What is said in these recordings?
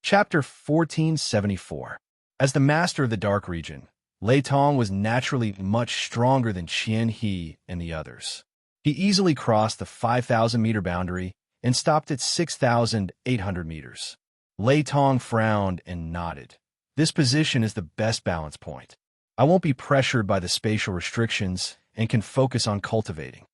Chapter 1474. As the master of the Dark Region, Lei Tong was naturally much stronger than Qian He and the others. He easily crossed the 5,000-meter boundary and stopped at 6,800 meters. Lei Tong frowned and nodded. This position is the best balance point. I won't be pressured by the spatial restrictions and can focus on cultivating.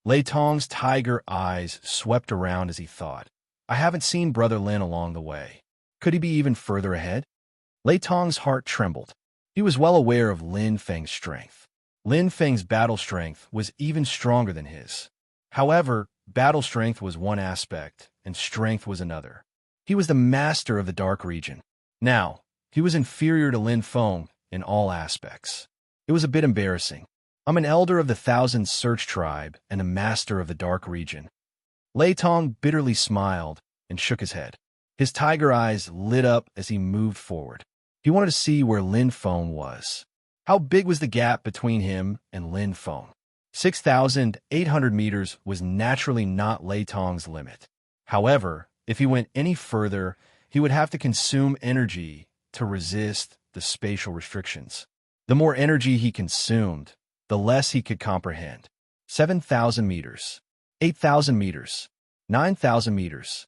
Lei Tong's tiger eyes swept around as he thought. I haven't seen Brother Lin along the way. Could he be even further ahead? Lei Tong's heart trembled. He was well aware of Lin Feng's strength. Lin Feng's battle strength was even stronger than his. However, battle strength was one aspect, and strength was another. He was the master of the Dark Region. Now, he was inferior to Lin Feng in all aspects. It was a bit embarrassing. I'm an elder of the Thousand Search Tribe and a master of the Dark Region. Lei Tong bitterly smiled and shook his head. His tiger eyes lit up as he moved forward. He wanted to see where Lin Feng was. How big was the gap between him and Lin Feng? 6,800 meters was naturally not Lei Tong's limit. However, if he went any further, he would have to consume energy to resist the spatial restrictions. The more energy he consumed, the less he could comprehend. 7,000 meters, 8,000 meters, 9,000 meters.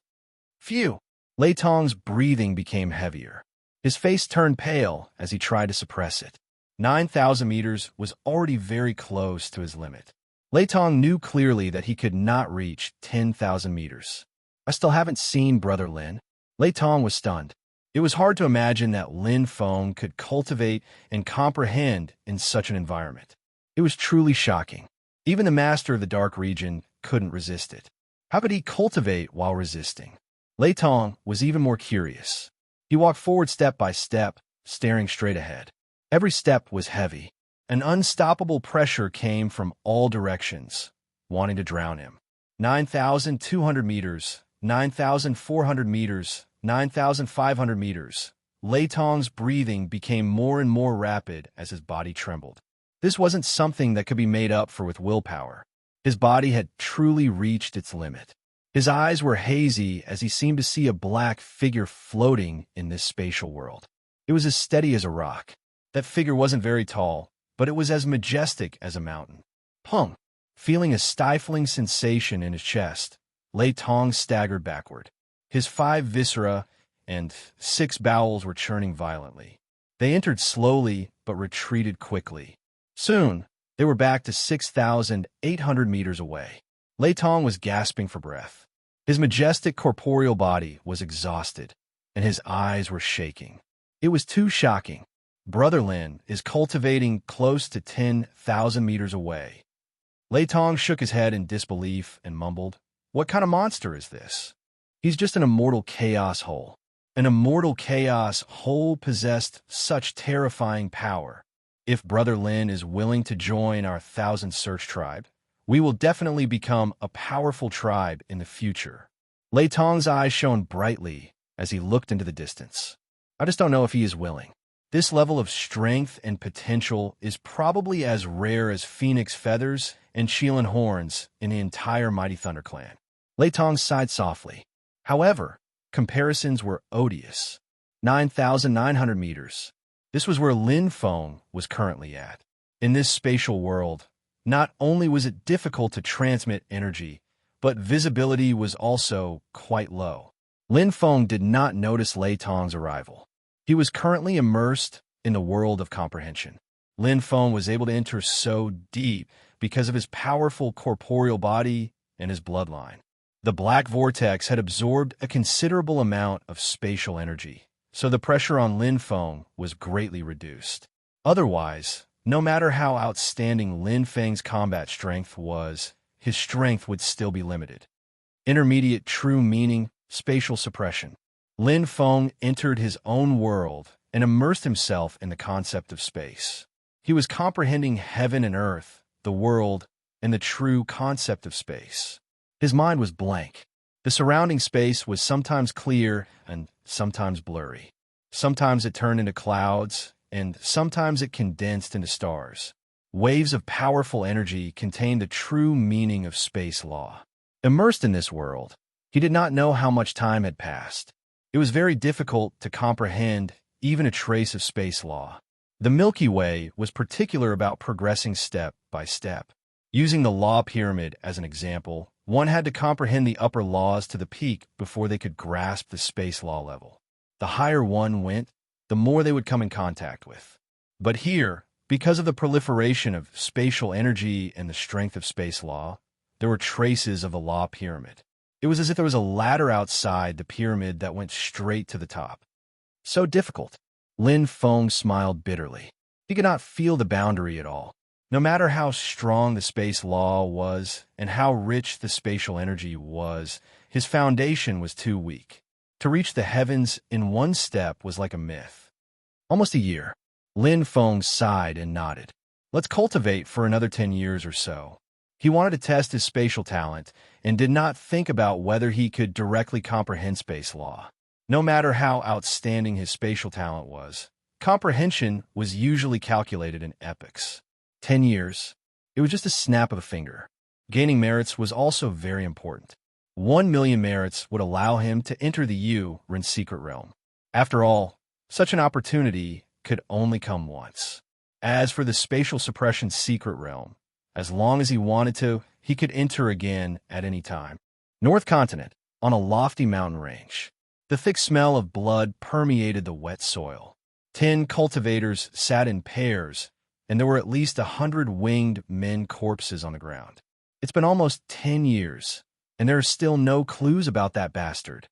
Phew! Lei Tong's breathing became heavier. His face turned pale as he tried to suppress it. 9,000 meters was already very close to his limit. Lei Tong knew clearly that he could not reach 10,000 meters. I still haven't seen Brother Lin. Lei Tong was stunned. It was hard to imagine that Lin Feng could cultivate and comprehend in such an environment. It was truly shocking. Even the master of the Dark Region couldn't resist it. How could he cultivate while resisting? Lei Tong was even more curious. He walked forward step by step, staring straight ahead. Every step was heavy. An unstoppable pressure came from all directions, wanting to drown him. 9,200 meters, 9,400 meters, 9,500 meters. Lei Tong's breathing became more and more rapid as his body trembled. This wasn't something that could be made up for with willpower. His body had truly reached its limit. His eyes were hazy as he seemed to see a black figure floating in this spatial world. It was as steady as a rock. That figure wasn't very tall, but it was as majestic as a mountain. Pung! Feeling a stifling sensation in his chest, Lei Tong staggered backward. His 5 viscera and 6 bowels were churning violently. They entered slowly but retreated quickly. Soon, they were back to 6,800 meters away. Lei Tong was gasping for breath. His majestic corporeal body was exhausted, and his eyes were shaking. It was too shocking. Brother Lin is cultivating close to 10,000 meters away. Lei Tong shook his head in disbelief and mumbled, "What kind of monster is this? He's just an immortal chaos hole." An immortal chaos hole possessed such terrifying power. If Brother Lin is willing to join our Thousand Search Tribe, we will definitely become a powerful tribe in the future. Lei Tong's eyes shone brightly as he looked into the distance. I just don't know if he is willing. This level of strength and potential is probably as rare as phoenix feathers and Qilin horns in the entire Mighty Thunder clan. Lei Tong sighed softly. However, comparisons were odious. 9,900 meters. This was where Lin Feng was currently at. In this spatial world, not only was it difficult to transmit energy, but visibility was also quite low. Lin Feng did not notice Lei Tong's arrival. He was currently immersed in the world of comprehension. Lin Feng was able to enter so deep because of his powerful corporeal body and his bloodline. The black vortex had absorbed a considerable amount of spatial energy, so the pressure on Lin Feng was greatly reduced. Otherwise, no matter how outstanding Lin Feng's combat strength was, his strength would still be limited. Intermediate true meaning, spatial suppression. Lin Feng entered his own world and immersed himself in the concept of space. He was comprehending heaven and earth, the world, and the true concept of space. His mind was blank. The surrounding space was sometimes clear and sometimes blurry. Sometimes it turned into clouds, and sometimes it condensed into stars. Waves of powerful energy contained the true meaning of space law. Immersed in this world, he did not know how much time had passed. It was very difficult to comprehend even a trace of space law. The Milky Way was particular about progressing step by step. Using the law pyramid as an example, one had to comprehend the upper laws to the peak before they could grasp the space law level. The higher one went, the more they would come in contact with. But here, because of the proliferation of spatial energy and the strength of space law, there were traces of the law pyramid. It was as if there was a ladder outside the pyramid that went straight to the top. So difficult. Lin Feng smiled bitterly. He could not feel the boundary at all. No matter how strong the space law was and how rich the spatial energy was, his foundation was too weak. To reach the heavens in one step was like a myth. Almost a year. Lin Feng sighed and nodded. Let's cultivate for another 10 years or so. He wanted to test his spatial talent and did not think about whether he could directly comprehend space law. No matter how outstanding his spatial talent was, comprehension was usually calculated in epochs. 10 years. It was just a snap of a finger. Gaining merits was also very important. 1,000,000 merits would allow him to enter the Ren secret realm. After all, such an opportunity could only come once. As for the spatial suppression secret realm, as long as he wanted to, he could enter again at any time. North Continent, on a lofty mountain range. The thick smell of blood permeated the wet soil. 10 cultivators sat in pairs, and there were at least 100 winged men corpses on the ground. It's been almost 10 years, and there are still no clues about that bastard.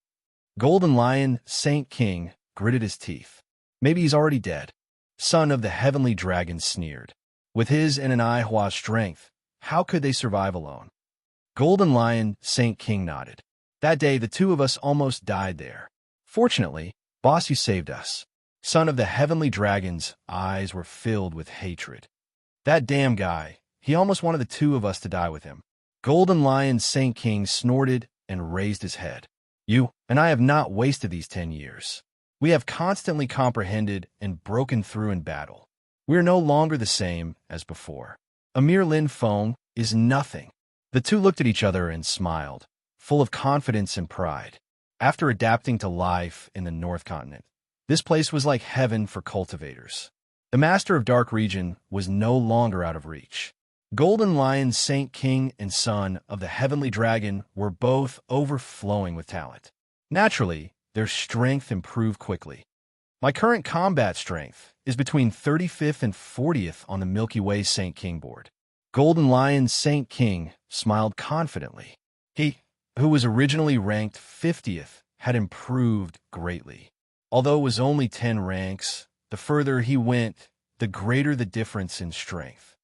Golden Lion Saint King gritted his teeth. Maybe he's already dead. Son of the heavenly dragon sneered. With his and an Ihua strength, how could they survive alone? Golden Lion Saint King nodded. That day, the two of us almost died there. Fortunately, boss, you saved us. Son of the heavenly dragon's eyes were filled with hatred. That damn guy, he almost wanted the two of us to die with him. Golden Lion Saint King snorted and raised his head. You and I have not wasted these 10 years. We have constantly comprehended and broken through in battle. We are no longer the same as before. Amir Lin Feng is nothing. The two looked at each other and smiled, full of confidence and pride. After adapting to life in the North Continent, this place was like heaven for cultivators. The Master of Dark Region was no longer out of reach. Golden Lion Saint King and Son of the Heavenly Dragon were both overflowing with talent. Naturally, their strength improved quickly. My current combat strength is between 35th and 40th on the Milky Way Saint King board. Golden Lion Saint King smiled confidently. He, who was originally ranked 50th, had improved greatly. Although it was only 10 ranks, the further he went, the greater the difference in strength.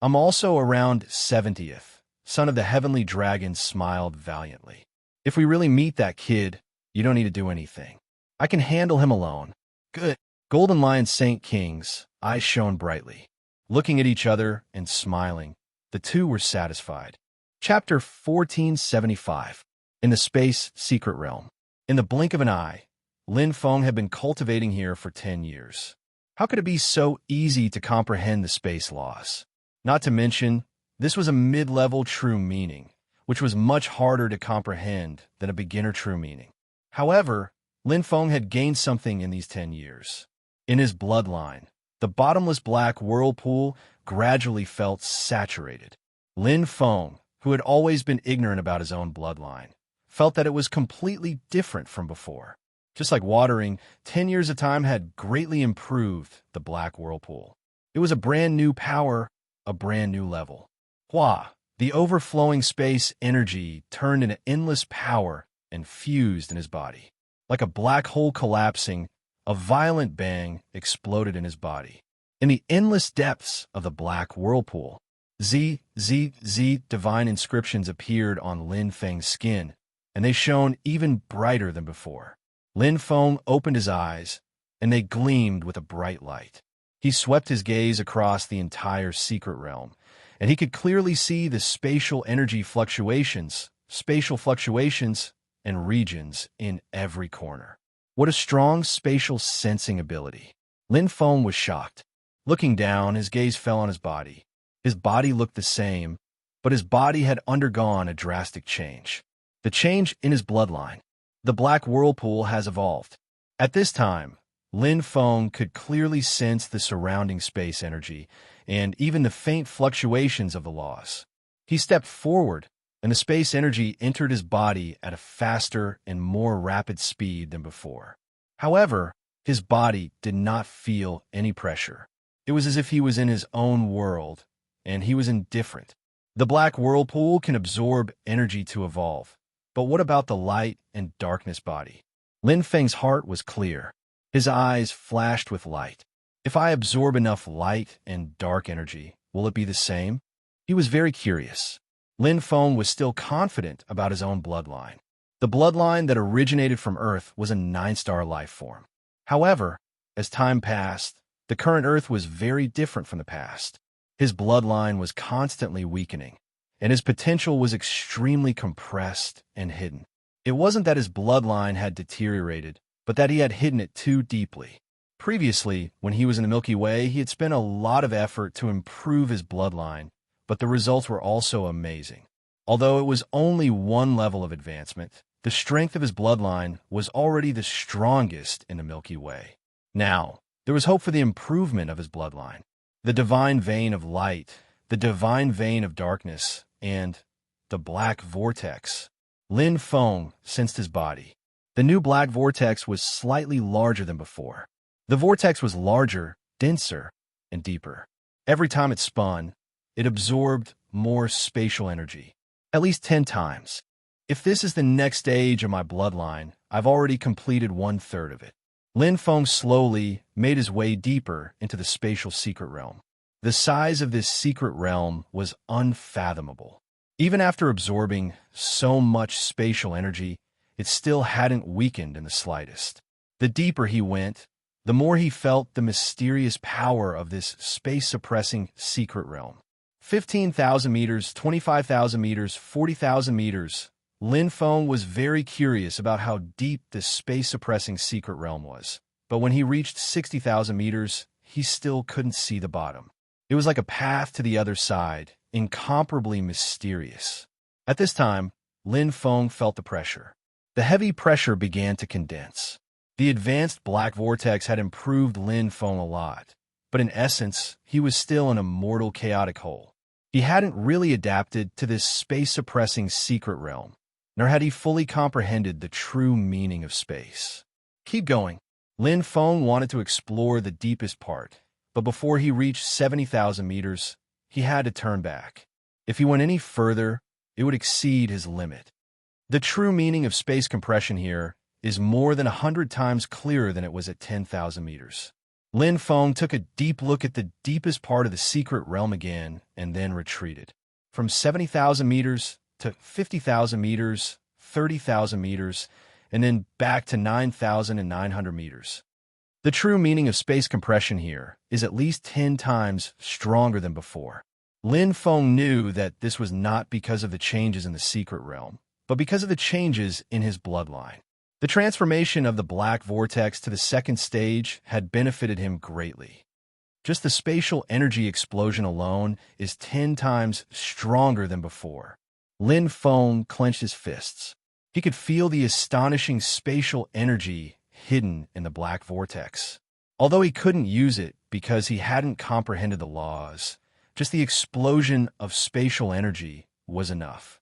I'm also around 70th. Son of the Heavenly Dragon smiled valiantly. If we really meet that kid, you don't need to do anything. I can handle him alone. Good. Golden Lion Saint King's eyes shone brightly. Looking at each other and smiling, the two were satisfied. Chapter 1475. In the Space Secret Realm. In the blink of an eye, Lin Feng had been cultivating here for 10 years. How could it be so easy to comprehend the space laws? Not to mention, this was a mid-level true meaning, which was much harder to comprehend than a beginner true meaning. However, Lin Feng had gained something in these 10 years. In his bloodline, the bottomless black whirlpool gradually felt saturated. Lin Feng, who had always been ignorant about his own bloodline, felt that it was completely different from before. Just like watering, 10 years of time had greatly improved the black whirlpool. It was a brand new power, a brand new level. Hua, the overflowing space energy, turned into endless power and fused in his body. Like a black hole collapsing, a violent bang exploded in his body. In the endless depths of the black whirlpool, Z divine inscriptions appeared on Lin Feng's skin, and they shone even brighter than before. Lin Feng opened his eyes, and they gleamed with a bright light. He swept his gaze across the entire secret realm, and he could clearly see the spatial energy fluctuations, and regions in every corner. What a strong spatial sensing ability. Lin Feng was shocked. Looking down, his gaze fell on his body. His body looked the same, but his body had undergone a drastic change. The change in his bloodline. The black whirlpool has evolved. At this time, Lin Feng could clearly sense the surrounding space energy and even the faint fluctuations of the laws. He stepped forward, and the space energy entered his body at a faster and more rapid speed than before. However, his body did not feel any pressure. It was as if he was in his own world, and he was indifferent. The black whirlpool can absorb energy to evolve, but what about the light and darkness body? Lin Feng's heart was clear. His eyes flashed with light. If I absorb enough light and dark energy, will it be the same? He was very curious. Lin Feng was still confident about his own bloodline. The bloodline that originated from Earth was a 9-star life form. However, as time passed, the current Earth was very different from the past. His bloodline was constantly weakening, and his potential was extremely compressed and hidden. It wasn't that his bloodline had deteriorated, but that he had hidden it too deeply. Previously, when he was in the Milky Way, he had spent a lot of effort to improve his bloodline, but the results were also amazing. Although it was only one level of advancement, the strength of his bloodline was already the strongest in the Milky Way. Now, there was hope for the improvement of his bloodline. The divine vein of light, the divine vein of darkness, and the black vortex. Lin Feng sensed his body. The new black vortex was slightly larger than before. The vortex was larger, denser, and deeper. Every time it spun, it absorbed more spatial energy, at least 10 times. If this is the next stage of my bloodline, I've already completed 1/3 of it. Lin Feng slowly made his way deeper into the spatial secret realm. The size of this secret realm was unfathomable. Even after absorbing so much spatial energy, it still hadn't weakened in the slightest. The deeper he went, the more he felt the mysterious power of this space-suppressing secret realm. 15,000 meters, 25,000 meters, 40,000 meters. Lin Feng was very curious about how deep this space-suppressing secret realm was. But when he reached 60,000 meters, he still couldn't see the bottom. It was like a path to the other side, incomparably mysterious. At this time, Lin Feng felt the pressure. The heavy pressure began to condense. The advanced black vortex had improved Lin Feng a lot, but in essence, he was still in a mortal chaotic hole. He hadn't really adapted to this space-suppressing secret realm, nor had he fully comprehended the true meaning of space. Keep going. Lin Feng wanted to explore the deepest part, but before he reached 70,000 meters, he had to turn back. If he went any further, it would exceed his limit. The true meaning of space compression here is more than 100 times clearer than it was at 10,000 meters. Lin Feng took a deep look at the deepest part of the secret realm again and then retreated. From 70,000 meters to 50,000 meters, 30,000 meters, and then back to 9,900 meters. The true meaning of space compression here is at least 10 times stronger than before. Lin Feng knew that this was not because of the changes in the secret realm, but because of the changes in his bloodline. The transformation of the black vortex to the second stage had benefited him greatly. Just the spatial energy explosion alone is 10 times stronger than before. Lin Feng clenched his fists. He could feel the astonishing spatial energy hidden in the black vortex. Although he couldn't use it because he hadn't comprehended the laws, just the explosion of spatial energy was enough.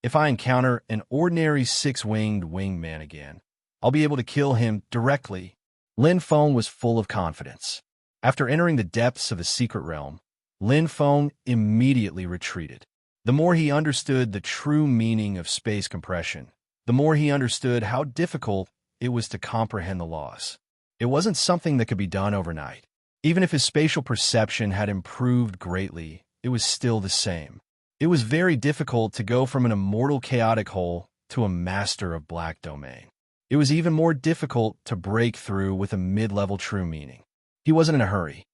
If I encounter an ordinary 6-winged wingman again, I'll be able to kill him directly. Lin Feng was full of confidence. After entering the depths of the secret realm, Lin Feng immediately retreated. The more he understood the true meaning of space compression, the more he understood how difficult it was to comprehend the laws. It wasn't something that could be done overnight. Even if his spatial perception had improved greatly, it was still the same. It was very difficult to go from an immortal chaotic hole to a master of black domain. It was even more difficult to break through with a mid-level true meaning. He wasn't in a hurry.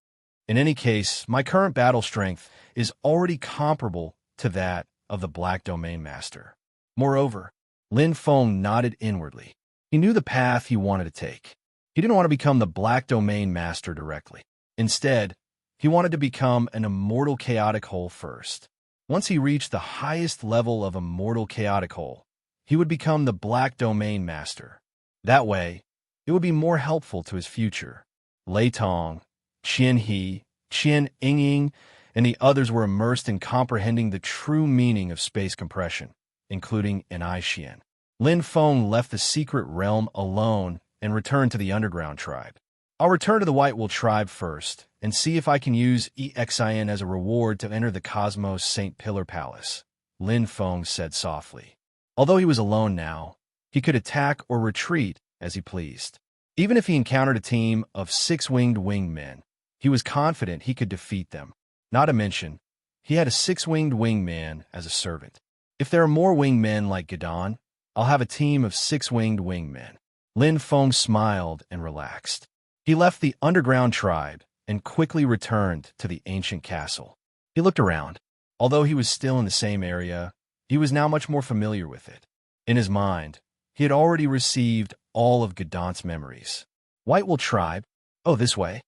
In any case, my current battle strength is already comparable to that of the black domain master. Moreover, Lin Feng nodded inwardly. He knew the path he wanted to take. He didn't want to become the black domain master directly. Instead, he wanted to become an immortal chaotic hole first. Once he reached the highest level of immortal chaotic hole, he would become the Black Domain Master. That way, it would be more helpful to his future. Lei Tong, Qian He, Qian Yingying, and the others were immersed in comprehending the true meaning of space compression, including Enai Xian. Lin Feng left the secret realm alone and returned to the underground tribe. I'll return to the White Wool tribe first and see if I can use EXIN as a reward to enter the Cosmos St. Pillar Palace, Lin Feng said softly. Although he was alone now, he could attack or retreat as he pleased. Even if he encountered a team of six-winged wingmen, he was confident he could defeat them. Not to mention, he had a six-winged wingman as a servant. If there are more wingmen like Gadon, I'll have a team of six-winged wingmen. Lin Feng smiled and relaxed. He left the underground tribe and quickly returned to the ancient castle. He looked around. Although he was still in the same area, he was now much more familiar with it. In his mind, he had already received all of Gadon's memories. White Wool tribe? Oh, this way.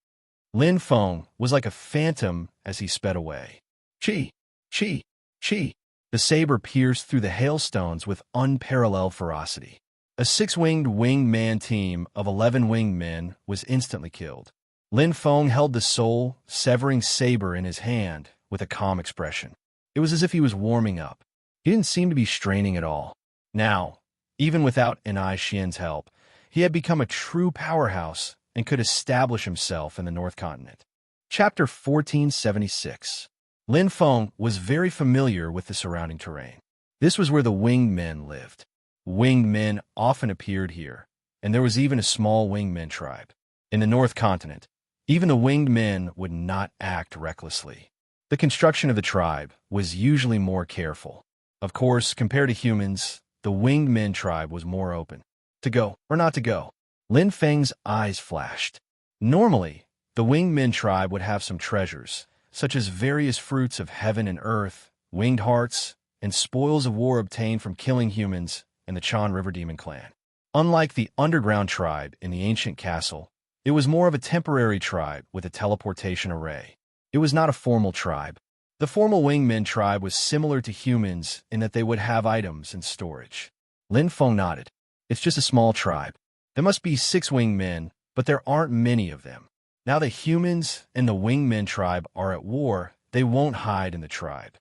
Lin Feng was like a phantom as he sped away. Chi, chi, chi. The saber pierced through the hailstones with unparalleled ferocity. A six-winged wingman team of 11 wingmen was instantly killed. Lin Feng held the soul-severing saber in his hand with a calm expression. It was as if he was warming up. He didn't seem to be straining at all. Now, even without Enai Xian's help, he had become a true powerhouse and could establish himself in the North Continent. Chapter 1476. Lin Feng was very familiar with the surrounding terrain. This was where the winged men lived. Winged men often appeared here, and there was even a small winged men tribe. In the North Continent, even the winged men would not act recklessly. The construction of the tribe was usually more careful. Of course, compared to humans, the winged men tribe was more open. To go or not to go? Lin Feng's eyes flashed. Normally, the winged men tribe would have some treasures, such as various fruits of heaven and earth, winged hearts, and spoils of war obtained from killing humans and the Chan River Demon clan. Unlike the underground tribe in the ancient castle, it was more of a temporary tribe with a teleportation array. It was not a formal tribe. The formal wingmen tribe was similar to humans in that they would have items and storage. Lin Feng nodded. It's just a small tribe. There must be 6 wingmen, but there aren't many of them. Now the humans and the wingmen tribe are at war, they won't hide in the tribe.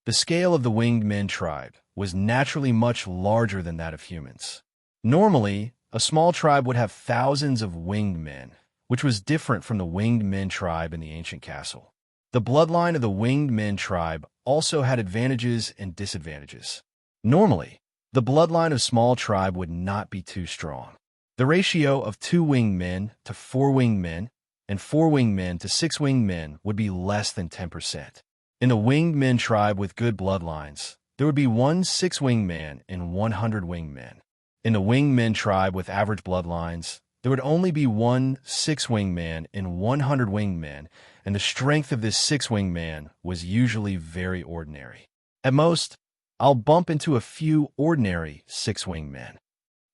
The scale of the winged men tribe was naturally much larger than that of humans. Normally, a small tribe would have thousands of winged men, which was different from the winged men tribe in the ancient castle. The bloodline of the winged men tribe also had advantages and disadvantages. Normally, the bloodline of small tribe would not be too strong. The ratio of 2 winged men to 4 winged men and 4 winged men to 6 winged men would be less than 10%. In the winged men tribe with good bloodlines, there would be 1 6-winged man and 100 winged men. In the winged men tribe with average bloodlines, there would only be 1 6-winged man and 100 winged men, and the strength of this 6-winged man was usually very ordinary. At most, I'll bump into a few ordinary 6-winged men.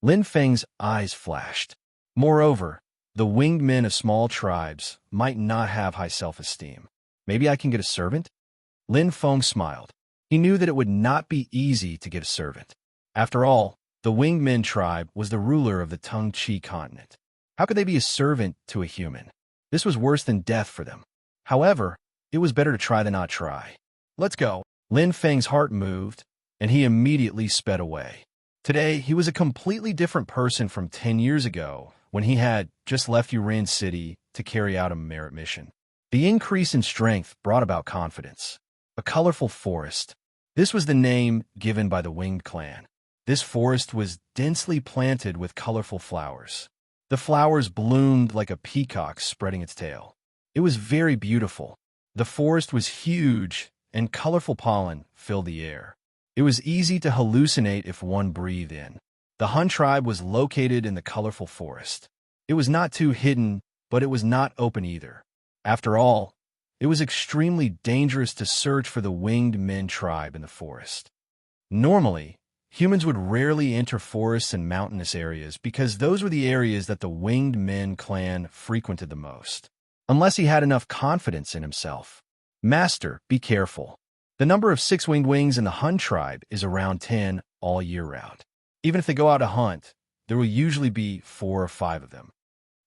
Lin Feng's eyes flashed. Moreover, the winged men of small tribes might not have high self-esteem. Maybe I can get a servant? Lin Feng smiled. He knew that it would not be easy to get a servant. After all, the winged men tribe was the ruler of the Tung Chi continent. How could they be a servant to a human? This was worse than death for them. However, it was better to try than not try. Let's go. Lin Feng's heart moved, and he immediately sped away. Today, he was a completely different person from 10 years ago, when he had just left Yuran City to carry out a merit mission. The increase in strength brought about confidence. A colorful forest. This was the name given by the winged clan. This forest was densely planted with colorful flowers. The flowers bloomed like a peacock spreading its tail. It was very beautiful. The forest was huge, and colorful pollen filled the air. It was easy to hallucinate if one breathed in. The Hun tribe was located in the colorful forest. It was not too hidden, but it was not open either. After all, it was extremely dangerous to search for the winged men tribe in the forest. Normally, humans would rarely enter forests and mountainous areas because those were the areas that the winged men clan frequented the most. Unless he had enough confidence in himself. Master, be careful. The number of 6-winged wings in the Hun tribe is around 10 all year round. Even if they go out to hunt, there will usually be 4 or 5 of them.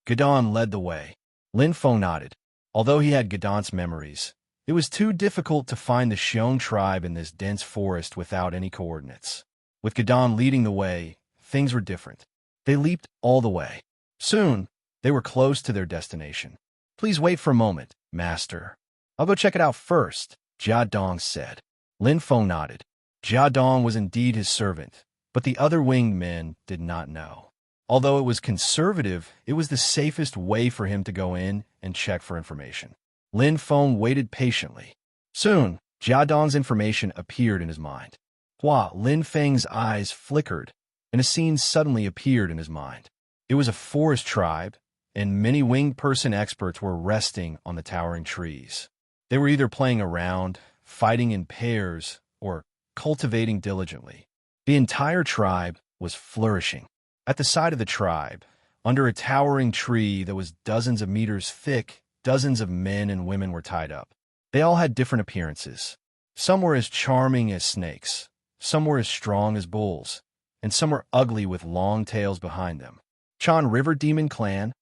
Gadon led the way. Lin Feng nodded. Although he had Gadon's memories, it was too difficult to find the Xiong tribe in this dense forest without any coordinates. With Gadon leading the way, things were different. They leaped all the way. Soon, they were close to their destination. "Please wait for a moment, Master. I'll go check it out first," Jia Dong said. Lin Feng nodded. Jia Dong was indeed his servant, but the other winged men did not know. Although it was conservative, it was the safest way for him to go in and check for information. Lin Feng waited patiently. Soon, Jia Dong's information appeared in his mind. Lin Feng's eyes flickered, and a scene suddenly appeared in his mind. It was a forest tribe, and many winged person experts were resting on the towering trees. They were either playing around, fighting in pairs, or cultivating diligently. The entire tribe was flourishing. At the side of the tribe, under a towering tree that was dozens of meters thick, dozens of men and women were tied up. They all had different appearances. Some were as charming as snakes, some were as strong as bulls, and some were ugly with long tails behind them. Chan River Demon Clan?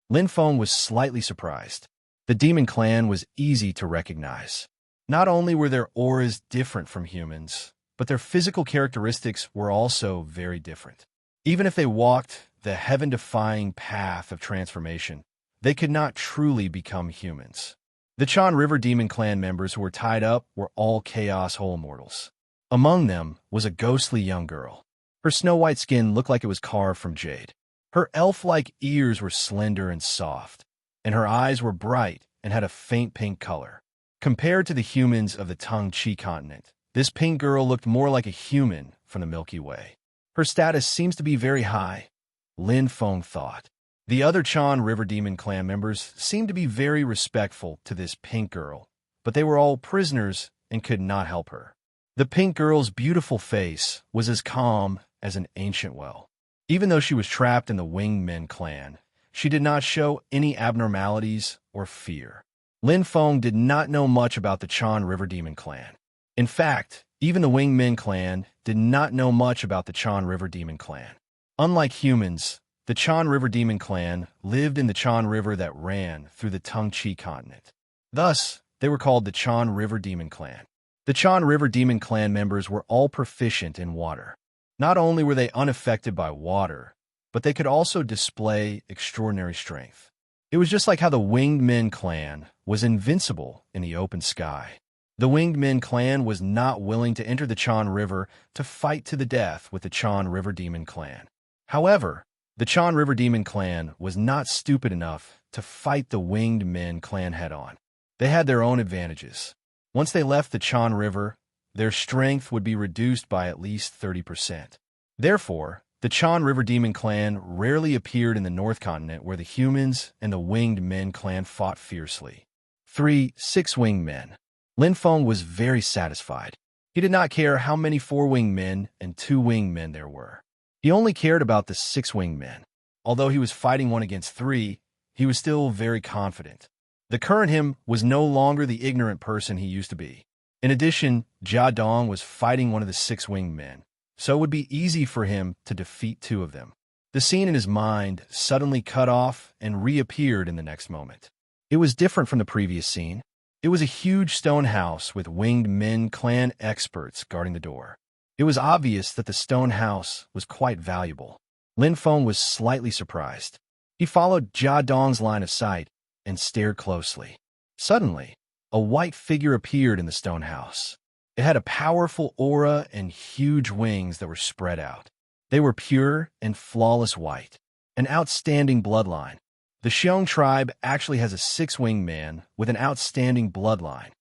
Lin Feng was slightly surprised. The Demon Clan was easy to recognize. Not only were their auras different from humans, but their physical characteristics were also very different. Even if they walked the heaven-defying path of transformation, they could not truly become humans. The Chan River Demon Clan members who were tied up were all Chaos Whole Immortals. Among them was a ghostly young girl. Her snow-white skin looked like it was carved from jade. Her elf-like ears were slender and soft, and her eyes were bright and had a faint pink color. Compared to the humans of the Tung Chi continent, this pink girl looked more like a human from the Milky Way. Her status seems to be very high, Lin Feng thought. The other Chan River Demon Clan members seemed to be very respectful to this pink girl, but they were all prisoners and could not help her. The pink girl's beautiful face was as calm as an ancient well. Even though she was trapped in the Winged Men clan, she did not show any abnormalities or fear. Lin Feng did not know much about the Chan River Demon Clan. In fact, even the Winged Men clan did not know much about the Chan River Demon Clan. Unlike humans, the Chan River Demon Clan lived in the Chan River that ran through the Tung Chi continent. Thus, they were called the Chan River Demon Clan. The Chan River Demon Clan members were all proficient in water. Not only were they unaffected by water, but they could also display extraordinary strength. It was just like how the Winged Men clan was invincible in the open sky. The Winged Men clan was not willing to enter the Chan River to fight to the death with the Chan River Demon Clan. However, the Chan River Demon Clan was not stupid enough to fight the Winged Men clan head-on. They had their own advantages. Once they left the Chan River, their strength would be reduced by at least 30%. Therefore, the Chan River Demon Clan rarely appeared in the North Continent where the humans and the Winged Men clan fought fiercely. 6 Winged Men. Lin Feng was very satisfied. He did not care how many 4 winged men and 2 winged men there were. He only cared about the 6 winged men. Although he was fighting 1 against 3, he was still very confident. The current him was no longer the ignorant person he used to be. In addition, Jia Dong was fighting one of the 6 winged men, so it would be easy for him to defeat 2 of them. The scene in his mind suddenly cut off and reappeared in the next moment. It was different from the previous scene. It was a huge stone house with Winged Men clan experts guarding the door. It was obvious that the stone house was quite valuable. Lin Feng was slightly surprised. He followed Jia Dong's line of sight and stared closely. Suddenly, a white figure appeared in the stone house. It had a powerful aura and huge wings that were spread out. They were pure and flawless white, an outstanding bloodline. The Xiong tribe actually has a 6-winged man with an outstanding bloodline.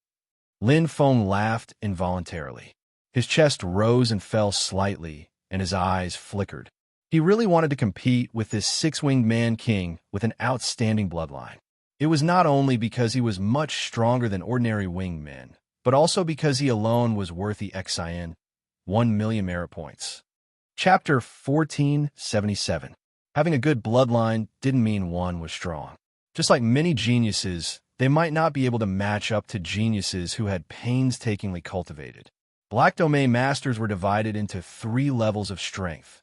Lin Feng laughed involuntarily. His chest rose and fell slightly, and his eyes flickered. He really wanted to compete with this 6-winged man king with an outstanding bloodline. It was not only because he was much stronger than ordinary winged men, but also because he alone was worth the XIN 1 million merit points. Chapter 1477. Having a good bloodline didn't mean one was strong. Just like many geniuses, they might not be able to match up to geniuses who had painstakingly cultivated. Black Domain Masters were divided into 3 levels of strength.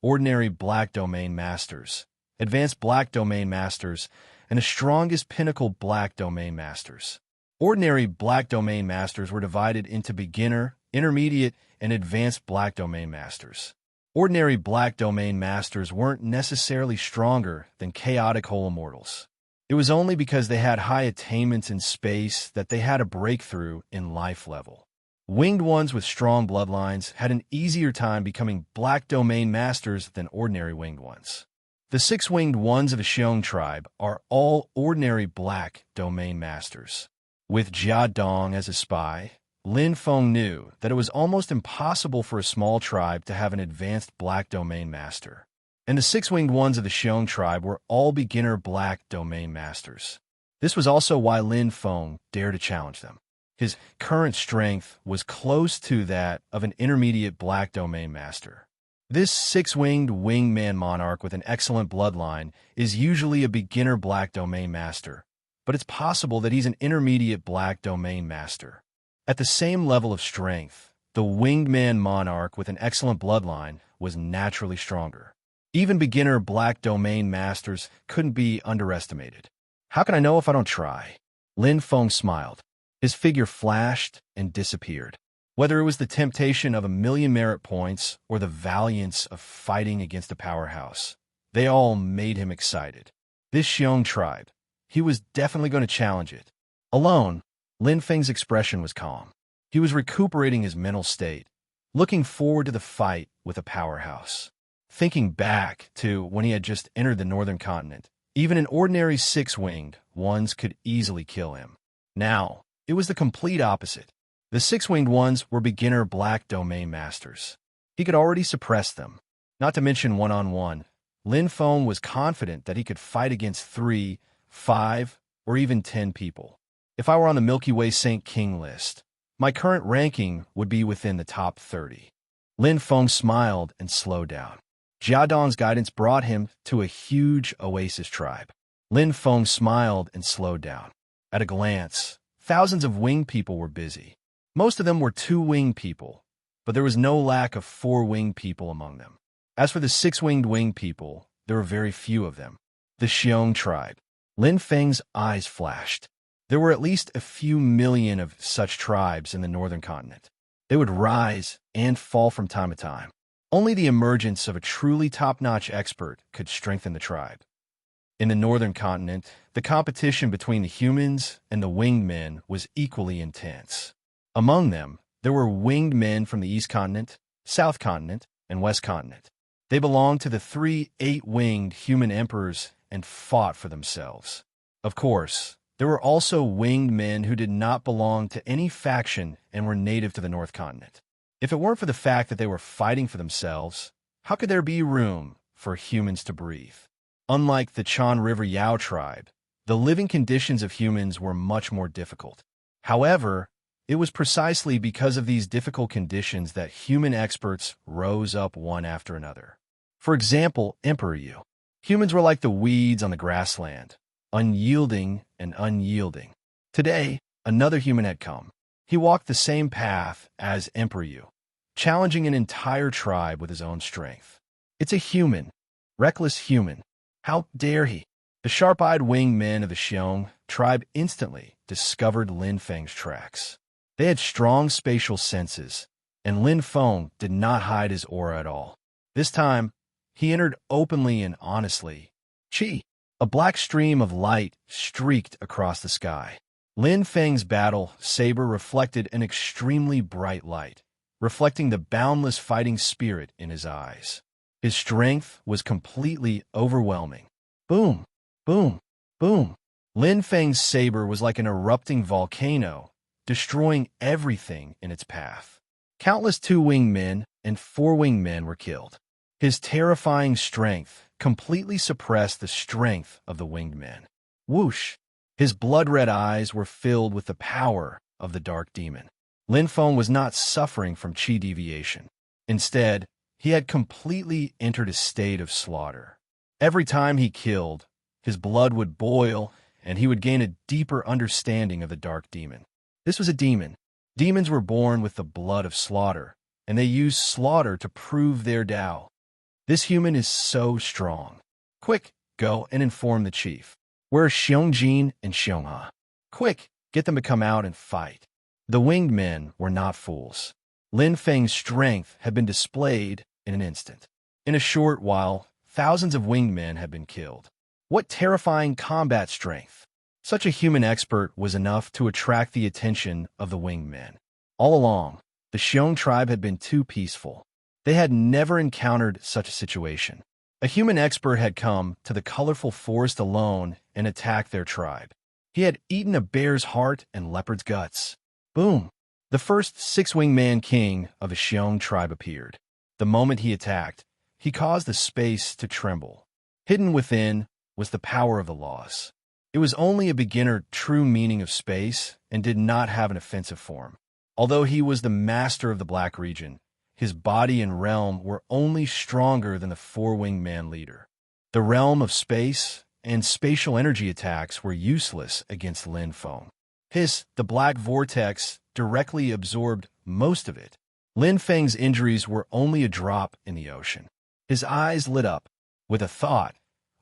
ordinary Black Domain Masters, advanced Black Domain Masters, and the strongest pinnacle Black Domain Masters. Ordinary Black Domain Masters were divided into beginner, intermediate, and advanced Black Domain Masters. Ordinary Black Domain Masters weren't necessarily stronger than chaotic Whole Immortals. It was only because they had high attainments in space that they had a breakthrough in life level. Winged ones with strong bloodlines had an easier time becoming Black Domain Masters than ordinary winged ones. The 6 winged ones of the Xiong tribe are all ordinary Black Domain Masters. With Jia Dong as a spy, Lin Feng knew that it was almost impossible for a small tribe to have an advanced Black Domain Master. And the 6 winged ones of the Xiong tribe were all beginner Black Domain Masters. This was also why Lin Feng dared to challenge them. His current strength was close to that of an intermediate Black Domain Master. This 6-winged wingman monarch with an excellent bloodline is usually a beginner Black Domain Master, but it's possible that he's an intermediate Black Domain Master. At the same level of strength, the winged man monarch with an excellent bloodline was naturally stronger. Even beginner Black Domain Masters couldn't be underestimated. How can I know if I don't try? Lin Feng smiled. His figure flashed and disappeared. Whether it was the temptation of 1,000,000 merit points or the valiance of fighting against a powerhouse, they all made him excited. This Xiong tribe, he was definitely going to challenge it. Alone, Lin Feng's expression was calm. He was recuperating his mental state, looking forward to the fight with a powerhouse. Thinking back to when he had just entered the northern continent, even an ordinary 6-winged ones could easily kill him. Now, it was the complete opposite. The 6-winged ones were beginner Black Domain Masters. He could already suppress them. Not to mention one-on-one, Lin Feng was confident that he could fight against 3, 5, or even 10 people. If I were on the Milky Way Saint King list, my current ranking would be within the top 30. Lin Feng smiled and slowed down. Jia Dong's guidance brought him to a huge oasis tribe. Lin Feng smiled and slowed down. At a glance, thousands of winged people were busy. Most of them were 2-winged people, but there was no lack of 4-winged people among them. As for the 6-winged winged people, there were very few of them. The Xiong tribe. Lin Feng's eyes flashed. There were at least a few million of such tribes in the northern continent. They would rise and fall from time to time. Only the emergence of a truly top-notch expert could strengthen the tribe. In the northern continent, the competition between the humans and the winged men was equally intense. Among them, there were winged men from the East Continent, South Continent, and West Continent. They belonged to the 3 8-winged human emperors and fought for themselves. Of course, there were also winged men who did not belong to any faction and were native to the North Continent. If it weren't for the fact that they were fighting for themselves, how could there be room for humans to breathe? Unlike the Chan River Yao tribe, the living conditions of humans were much more difficult. However, it was precisely because of these difficult conditions that human experts rose up one after another. For example, Emperor Yu. Humans were like the weeds on the grassland, unyielding and unyielding. Today, another human had come. He walked the same path as Emperor Yu, challenging an entire tribe with his own strength. It's a human, reckless human. How dare he? The sharp-eyed winged men of the Xiong tribe instantly discovered Lin Feng's tracks. They had strong spatial senses, and Lin Feng did not hide his aura at all. This time, he entered openly and honestly. Chi! A black stream of light streaked across the sky. Lin Feng's battle saber reflected an extremely bright light, reflecting the boundless fighting spirit in his eyes. His strength was completely overwhelming. Boom! Boom! Boom! Lin Feng's saber was like an erupting volcano, destroying everything in its path. Countless 2-winged men and 4-winged men were killed. His terrifying strength completely suppressed the strength of the winged men. Whoosh! His blood-red eyes were filled with the power of the dark demon. Lin Feng was not suffering from chi deviation. Instead, he had completely entered a state of slaughter. Every time he killed, his blood would boil, and he would gain a deeper understanding of the dark demon. This was a demon. Demons were born with the blood of slaughter, and they used slaughter to prove their Tao. This human is so strong. Quick, go and inform the chief. Where are Xiongjin and Xiongha? Quick, get them to come out and fight. The winged men were not fools. Lin Feng's strength had been displayed in an instant. In a short while, thousands of winged men had been killed. What terrifying combat strength! Such a human expert was enough to attract the attention of the winged men. All along, the Xiong tribe had been too peaceful. They had never encountered such a situation. A human expert had come to the colorful forest alone and attacked their tribe. He had eaten a bear's heart and leopard's guts. Boom! The first six-winged man king of the Xiong tribe appeared. The moment he attacked, he caused the space to tremble. Hidden within was the power of the laws. It was only a beginner true meaning of space and did not have an offensive form. Although he was the master of the Black region, his body and realm were only stronger than the four-winged man leader. The realm of space and spatial energy attacks were useless against Lin Feng. The black vortex directly absorbed most of it. Lin Feng's injuries were only a drop in the ocean. His eyes lit up. With a thought,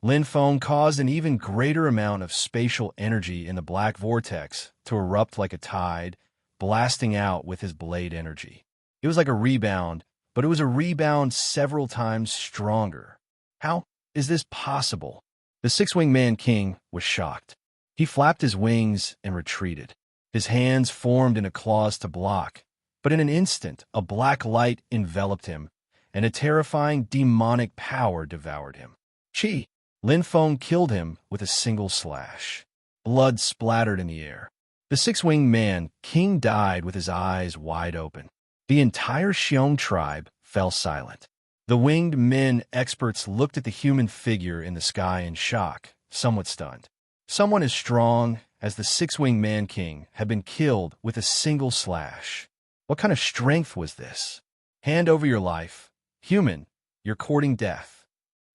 Lin Feng caused an even greater amount of spatial energy in the black vortex to erupt like a tide, blasting out with his blade energy. It was like a rebound, but it was a rebound several times stronger. How is this possible? The six-winged man king was shocked. He flapped his wings and retreated. His hands formed into claws to block, but in an instant, a black light enveloped him, and a terrifying demonic power devoured him. Chi! Lin Feng killed him with a single slash. Blood splattered in the air. The six-winged man king died with his eyes wide open. The entire Xiong tribe fell silent. The winged men experts looked at the human figure in the sky in shock, somewhat stunned. Someone as strong as the six-winged man king had been killed with a single slash. What kind of strength was this? Hand over your life. Human, you're courting death.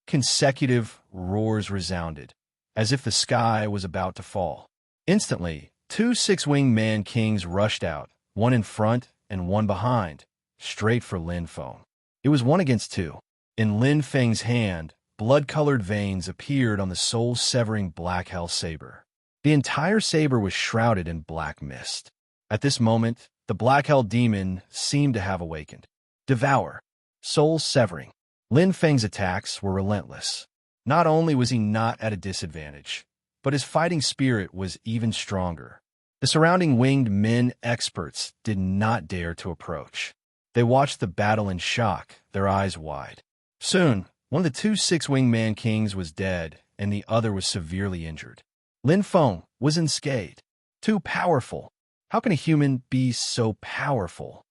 Consecutive roars resounded, as if the sky was about to fall. Instantly, two six-winged man kings rushed out, one in front and one behind, straight for Lin Feng. It was 1 against 2. In Lin Feng's hand, blood-colored veins appeared on the soul-severing black hell saber. The entire saber was shrouded in black mist. At this moment, the black hell demon seemed to have awakened. Devour. Soul-severing. Lin Feng's attacks were relentless. Not only was he not at a disadvantage, but his fighting spirit was even stronger. The surrounding winged men experts did not dare to approach. They watched the battle in shock, their eyes wide. Soon, one of the two six-winged man kings was dead, and the other was severely injured. Lin Feng was unscathed. Too powerful. How can a human be so powerful?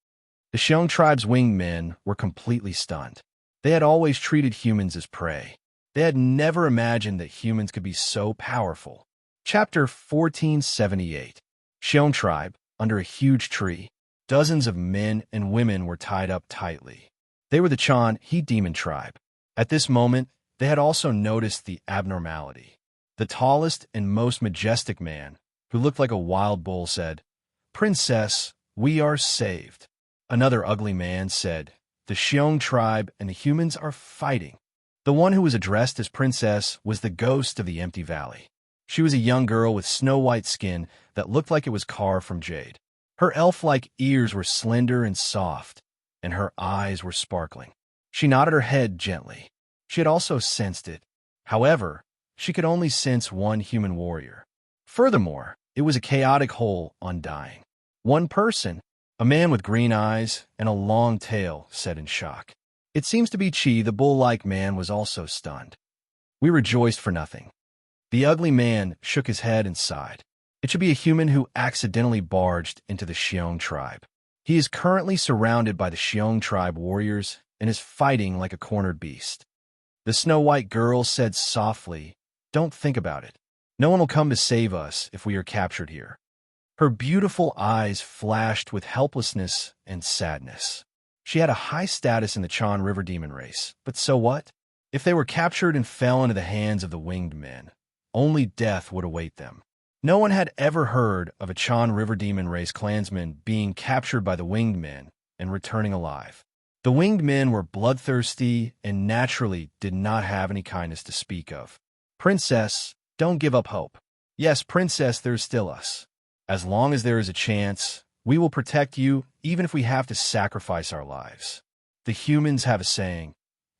The Xiong tribe's winged men were completely stunned. They had always treated humans as prey. They had never imagined that humans could be so powerful. Chapter 1478. Xiong tribe, under a huge tree. Dozens of men and women were tied up tightly. They were the Chan He demon tribe. At this moment, they had also noticed the abnormality. The tallest and most majestic man, who looked like a wild bull, said, "Princess, we are saved." Another ugly man said, "The Xiong tribe and the humans are fighting." The one who was addressed as princess was the ghost of the empty valley. She was a young girl with snow-white skin that looked like it was carved from jade. Her elf-like ears were slender and soft, and her eyes were sparkling. She nodded her head gently. She had also sensed it. However, she could only sense one human warrior. Furthermore, it was a chaotic whole undying. One person, a man with green eyes and a long tail, said in shock. It seems to be Chi, the bull-like man, was also stunned. We rejoiced for nothing. The ugly man shook his head and sighed. It should be a human who accidentally barged into the Xiong tribe. He is currently surrounded by the Xiong tribe warriors and is fighting like a cornered beast. The snow-white girl said softly, "Don't think about it. No one will come to save us if we are captured here." Her beautiful eyes flashed with helplessness and sadness. She had a high status in the Chan River demon race, but so what? If they were captured and fell into the hands of the winged men, only death would await them. No one had ever heard of a Chan River demon race clansman being captured by the winged men and returning alive. The winged men were bloodthirsty and naturally did not have any kindness to speak of. Princess, don't give up hope. Yes, Princess, there's still us. As long as there is a chance, we will protect you even if we have to sacrifice our lives. The humans have a saying,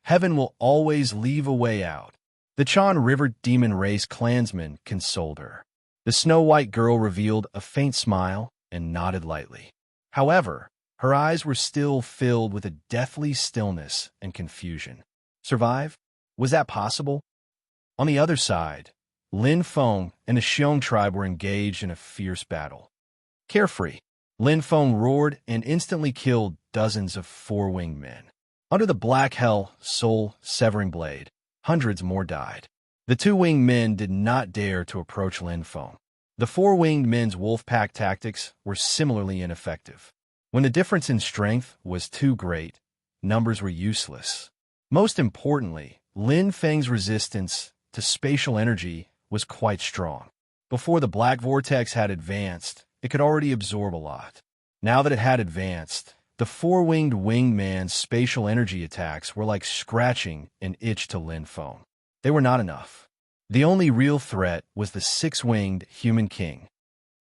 heaven will always leave a way out. The Chan River Demon Race clansman consoled her. The snow-white girl revealed a faint smile and nodded lightly. However, her eyes were still filled with a deathly stillness and confusion. Survive? Was that possible? On the other side, Lin Feng and the Xiong tribe were engaged in a fierce battle. Carefree, Lin Feng roared and instantly killed dozens of four-winged men. Under the black hell, soul-severing blade, hundreds more died. The two-winged men did not dare to approach Lin Feng. The four-winged men's wolf pack tactics were similarly ineffective. When the difference in strength was too great, numbers were useless. Most importantly, Lin Feng's resistance to spatial energy was quite strong. Before the black vortex had advanced, it could already absorb a lot. Now that it had advanced, the four-winged winged man's spatial energy attacks were like scratching an itch to Lin Feng. They were not enough. The only real threat was the six-winged human king.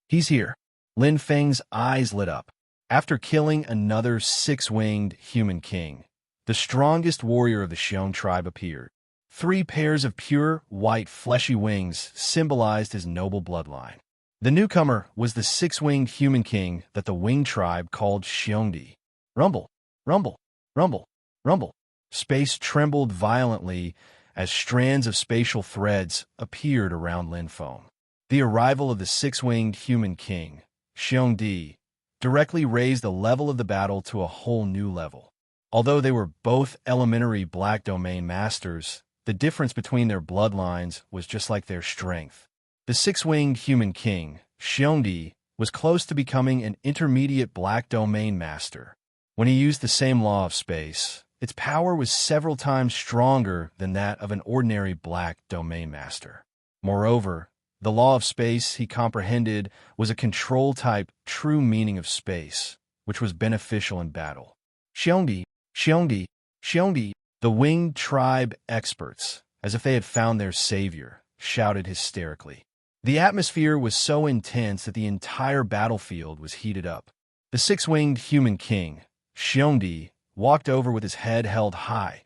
He's here. Lin Feng's eyes lit up. After killing another six-winged human king, the strongest warrior of the Xiong tribe appeared. 3 pairs of pure, white, fleshy wings symbolized his noble bloodline. The newcomer was the six-winged human king that the winged tribe called Xiongdi. Rumble, rumble, rumble, rumble. Space trembled violently as strands of spatial threads appeared around Lin Feng. The arrival of the six-winged human king, Xiongdi, directly raised the level of the battle to a whole new level. Although they were both elementary black domain masters, the difference between their bloodlines was just like their strength. The six-winged human king, Xiongdi, was close to becoming an intermediate black domain master. When he used the same law of space, its power was several times stronger than that of an ordinary black domain master. Moreover, the law of space he comprehended was a control-type true meaning of space, which was beneficial in battle. Xiongdi, Xiongdi, Xiongdi, the winged tribe experts, as if they had found their savior, shouted hysterically. The atmosphere was so intense that the entire battlefield was heated up. The six-winged human king, Xiongdi, walked over with his head held high,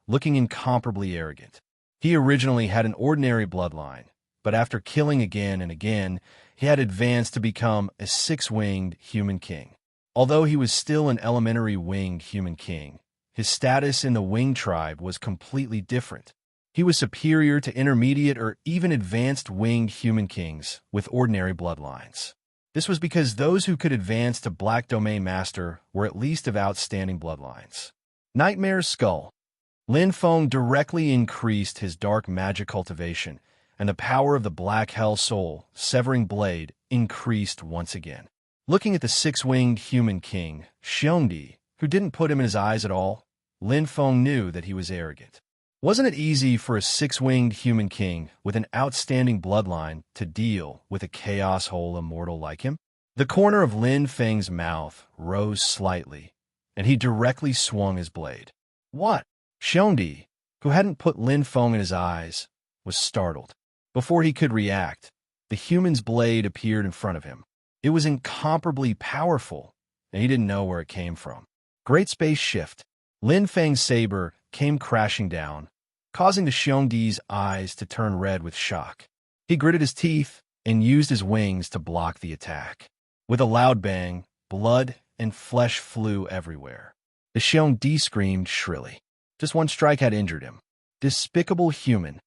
looking incomparably arrogant. He originally had an ordinary bloodline, but after killing again and again, he had advanced to become a six-winged human king. Although he was still an elementary winged human king, his status in the winged tribe was completely different. He was superior to intermediate or even advanced winged human kings with ordinary bloodlines. This was because those who could advance to Black Domain Master were at least of outstanding bloodlines. Nightmare's Skull. Lin Feng directly increased his dark magic cultivation, and the power of the Black Hell Soul, Severing Blade, increased once again. Looking at the six-winged human king, Xiongdi, who didn't put him in his eyes at all, Lin Feng knew that he was arrogant. Wasn't it easy for a six-winged human king with an outstanding bloodline to deal with a chaos hole immortal like him? The corner of Lin Feng's mouth rose slightly, and he directly swung his blade. What? Xiongdi, who hadn't put Lin Feng in his eyes, was startled. Before he could react, the human's blade appeared in front of him. It was incomparably powerful, and he didn't know where it came from. Great space shift. Lin Feng's saber came crashing down, causing the Xiongdi's eyes to turn red with shock. He gritted his teeth and used his wings to block the attack. With a loud bang, blood and flesh flew everywhere. The Xiongdi screamed shrilly. Just one strike had injured him. Despicable human.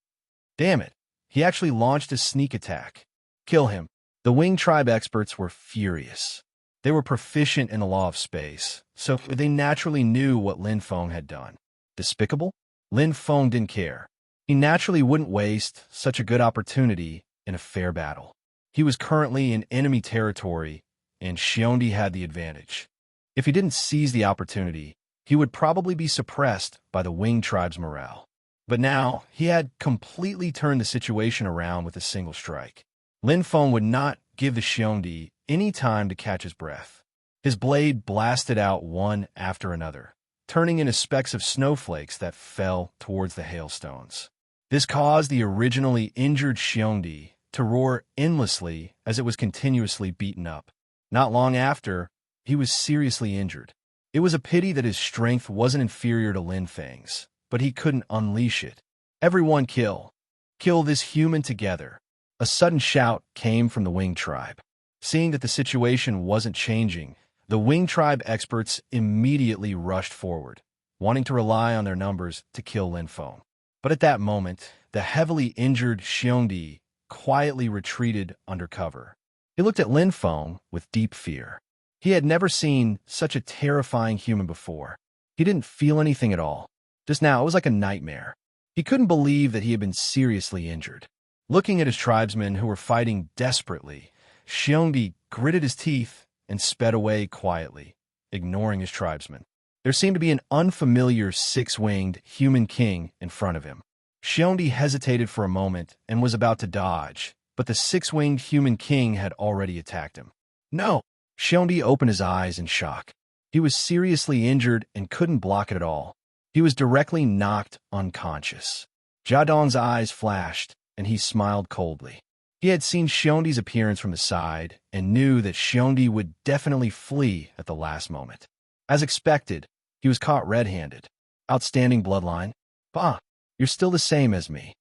Damn it, he actually launched a sneak attack. Kill him. The Wing Tribe experts were furious. They were proficient in the law of space, so they naturally knew what Lin Feng had done. Despicable? Lin Feng didn't care. He naturally wouldn't waste such a good opportunity in a fair battle. He was currently in enemy territory, and Xiongdi had the advantage. If he didn't seize the opportunity, he would probably be suppressed by the Wing Tribe's morale. But now, he had completely turned the situation around with a single strike. Lin Feng would not give the Xiongdi any time to catch his breath. His blade blasted out one after another, turning into specks of snowflakes that fell towards the hailstones. This caused the originally injured Xiongdi to roar endlessly as it was continuously beaten up. Not long after, he was seriously injured. It was a pity that his strength wasn't inferior to Lin Feng's, but he couldn't unleash it. Everyone kill! Kill this human together! A sudden shout came from the Wing tribe. Seeing that the situation wasn't changing, the Wing tribe experts immediately rushed forward, wanting to rely on their numbers to kill Lin Feng. But at that moment, the heavily injured Xiongdi quietly retreated under cover. He looked at Lin Feng with deep fear. He had never seen such a terrifying human before. He didn't feel anything at all. Just now, it was like a nightmare. He couldn't believe that he had been seriously injured. Looking at his tribesmen who were fighting desperately, Xiongdi gritted his teeth and sped away quietly, ignoring his tribesmen. There seemed to be an unfamiliar six-winged human king in front of him. Xiongdi hesitated for a moment and was about to dodge, but the six-winged human king had already attacked him. No! Xiongdi opened his eyes in shock. He was seriously injured and couldn't block it at all. He was directly knocked unconscious. Jiadong's eyes flashed, and he smiled coldly. He had seen Xiongdi's appearance from the side and knew that Xiongdi would definitely flee at the last moment. As expected, he was caught red-handed. Outstanding bloodline. Bah, you're still the same as me.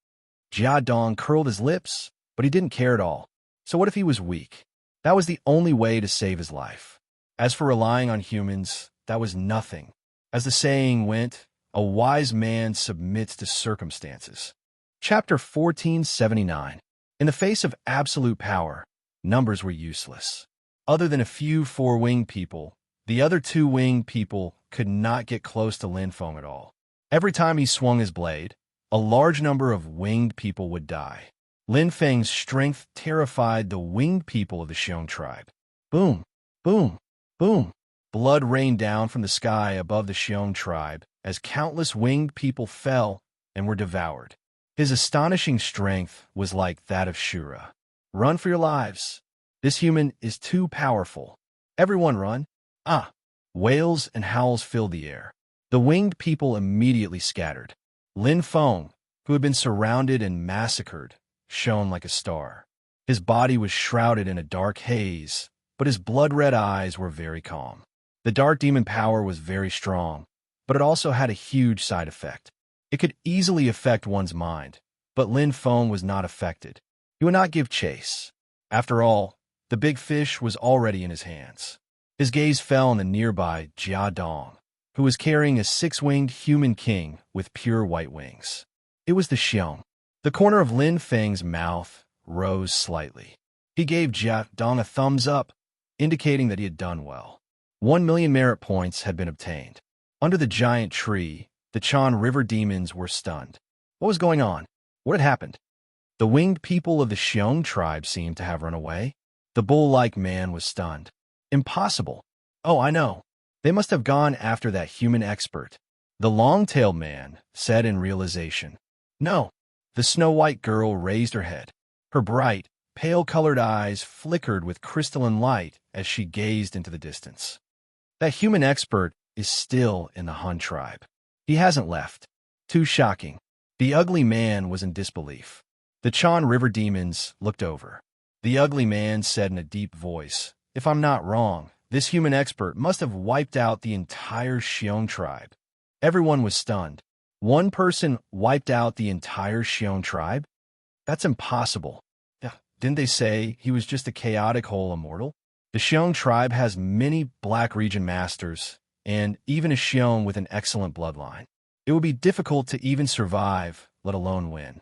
Jiadong curled his lips, but he didn't care at all. So what if he was weak? That was the only way to save his life. As for relying on humans, that was nothing. As the saying went, a wise man submits to circumstances. Chapter 1479. In the face of absolute power, numbers were useless. Other than a few four-winged people, the other two winged people could not get close to Lin Feng at all. Every time he swung his blade, a large number of winged people would die. Lin Feng's strength terrified the winged people of the Xiong tribe. Boom, boom, boom. Blood rained down from the sky above the Xiong tribe as countless winged people fell and were devoured. His astonishing strength was like that of Shura. Run for your lives. This human is too powerful. Everyone run. Ah! Wails and howls filled the air. The winged people immediately scattered. Lin Feng, who had been surrounded and massacred, shone like a star. His body was shrouded in a dark haze, but his blood-red eyes were very calm. The dark demon power was very strong, but it also had a huge side effect. It could easily affect one's mind, but Lin Feng was not affected. He would not give chase. After all, the big fish was already in his hands. His gaze fell on the nearby Jiadong, who was carrying a six-winged human king with pure white wings. It was the Xiong. The corner of Lin Feng's mouth rose slightly. He gave Jiadong a thumbs up, indicating that he had done well. 1,000,000 merit points had been obtained. Under the giant tree, the Chan River demons were stunned. What was going on? What had happened? The winged people of the Xiong tribe seemed to have run away. The bull-like man was stunned. Impossible. Oh, I know. They must have gone after that human expert. The long-tailed man said in realization. No. The snow-white girl raised her head. Her bright, pale-colored eyes flickered with crystalline light as she gazed into the distance. That human expert is still in the Han tribe. He hasn't left. Too shocking. The ugly man was in disbelief. The Chan River demons looked over. The ugly man said in a deep voice, "If I'm not wrong, this human expert must have wiped out the entire Xiong tribe." Everyone was stunned. One person wiped out the entire Xiong tribe? That's impossible. Didn't they say he was just a chaotic whole immortal? The Xiong tribe has many Black Region masters, and even a Xiong with an excellent bloodline. It would be difficult to even survive, let alone win.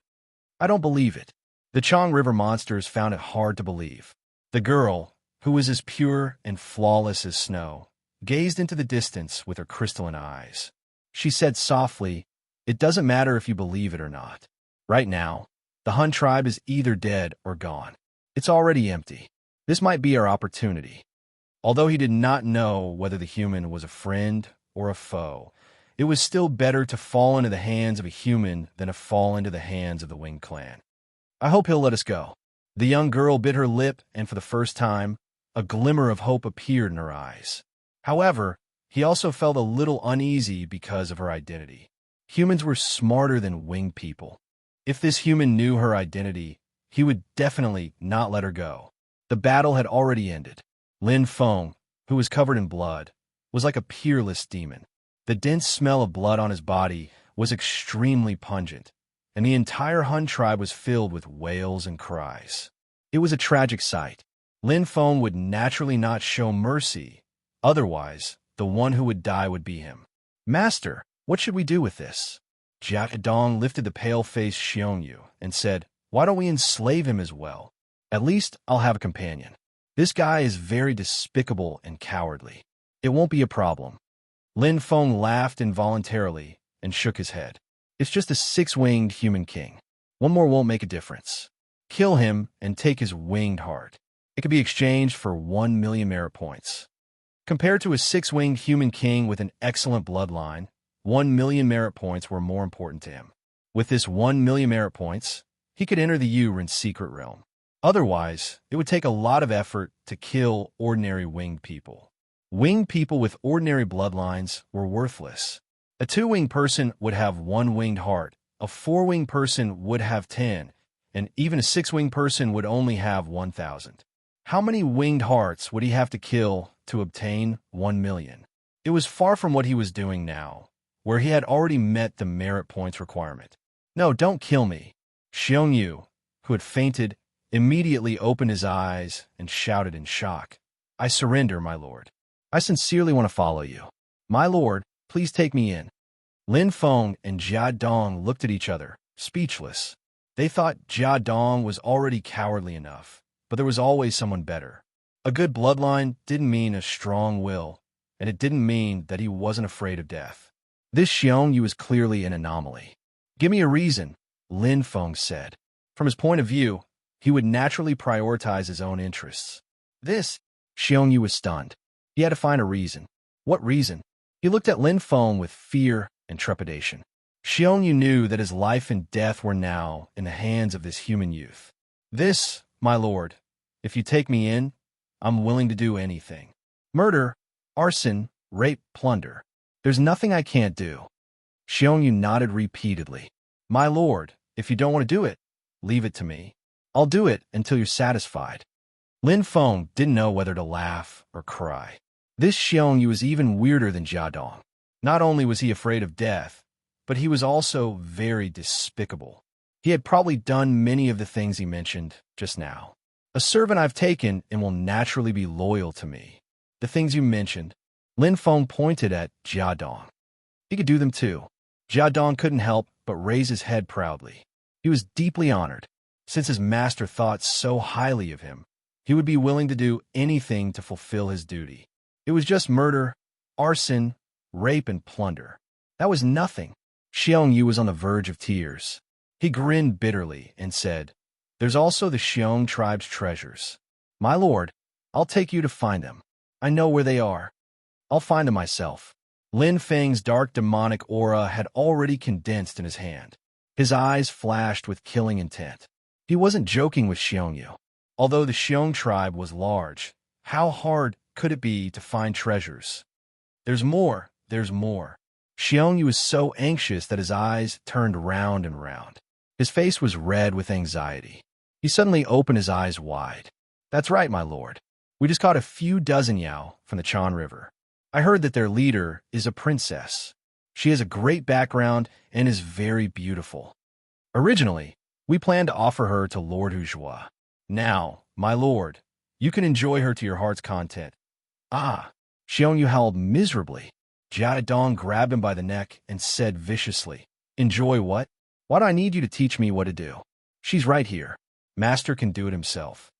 I don't believe it. The Chang River monsters found it hard to believe. The girl, who was as pure and flawless as snow, gazed into the distance with her crystalline eyes. She said softly, "It doesn't matter if you believe it or not. Right now, the Hun tribe is either dead or gone. It's already empty. This might be our opportunity." Although he did not know whether the human was a friend or a foe, it was still better to fall into the hands of a human than to fall into the hands of the Wing clan. "I hope he'll let us go." The young girl bit her lip, and for the first time, a glimmer of hope appeared in her eyes. However, He also felt a little uneasy because of her identity. Humans were smarter than winged people. If this human knew her identity, he would definitely not let her go. The battle had already ended. Lin Feng, who was covered in blood, was like a peerless demon. The dense smell of blood on his body was extremely pungent, and the entire Hun tribe was filled with wails and cries. It was a tragic sight. Lin Feng would naturally not show mercy. Otherwise, the one who would die would be him. Master, what should we do with this? Jia Dong lifted the pale-faced Xiongyu and said, why don't we enslave him as well? At least I'll have a companion. This guy is very despicable and cowardly. It won't be a problem. Lin Feng laughed involuntarily and shook his head. It's just a six-winged human king. One more won't make a difference. Kill him and take his winged heart. It could be exchanged for 1 million merit points. Compared to a six-winged human king with an excellent bloodline, 1 million merit points were more important to him. With this 1 million merit points, he could enter the Yuren secret realm. Otherwise, it would take a lot of effort to kill ordinary winged people. Winged people with ordinary bloodlines were worthless. A two-winged person would have 1 winged heart, a 4-winged person would have 10, and even a 6-winged person would only have 1,000. How many winged hearts would he have to kill to obtain 1 million? It was far from what he was doing now, where he had already met the merit points requirement. No, don't kill me. Xiongyu, who had fainted, immediately opened his eyes and shouted in shock. I surrender, my lord. I sincerely want to follow you. My lord, please take me in. Lin Feng and Jia Dong looked at each other, speechless. They thought Jia Dong was already cowardly enough, but there was always someone better. A good bloodline didn't mean a strong will, and it didn't mean that he wasn't afraid of death. This Xiongyu was clearly an anomaly. Give me a reason, Lin Feng said. From his point of view, he would naturally prioritize his own interests. This, Xiongyu was stunned. He had to find a reason. What reason? He looked at Lin Feng with fear and trepidation. Xiongyu knew that his life and death were now in the hands of this human youth. This, my lord, if you take me in, I'm willing to do anything. Murder, arson, rape, plunder. There's nothing I can't do. Xiongyu nodded repeatedly. My lord, if you don't want to do it, leave it to me. I'll do it until you're satisfied. Lin Feng didn't know whether to laugh or cry. This Xiongyu was even weirder than Jia Dong. Not only was he afraid of death, but he was also very despicable. He had probably done many of the things he mentioned just now. A servant I've taken and will naturally be loyal to me. The things you mentioned, Lin Feng pointed at Jia Dong. He could do them too. Jia Dong couldn't help but raise his head proudly. He was deeply honored. Since his master thought so highly of him, he would be willing to do anything to fulfill his duty. It was just murder, arson, rape, and plunder. That was nothing. Xiongyu was on the verge of tears. He grinned bitterly and said, There's also the Xiong tribe's treasures. My lord, I'll take you to find them. I know where they are. I'll find them myself. Lin Feng's dark demonic aura had already condensed in his hand. His eyes flashed with killing intent. He wasn't joking with Xiongyu. Although the Xiong tribe was large, how hard could it be to find treasures? There's more. Xiongyu was so anxious that his eyes turned round and round. His face was red with anxiety. He suddenly opened his eyes wide. That's right, my lord. We just caught a few dozen Yao from the Chan River. I heard that their leader is a princess. She has a great background and is very beautiful. Originally, we planned to offer her to Lord Huzhua. Now, my lord, you can enjoy her to your heart's content. Ah, Xiongyu howled miserably. Jia Dong grabbed him by the neck and said viciously, Enjoy what? Why do I need you to teach me what to do? She's right here. Master can do it himself.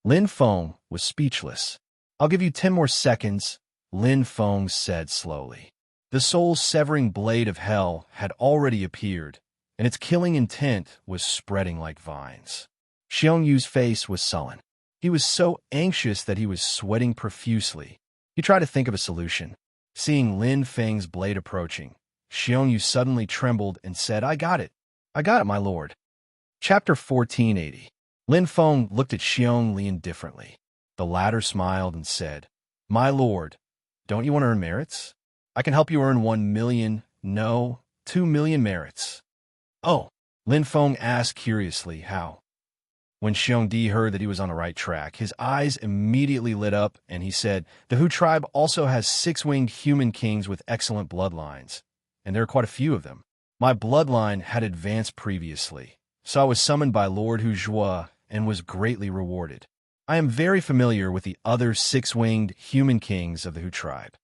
Lin Feng was speechless. I'll give you 10 more seconds, Lin Feng said slowly. The soul-severing blade of hell had already appeared, and its killing intent was spreading like vines. Xiongyu's face was sullen. He was so anxious that he was sweating profusely. He tried to think of a solution. Seeing Lin Feng's blade approaching, Xiongyu suddenly trembled and said, I got it, my lord. Chapter 1480. Lin Feng looked at Xiongli indifferently. The latter smiled and said, My lord, Don't you want to earn merits? I can help you earn 1 million, no, 2 million merits. Oh, Lin Feng asked curiously, how? When Xiongdi heard that he was on the right track, his eyes immediately lit up, and he said, the Hu tribe also has 6-winged human kings with excellent bloodlines, and there are quite a few of them. My bloodline had advanced previously, so I was summoned by Lord Hu Zhua and was greatly rewarded. I am very familiar with the other 6-winged human kings of the Hu tribe.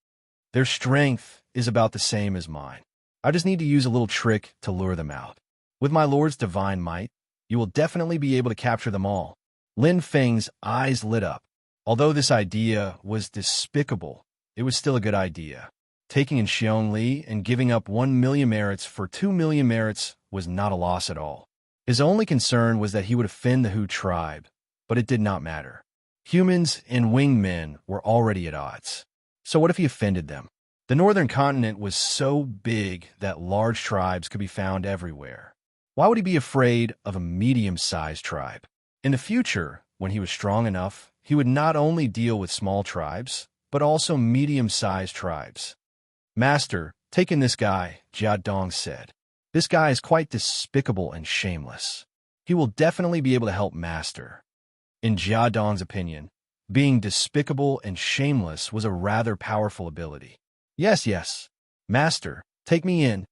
Their strength is about the same as mine. I just need to use a little trick to lure them out. With my lord's divine might, you will definitely be able to capture them all. Lin Feng's eyes lit up. Although this idea was despicable, it was still a good idea. Taking in Xiong Li and giving up 1 million merits for 2 million merits was not a loss at all. His only concern was that he would offend the Hu tribe, but it did not matter. Humans and winged men were already at odds. So what if he offended them? The northern continent was so big that large tribes could be found everywhere. Why would he be afraid of a medium-sized tribe? In the future, when he was strong enough, he would not only deal with small tribes, but also medium-sized tribes. Master, take in this guy, Jia Dong said. This guy is quite despicable and shameless. He will definitely be able to help Master. In Jia Dong's opinion, being despicable and shameless was a rather powerful ability. Yes, Master, take me in.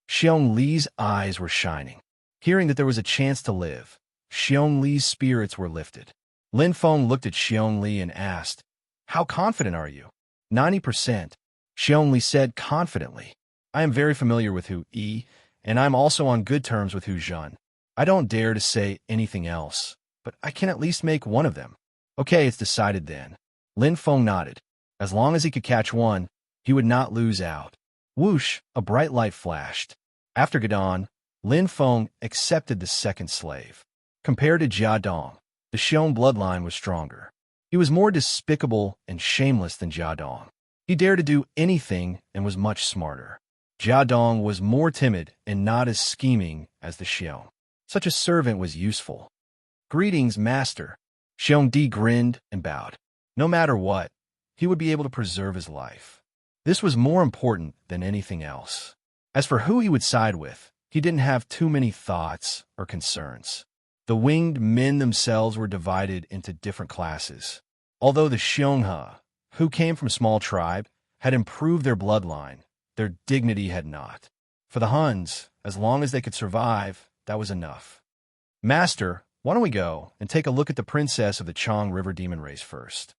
Xiong Li's eyes were shining. Hearing that there was a chance to live, Xiong Li's spirits were lifted. Lin Feng looked at Xiong Li and asked, how confident are you? 90%. Xiong Li said confidently. I am very familiar with Hu Yi, and I'm also on good terms with Hu Zhen. I don't dare to say anything else, but I can at least make one of them. Okay, it's decided then. Lin Feng nodded. As long as he could catch one, he would not lose out. Whoosh, a bright light flashed. After Gadon, Lin Feng accepted the second slave. Compared to Jia Dong, the Xiong bloodline was stronger. He was more despicable and shameless than Jia Dong. He dared to do anything and was much smarter. Jia Dong was more timid and not as scheming as the Xiong. Such a servant was useful. Greetings, Master. Xiongdi grinned and bowed. No matter what, he would be able to preserve his life. This was more important than anything else. As for who he would side with, he didn't have too many thoughts or concerns. The winged men themselves were divided into different classes. Although the Xionghe, who came from a small tribe, had improved their bloodline, their dignity had not. For the Huns, as long as they could survive, that was enough. Master, why don't we go and take a look at the princess of the Chang River demon race first?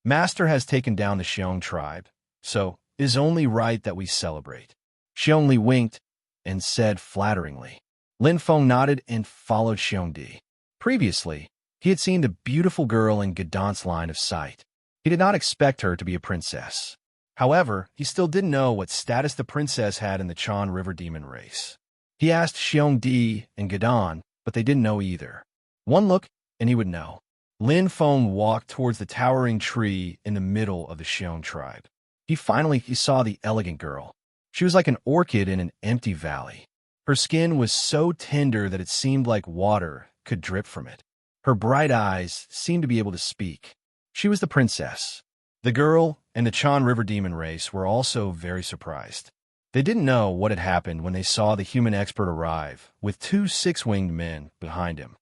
Master has taken down the Xiong tribe, so it is only right that we celebrate. Xiong Li winked and said flatteringly. Lin Feng nodded and followed Xiongdi. Previously, he had seen the beautiful girl in Gadon's line of sight. He did not expect her to be a princess. However, he still didn't know what status the princess had in the Chan River demon race. He asked Xiongdi and Gadon, but they didn't know either. One look, and he would know. Lin Feng walked towards the towering tree in the middle of the Xiong tribe. He saw the elegant girl. She was like an orchid in an empty valley. Her skin was so tender that it seemed like water could drip from it. Her bright eyes seemed to be able to speak. She was the princess. The girl and the Chan River demon race were also very surprised. They didn't know what had happened when they saw the human expert arrive with 2 6-winged men behind him.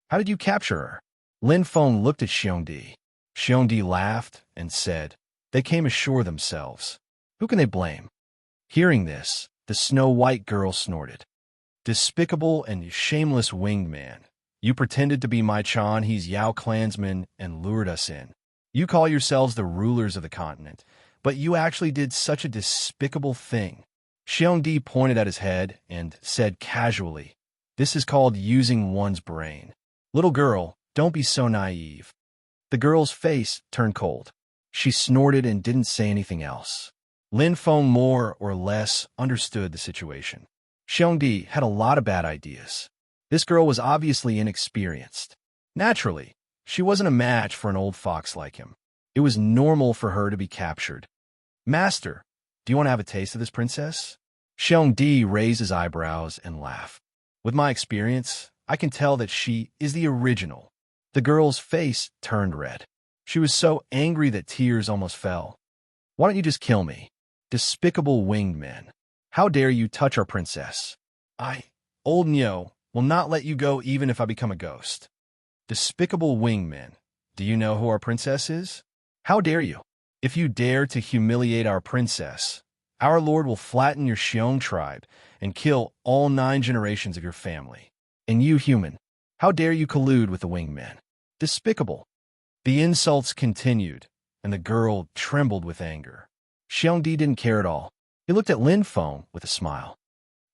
How did you capture her? Lin Feng looked at Xiongdi. Xiongdi laughed and said, they came ashore themselves. Who can they blame? Hearing this, the snow-white girl snorted. Despicable and shameless winged man. You pretended to be my Chan-He's Yao clansman and lured us in. You call yourselves the rulers of the continent, but you actually did such a despicable thing. Xiongdi pointed at his head and said casually, this is called using one's brain. Little girl, don't be so naive. The girl's face turned cold. She snorted and didn't say anything else. Lin Feng more or less understood the situation. Xiongdi had a lot of bad ideas. This girl was obviously inexperienced. Naturally, she wasn't a match for an old fox like him. It was normal for her to be captured. Master, do you want to have a taste of this princess? Xiongdi raised his eyebrows and laughed. With my experience, I can tell that she is the original. The girl's face turned red. She was so angry that tears almost fell. Why don't you just kill me? Despicable winged men. How dare you touch our princess? Old Nyo, will not let you go even if I become a ghost. Despicable winged men. Do you know who our princess is? How dare you? If you dare to humiliate our princess, our lord will flatten your Xiong tribe and kill all 9 generations of your family. And you, human, how dare you collude with the winged men? Despicable. The insults continued, and the girl trembled with anger. Xiongdi didn't care at all. He looked at Lin Feng with a smile.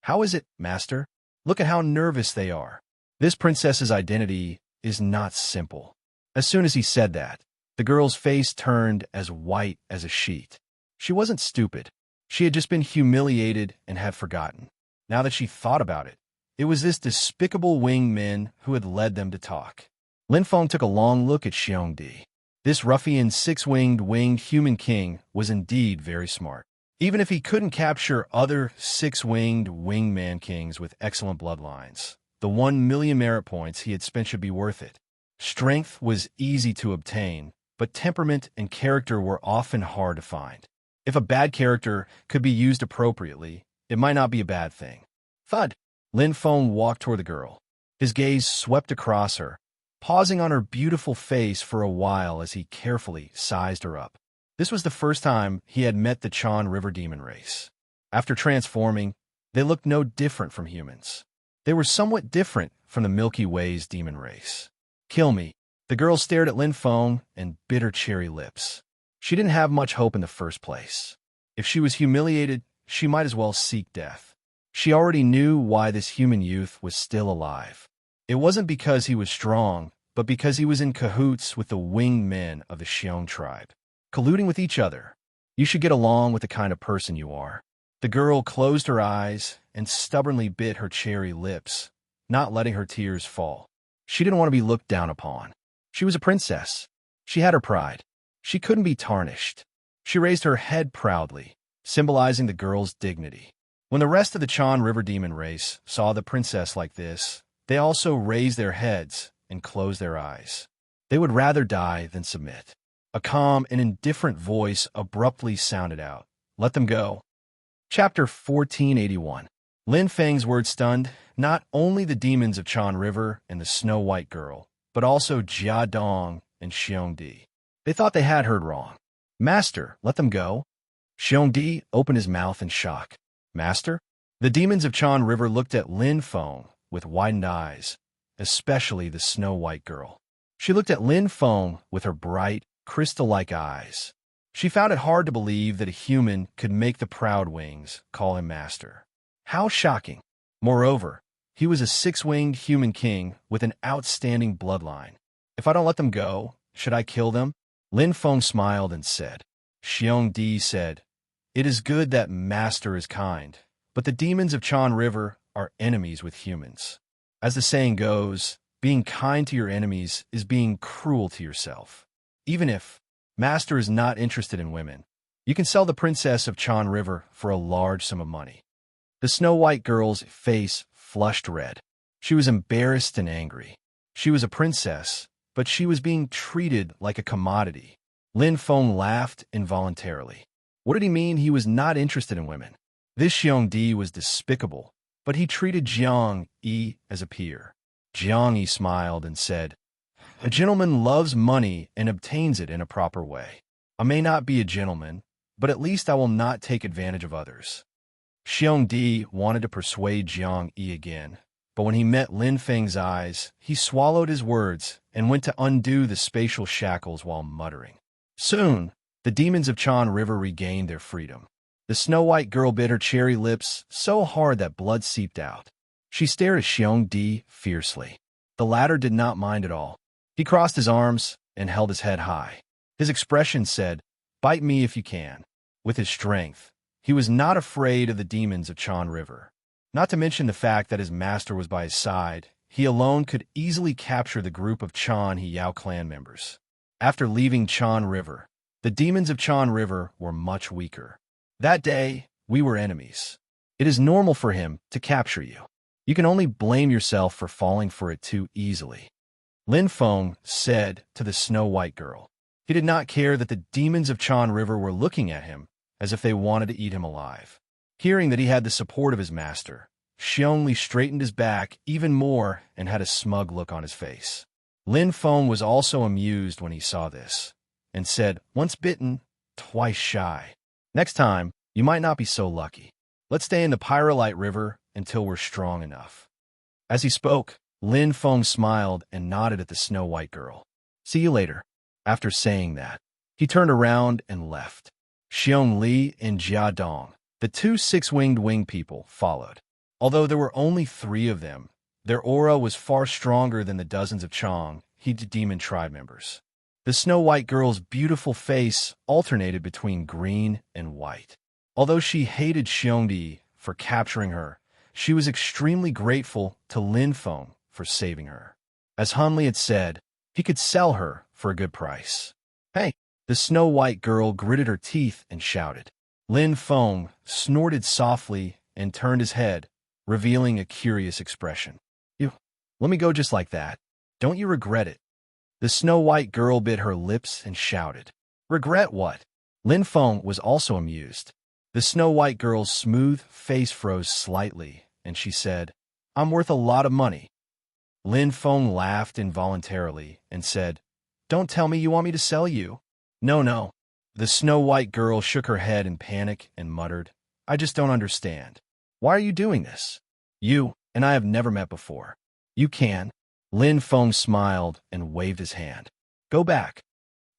How is it, master? Look at how nervous they are. This princess's identity is not simple. As soon as he said that, the girl's face turned as white as a sheet. She wasn't stupid. She had just been humiliated and had forgotten. Now that she thought about it, it was this despicable winged men who had led them to talk. Lin Feng took a long look at Xiongdi. This ruffian 6-winged winged human king was indeed very smart. Even if he couldn't capture other 6-winged wingman kings with excellent bloodlines, the 1 million merit points he had spent should be worth it. Strength was easy to obtain, but temperament and character were often hard to find. If a bad character could be used appropriately, it might not be a bad thing. Thud! Lin Feng walked toward the girl. His gaze swept across her, pausing on her beautiful face for a while as he carefully sized her up. This was the first time he had met the Chan River demon race. After transforming, they looked no different from humans. They were somewhat different from the Milky Way's demon race. Kill me. The girl stared at Lin Feng and bit her cherry lips. She didn't have much hope in the first place. If she was humiliated, she might as well seek death. She already knew why this human youth was still alive. It wasn't because he was strong, but because he was in cahoots with the winged men of the Xiong tribe. Colluding with each other. You should get along with the kind of person you are. The girl closed her eyes and stubbornly bit her cherry lips, not letting her tears fall. She didn't want to be looked down upon. She was a princess. She had her pride. She couldn't be tarnished. She raised her head proudly, symbolizing the girl's dignity. When the rest of the Chan River demon race saw the princess like this, they also raised their heads and closed their eyes. They would rather die than submit. A calm and indifferent voice abruptly sounded out. Let them go. Chapter 1481. Lin Feng's words stunned not only the demons of Chan River and the Snow White Girl, but also Jia Dong and Xiongdi. They thought they had heard wrong. Master, let them go. Xiongdi opened his mouth in shock. Master? The demons of Chan River looked at Lin Feng with widened eyes, especially the Snow White Girl. She looked at Lin Feng with her bright, crystal-like eyes. She found it hard to believe that a human could make the Proud Wings call him master. How shocking. Moreover, he was a 6-winged human king with an outstanding bloodline. If I don't let them go, should I kill them? Lin Feng smiled and said. Xiongdi said, It is good that master is kind, but the demons of Chan River are enemies with humans. As the saying goes, being kind to your enemies is being cruel to yourself. Even if master is not interested in women, you can sell the princess of Chan River for a large sum of money. The Snow White Girl's face flushed red. She was embarrassed and angry. She was a princess, but she was being treated like a commodity. Lin Feng laughed involuntarily. What did he mean he was not interested in women? This Xiongdi was despicable, but he treated Jiang Yi as a peer. Jiang Yi smiled and said, A gentleman loves money and obtains it in a proper way. I may not be a gentleman, but at least I will not take advantage of others. Xiongdi wanted to persuade Jiang Yi again, but when he met Lin Feng's eyes, he swallowed his words and went to undo the spatial shackles while muttering. Soon, the demons of Chan River regained their freedom. The Snow White Girl bit her cherry lips so hard that blood seeped out. She stared at Xiongdi fiercely. The latter did not mind at all. He crossed his arms and held his head high. His expression said, Bite me if you can. With his strength, he was not afraid of the demons of Chan River. Not to mention the fact that his master was by his side, he alone could easily capture the group of Chan Hiyao clan members. After leaving Chan River, the demons of Chan River were much weaker. That day, we were enemies. It is normal for him to capture you. You can only blame yourself for falling for it too easily. Lin Feng said to the Snow White Girl. He did not care that the demons of Chan River were looking at him as if they wanted to eat him alive. Hearing that he had the support of his master, Xiongli straightened his back even more and had a smug look on his face. Lin Feng was also amused when he saw this, and said, "Once bitten, twice shy. Next time, you might not be so lucky. Let's stay in the Pyrolite River until we're strong enough." As he spoke, Lin Feng smiled and nodded at the Snow-White girl. "See you later." After saying that, he turned around and left. Xiong Li and Jia Dong, the two six-winged people, followed. Although there were only 3 of them, their aura was far stronger than the dozens of Chang, He demon tribe members. The Snow-White girl's beautiful face alternated between green and white. Although she hated Xiongdi for capturing her, she was extremely grateful to Lin Feng for saving her. As Hunli had said, he could sell her for a good price. "Hey!" The Snow-White girl gritted her teeth and shouted. Lin Feng snorted softly and turned his head, revealing a curious expression. "You let me go just like that. Don't you regret it?" The Snow-White girl bit her lips and shouted. "Regret what?" Lin Feng was also amused. The Snow-White girl's smooth face froze slightly, and she said, "I'm worth a lot of money." Lin Feng laughed involuntarily and said, "Don't tell me you want me to sell you." No. The Snow-White girl shook her head in panic and muttered, "I just don't understand. Why are you doing this? You and I have never met before." "You can." Lin Feng smiled and waved his hand. "Go back."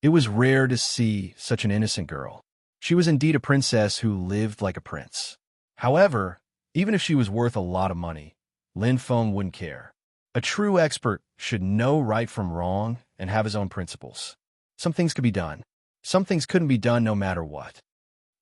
It was rare to see such an innocent girl. She was indeed a princess who lived like a prince. However, even if she was worth a lot of money, Lin Feng wouldn't care. A true expert should know right from wrong and have his own principles. Some things could be done. Some things couldn't be done no matter what.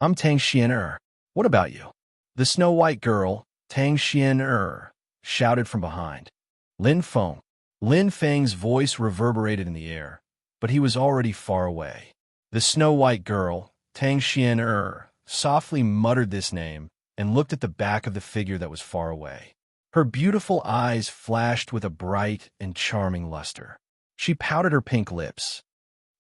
"I'm Tang Xian. What about you?" The Snow-White girl, Tang Xian, shouted from behind. Lin Feng. Lin Feng's voice reverberated in the air, but he was already far away. The Snow-White girl, Tang Xian, softly muttered this name and looked at the back of the figure that was far away. Her beautiful eyes flashed with a bright and charming luster. She pouted her pink lips.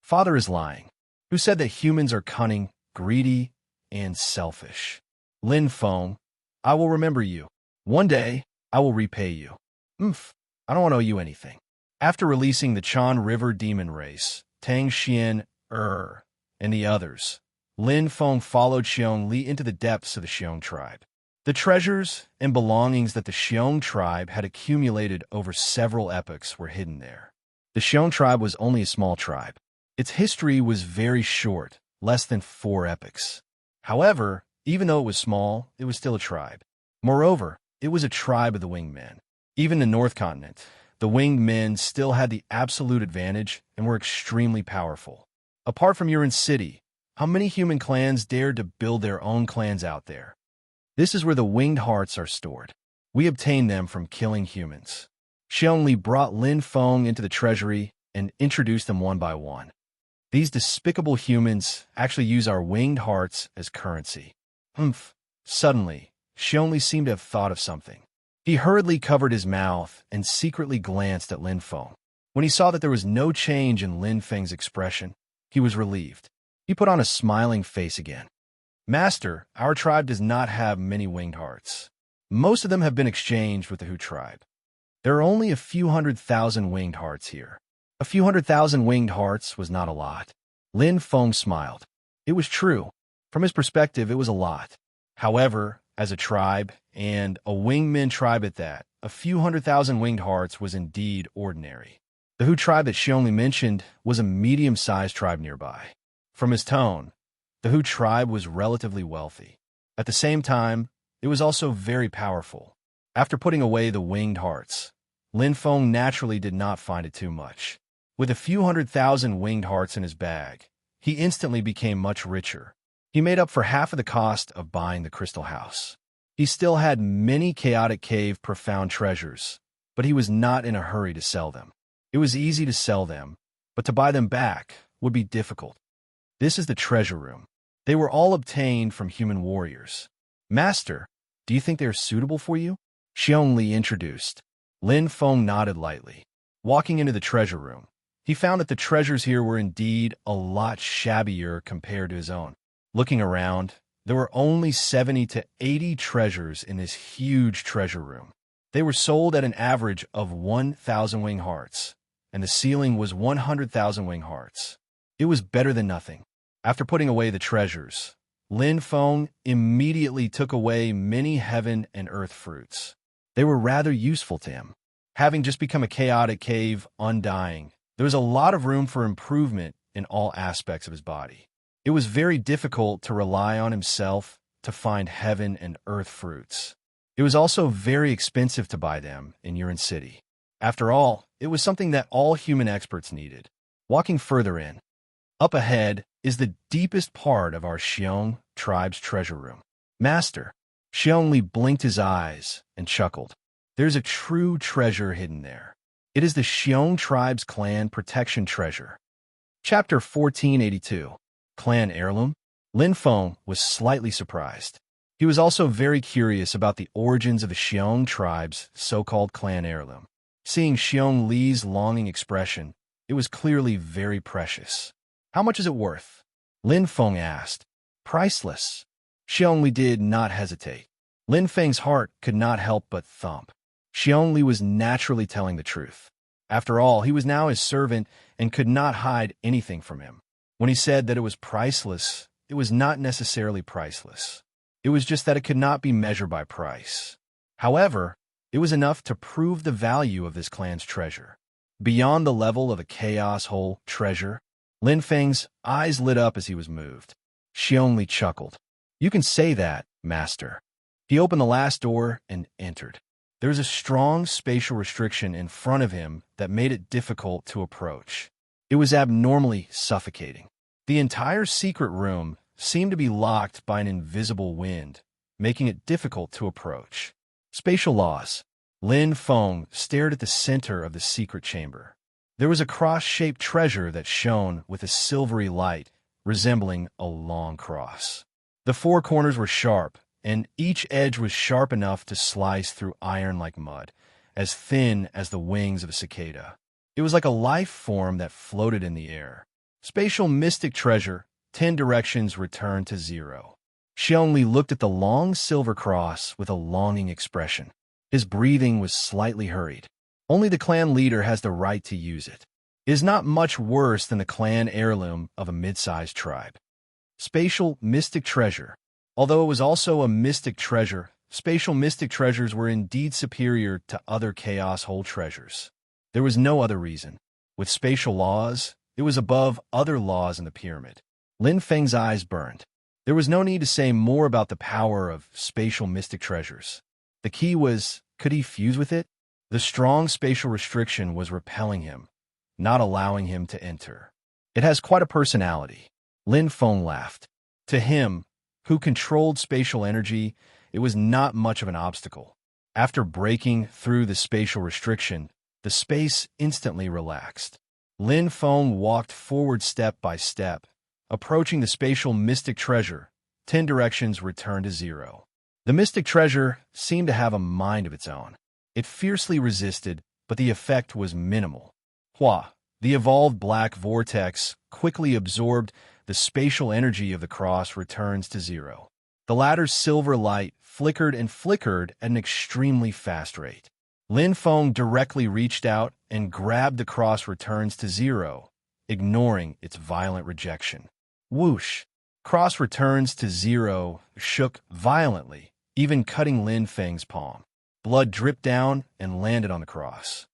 "Father is lying, who said that humans are cunning, greedy, and selfish. Lin Feng, I will remember you. One day, I will repay you." I don't owe you anything." After releasing the Chan River demon race, Tang Xian, and the others, Lin Feng followed Xiong Li into the depths of the Xiong tribe. The treasures and belongings that the Xiong tribe had accumulated over several epochs were hidden there. The Xiong tribe was only a small tribe. Its history was very short, less than 4 epochs. However, even though it was small, it was still a tribe. Moreover, it was a tribe of the winged men. Even in the North Continent, the winged men still had the absolute advantage and were extremely powerful. Apart from Yurin City, how many human clans dared to build their own clans out there? This is where the winged hearts are stored. We obtained them from killing humans. Xiongli brought Lin Feng into the treasury and introduced them one by one. These despicable humans actually use our winged hearts as currency. Suddenly, Xiongli seemed to have thought of something. He hurriedly covered his mouth and secretly glanced at Lin Feng. When he saw that there was no change in Lin Feng's expression, he was relieved. He put on a smiling face again. "Master, our tribe does not have many winged hearts. Most of them have been exchanged with the Hu tribe. There are only a few 100,000 winged hearts here." A few 100,000 winged hearts was not a lot. Lin Feng smiled. It was true. From his perspective, it was a lot. However, as a tribe, and a winged tribe at that, a few 100,000 winged hearts was indeed ordinary. The Hu tribe that Xiongli mentioned was a medium-sized tribe nearby. From his tone, the Hu tribe was relatively wealthy. At the same time, it was also very powerful. After putting away the winged hearts, Lin Feng naturally did not find it too much. With a few 100,000 winged hearts in his bag, he instantly became much richer. He made up for half of the cost of buying the Crystal House. He still had many chaotic cave profound treasures, but he was not in a hurry to sell them. It was easy to sell them, but to buy them back would be difficult. This is the treasure room. They were all obtained from human warriors. "Master, do you think they are suitable for you?" Xiong Li introduced. Lin Feng nodded lightly. Walking into the treasure room, He found that the treasures here were indeed a lot shabbier compared to his own. Looking around, there were only 70 to 80 treasures in this huge treasure room. They were sold at an average of 1,000 wing hearts, and the ceiling was 100,000 wing hearts. It was better than nothing. After putting away the treasures, Lin Feng immediately took away many heaven and earth fruits. They were rather useful to him. Having just become a chaotic cave, undying, there was a lot of room for improvement in all aspects of his body. It was very difficult to rely on himself to find heaven and earth fruits. It was also very expensive to buy them in Yuan City. After all, it was something that all human experts needed. Walking further in, up ahead is the deepest part of our Xiong tribe's treasure room. Master, Xiong Li blinked his eyes and chuckled. There's a true treasure hidden there. It is the Xiong tribe's clan protection treasure. Chapter 1482. Clan Heirloom? Lin Feng was slightly surprised. He was also very curious about the origins of the Xiong tribe's so-called clan heirloom. Seeing Xiong Li's longing expression, it was clearly very precious. How much is it worth? Lin Feng asked. Priceless. Xiong Li did not hesitate. Lin Feng's heart could not help but thump. Xiong Li was naturally telling the truth. After all, he was now his servant and could not hide anything from him. When he said that it was priceless, it was not necessarily priceless. It was just that it could not be measured by price. However, it was enough to prove the value of this clan's treasure. Beyond the level of a chaos hole treasure, Lin Feng's eyes lit up as he was moved. Xiong Li chuckled. You can say that, master. He opened the last door and entered. There was a strong spatial restriction in front of him that made it difficult to approach. It was abnormally suffocating. The entire secret room seemed to be locked by an invisible wind, making it difficult to approach. Spatial laws. Lin Feng stared at the center of the secret chamber. There was a cross-shaped treasure that shone with a silvery light, resembling a long cross. The four corners were sharp, and each edge was sharp enough to slice through iron like mud, as thin as the wings of a cicada. It was like a life form that floated in the air. Spatial mystic treasure, 10 directions return to 0. Xiong Li looked at the long silver cross with a longing expression. His breathing was slightly hurried. Only the clan leader has the right to use it. It is not much worse than the clan heirloom of a mid-sized tribe. Spatial mystic treasure. Although it was also a mystic treasure, spatial mystic treasures were indeed superior to other chaos hole treasures. There was no other reason. With spatial laws, it was above other laws in the pyramid. Lin Feng's eyes burned. There was no need to say more about the power of spatial mystic treasures. The key was, could he fuse with it? The strong spatial restriction was repelling him, not allowing him to enter. It has quite a personality. Lin Feng laughed. To him, who controlled spatial energy, it was not much of an obstacle. After breaking through the spatial restriction, the space instantly relaxed. Lin Feng walked forward step by step, approaching the spatial mystic treasure. 10 directions returned to 0. The mystic treasure seemed to have a mind of its own. It fiercely resisted, but the effect was minimal. Hua, the evolved black vortex, quickly absorbed the spatial energy of the cross returns to 0. The latter's silver light flickered and flickered at an extremely fast rate. Lin Feng directly reached out and grabbed the cross returns to 0, ignoring its violent rejection. Whoosh! Cross returns to 0 shook violently, even cutting Lin Feng's palm. Blood dripped down and landed on the cross.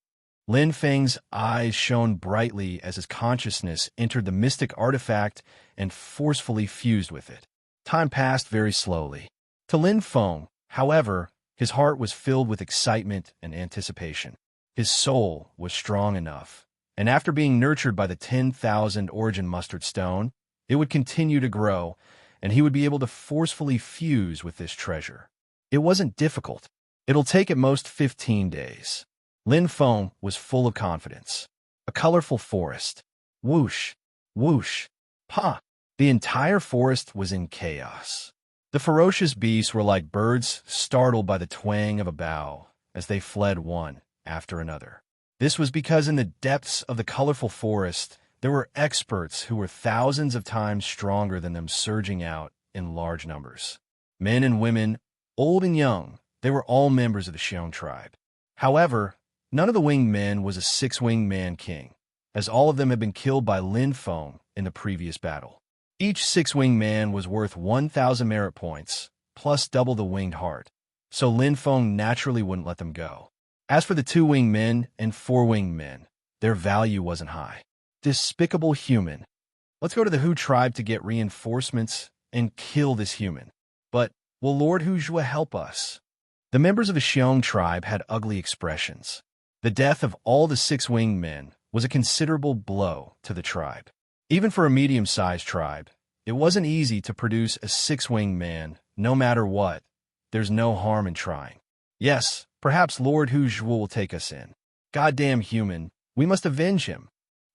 Lin Feng's eyes shone brightly as his consciousness entered the mystic artifact and forcefully fused with it. Time passed very slowly. To Lin Feng, however, his heart was filled with excitement and anticipation. His soul was strong enough, and after being nurtured by the 10,000 origin mustard stone, it would continue to grow, and he would be able to forcefully fuse with this treasure. It wasn't difficult. It'll take at most 15 days. Lin Feng was full of confidence. A colorful forest. Whoosh, whoosh, pa! The entire forest was in chaos. The ferocious beasts were like birds startled by the twang of a bow as they fled one after another. This was because in the depths of the colorful forest, there were experts who were thousands of times stronger than them surging out in large numbers. Men and women, old and young, they were all members of the Xiong tribe. However, none of the winged men was a six-winged man king, as all of them had been killed by Lin Feng in the previous battle. Each six-winged man was worth 1,000 merit points, plus double the winged heart, so Lin Feng naturally wouldn't let them go. As for the two-winged men and four-winged men, their value wasn't high. Despicable human. Let's go to the Hu tribe to get reinforcements and kill this human. But will Lord Hu Jue help us? The members of the Xiong tribe had ugly expressions. The death of all the six-winged men was a considerable blow to the tribe. Even for a medium-sized tribe, it wasn't easy to produce a six-winged man, no matter what. There's no harm in trying. Yes, perhaps Lord Hu Jue will take us in. Goddamn human, we must avenge him.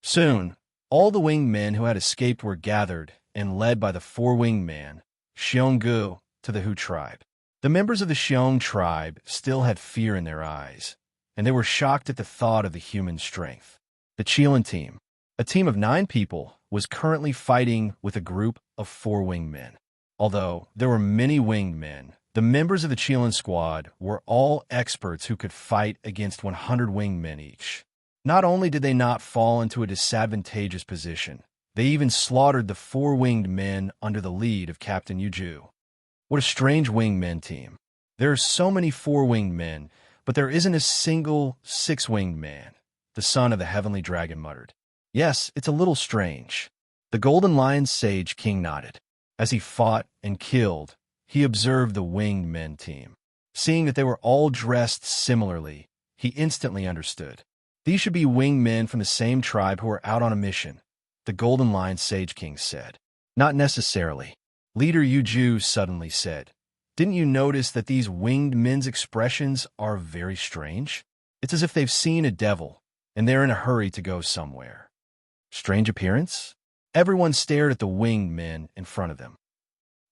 Soon, all the winged men who had escaped were gathered and led by the four-winged man, Xionggu, to the Hu tribe. The members of the Xiong tribe still had fear in their eyes, and they were shocked at the thought of the human strength. The Qilin team, a team of 9 people, was currently fighting with a group of 4 winged men. Although there were many winged men, the members of the Qilin squad were all experts who could fight against 100 winged men each. Not only did they not fall into a disadvantageous position, they even slaughtered the 4 winged men under the lead of Captain Yuju. What a strange winged men team. There are so many 4 winged men, but there isn't a single 6-winged man, the son of the heavenly dragon muttered. Yes, it's a little strange. The golden lion sage king nodded. As he fought and killed, he observed the winged men team. Seeing that they were all dressed similarly, he instantly understood. These should be winged men from the same tribe who are out on a mission, the golden lion sage king said. Not necessarily. Leader Yuju suddenly said, "Didn't you notice that these winged men's expressions are very strange? It's as if they've seen a devil, and they're in a hurry to go somewhere." Strange appearance? Everyone stared at the winged men in front of them.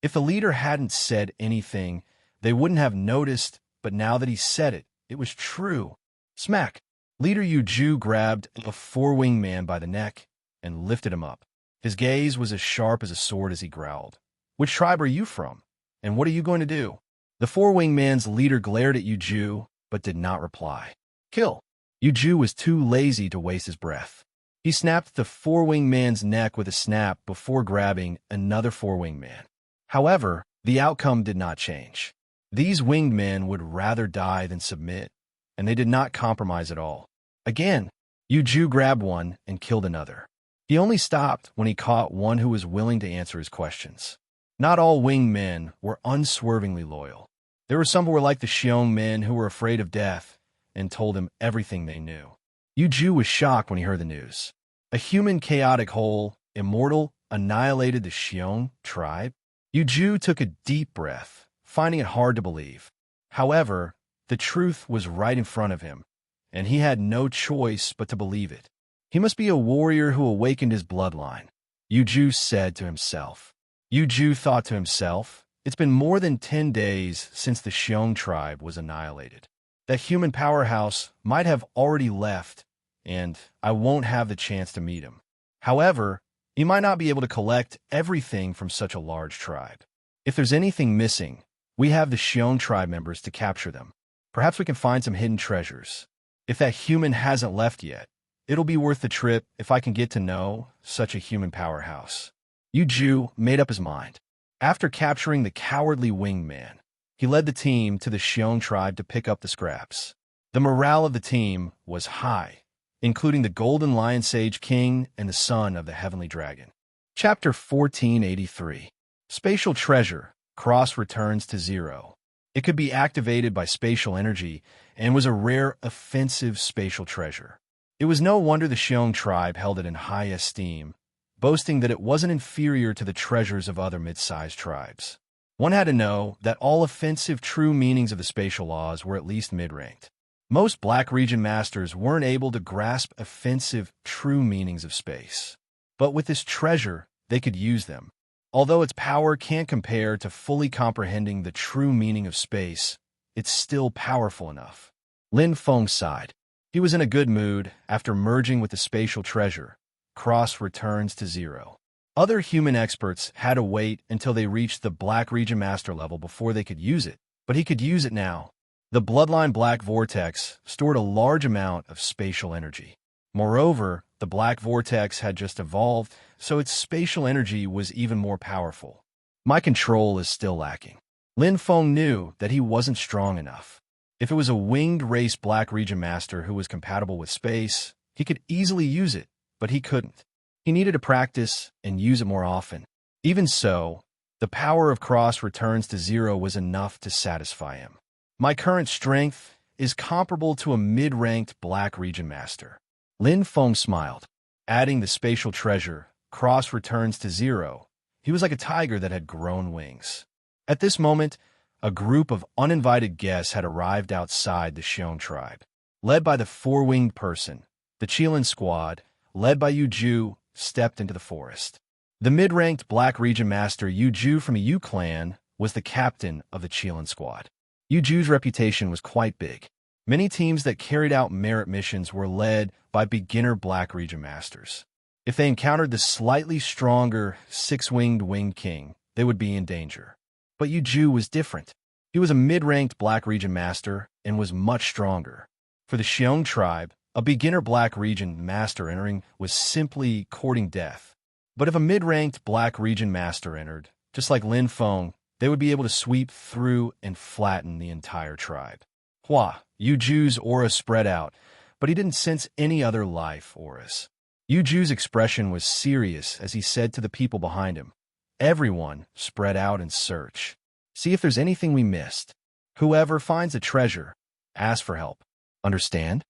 If the leader hadn't said anything, they wouldn't have noticed, but now that he said it, it was true. Smack! Leader Yuju grabbed a 4-winged man by the neck and lifted him up. His gaze was as sharp as a sword as he growled. "Which tribe are you from? And what are you going to do?" The 4-winged man's leader glared at Yuju, but did not reply. Kill! Yuju was too lazy to waste his breath. He snapped the 4-winged man's neck with a snap before grabbing another 4-winged man. However, the outcome did not change. These winged men would rather die than submit, and they did not compromise at all. Again, Yuju grabbed one and killed another. He only stopped when he caught one who was willing to answer his questions. Not all winged men were unswervingly loyal. There were some who were like the Xiong men who were afraid of death and told him everything they knew. Yuju was shocked when he heard the news. A human chaotic whole, immortal, annihilated the Xiong tribe? Yuju took a deep breath, finding it hard to believe. However, the truth was right in front of him, and he had no choice but to believe it. He must be a warrior who awakened his bloodline, Yuju said to himself. Yuju thought to himself, it's been more than 10 days since the Xiong tribe was annihilated. That human powerhouse might have already left, and I won't have the chance to meet him. However, he might not be able to collect everything from such a large tribe. If there's anything missing, we have the Xiong tribe members to capture them. Perhaps we can find some hidden treasures. If that human hasn't left yet, it'll be worth the trip if I can get to know such a human powerhouse. Yuju made up his mind. After capturing the cowardly winged man, he led the team to the Xiong tribe to pick up the scraps. The morale of the team was high, including the Golden Lion Sage King and the son of the Heavenly Dragon. Chapter 1483. Spatial Treasure. Cross returns to 0. It could be activated by spatial energy and was a rare offensive spatial treasure. It was no wonder the Xiong tribe held it in high esteem, boasting that it wasn't inferior to the treasures of other mid-sized tribes. One had to know that all offensive true meanings of the spatial laws were at least mid-ranked. Most Black Region masters weren't able to grasp offensive true meanings of space. But with this treasure, they could use them. Although its power can't compare to fully comprehending the true meaning of space, it's still powerful enough. Lin Feng sighed. He was in a good mood after merging with the spatial treasure. Cross returns to 0. Other human experts had to wait until they reached the Black Region Master level before they could use it, but he could use it now. The Bloodline Black Vortex stored a large amount of spatial energy. Moreover, the Black Vortex had just evolved, so its spatial energy was even more powerful. My control is still lacking. Lin Feng knew that he wasn't strong enough. If it was a winged race Black Region Master who was compatible with space, he could easily use it, but he couldn't. He needed to practice and use it more often. Even so, the power of Cross returns to 0 was enough to satisfy him. My current strength is comparable to a mid-ranked Black Region Master. Lin Feng smiled. Adding the spatial treasure, Cross returns to 0. He was like a tiger that had grown wings. At this moment, a group of uninvited guests had arrived outside the Xiong tribe. Led by the four-winged person, the Qilin squad, led by Yu Ju, stepped into the forest. The mid-ranked Black Region Master Yu Ju from the Yu clan was the captain of the Qilin squad. Yu Ju's reputation was quite big. Many teams that carried out merit missions were led by beginner Black Region Masters. If they encountered the slightly stronger six-winged Winged King, they would be in danger. But Yu Ju was different. He was a mid-ranked Black Region Master and was much stronger. For the Xiong tribe, a beginner Black Region Master entering was simply courting death. But if a mid-ranked Black Region Master entered, just like Lin Feng, they would be able to sweep through and flatten the entire tribe. Hua, Yu Ju's aura spread out, but he didn't sense any other life auras. Yu Ju's expression was serious as he said to the people behind him, "Everyone, spread out and search. See if there's anything we missed. Whoever finds a treasure, ask for help. Understand?"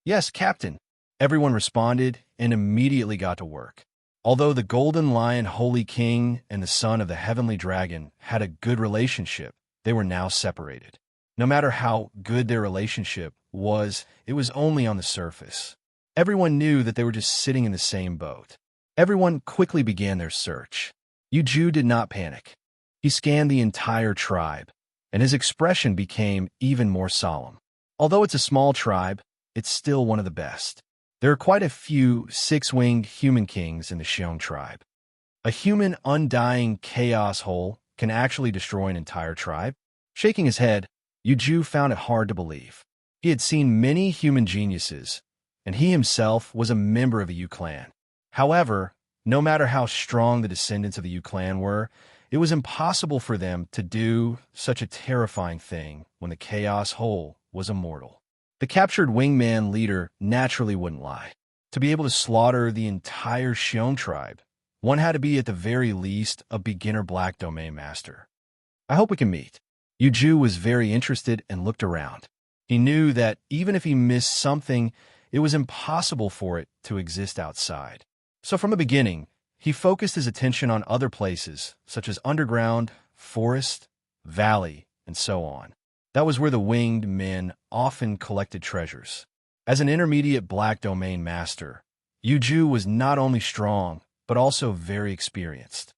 "Yes, Captain." Everyone responded and immediately got to work. Although the Golden Lion Holy King and the son of the Heavenly Dragon had a good relationship, they were now separated. No matter how good their relationship was, it was only on the surface. Everyone knew that they were just sitting in the same boat. Everyone quickly began their search. Yu Ju did not panic. He scanned the entire tribe, and his expression became even more solemn. Although it's a small tribe, it's still one of the best. There are quite a few six-winged human kings in the Xiong tribe. A human undying chaos hole can actually destroy an entire tribe. Shaking his head, Yu Ju found it hard to believe. He had seen many human geniuses, and he himself was a member of the Yu clan. However, no matter how strong the descendants of the Yu clan were, it was impossible for them to do such a terrifying thing when the chaos hole was immortal. The captured wingman leader naturally wouldn't lie. To be able to slaughter the entire Xiong tribe, one had to be at the very least a beginner Black Domain Master. "I hope we can meet." Yu Ju was very interested and looked around. He knew that even if he missed something, it was impossible for it to exist outside. So from the beginning, he focused his attention on other places, such as underground, forest, valley, and so on. That was where the winged men often collected treasures. As an intermediate Black Domain Master, Yu Ju was not only strong, but also very experienced.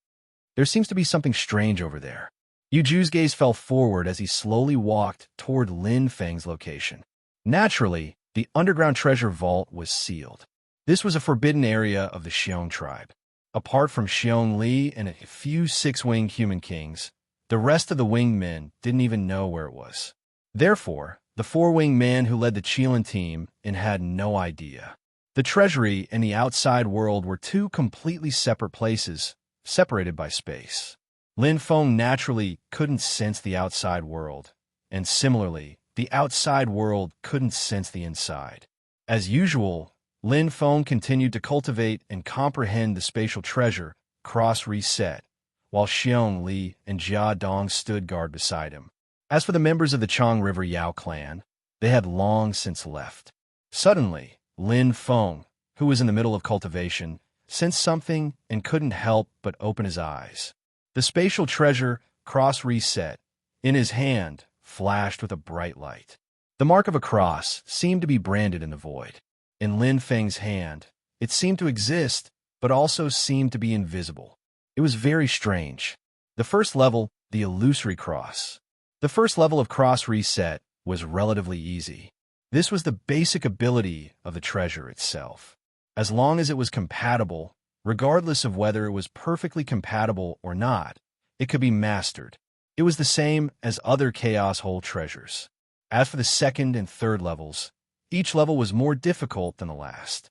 There seems to be something strange over there. Yu Ju's gaze fell forward as he slowly walked toward Lin Feng's location. Naturally, the underground treasure vault was sealed. This was a forbidden area of the Xiong tribe. Apart from Xiong Li and a few six-winged human kings, the rest of the winged men didn't even know where it was. Therefore, the four-winged man who led the Qilin team and had no idea. The treasury and the outside world were two completely separate places, separated by space. Lin Feng naturally couldn't sense the outside world, and similarly, the outside world couldn't sense the inside. As usual, Lin Feng continued to cultivate and comprehend the spatial treasure, Cross reset, while Xiong Li and Jia Dong stood guard beside him. As for the members of the Chang River Yao clan, they had long since left. Suddenly, Lin Feng, who was in the middle of cultivation, sensed something and couldn't help but open his eyes. The spatial treasure, Cross reset, in his hand, flashed with a bright light. The mark of a cross seemed to be branded in the void. In Lin Feng's hand, it seemed to exist, but also seemed to be invisible. It was very strange. The first level, the illusory cross. The first level of Cross reset was relatively easy. This was the basic ability of the treasure itself. As long as it was compatible, regardless of whether it was perfectly compatible or not, it could be mastered. It was the same as other Chaos Hole treasures. As for the second and third levels, each level was more difficult than the last.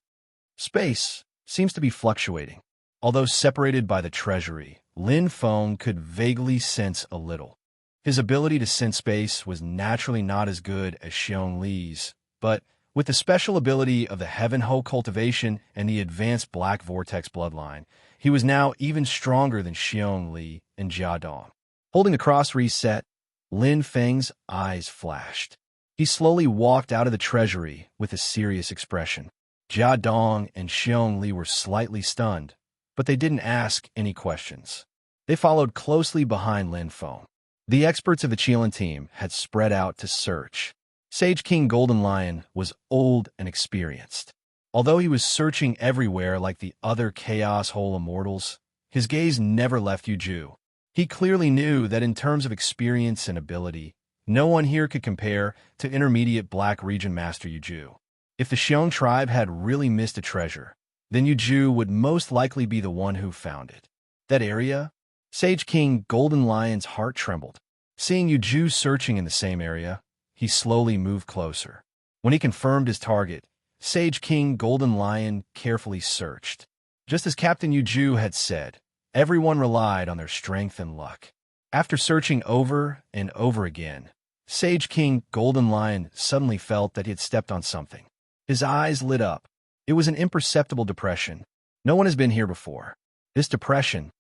Space seems to be fluctuating. Although separated by the treasury, Lin Feng could vaguely sense a little. His ability to sense space was naturally not as good as Xiong Li's, but with the special ability of the Heaven Ho cultivation and the advanced Black Vortex bloodline, he was now even stronger than Xiong Li and Jia Dong. Holding the cross reset, Lin Feng's eyes flashed. He slowly walked out of the treasury with a serious expression. Jia Dong and Xiong Li were slightly stunned, but they didn't ask any questions. They followed closely behind Lin Feng. The experts of the Qilin team had spread out to search. Sage King Golden Lion was old and experienced. Although he was searching everywhere like the other Chaos Hole immortals, his gaze never left Yuju. He clearly knew that in terms of experience and ability, no one here could compare to intermediate Black Region Master Yuju. If the Xiong tribe had really missed a treasure, then Yuju would most likely be the one who found it. That area? Sage King Golden Lion's heart trembled. Seeing Yuju searching in the same area, he slowly moved closer. When he confirmed his target, Sage King Golden Lion carefully searched. Just as Captain Yuju had said, everyone relied on their strength and luck. After searching over and over again, Sage King Golden Lion suddenly felt that he had stepped on something. His eyes lit up. It was an imperceptible depression. No one has been here before. This depression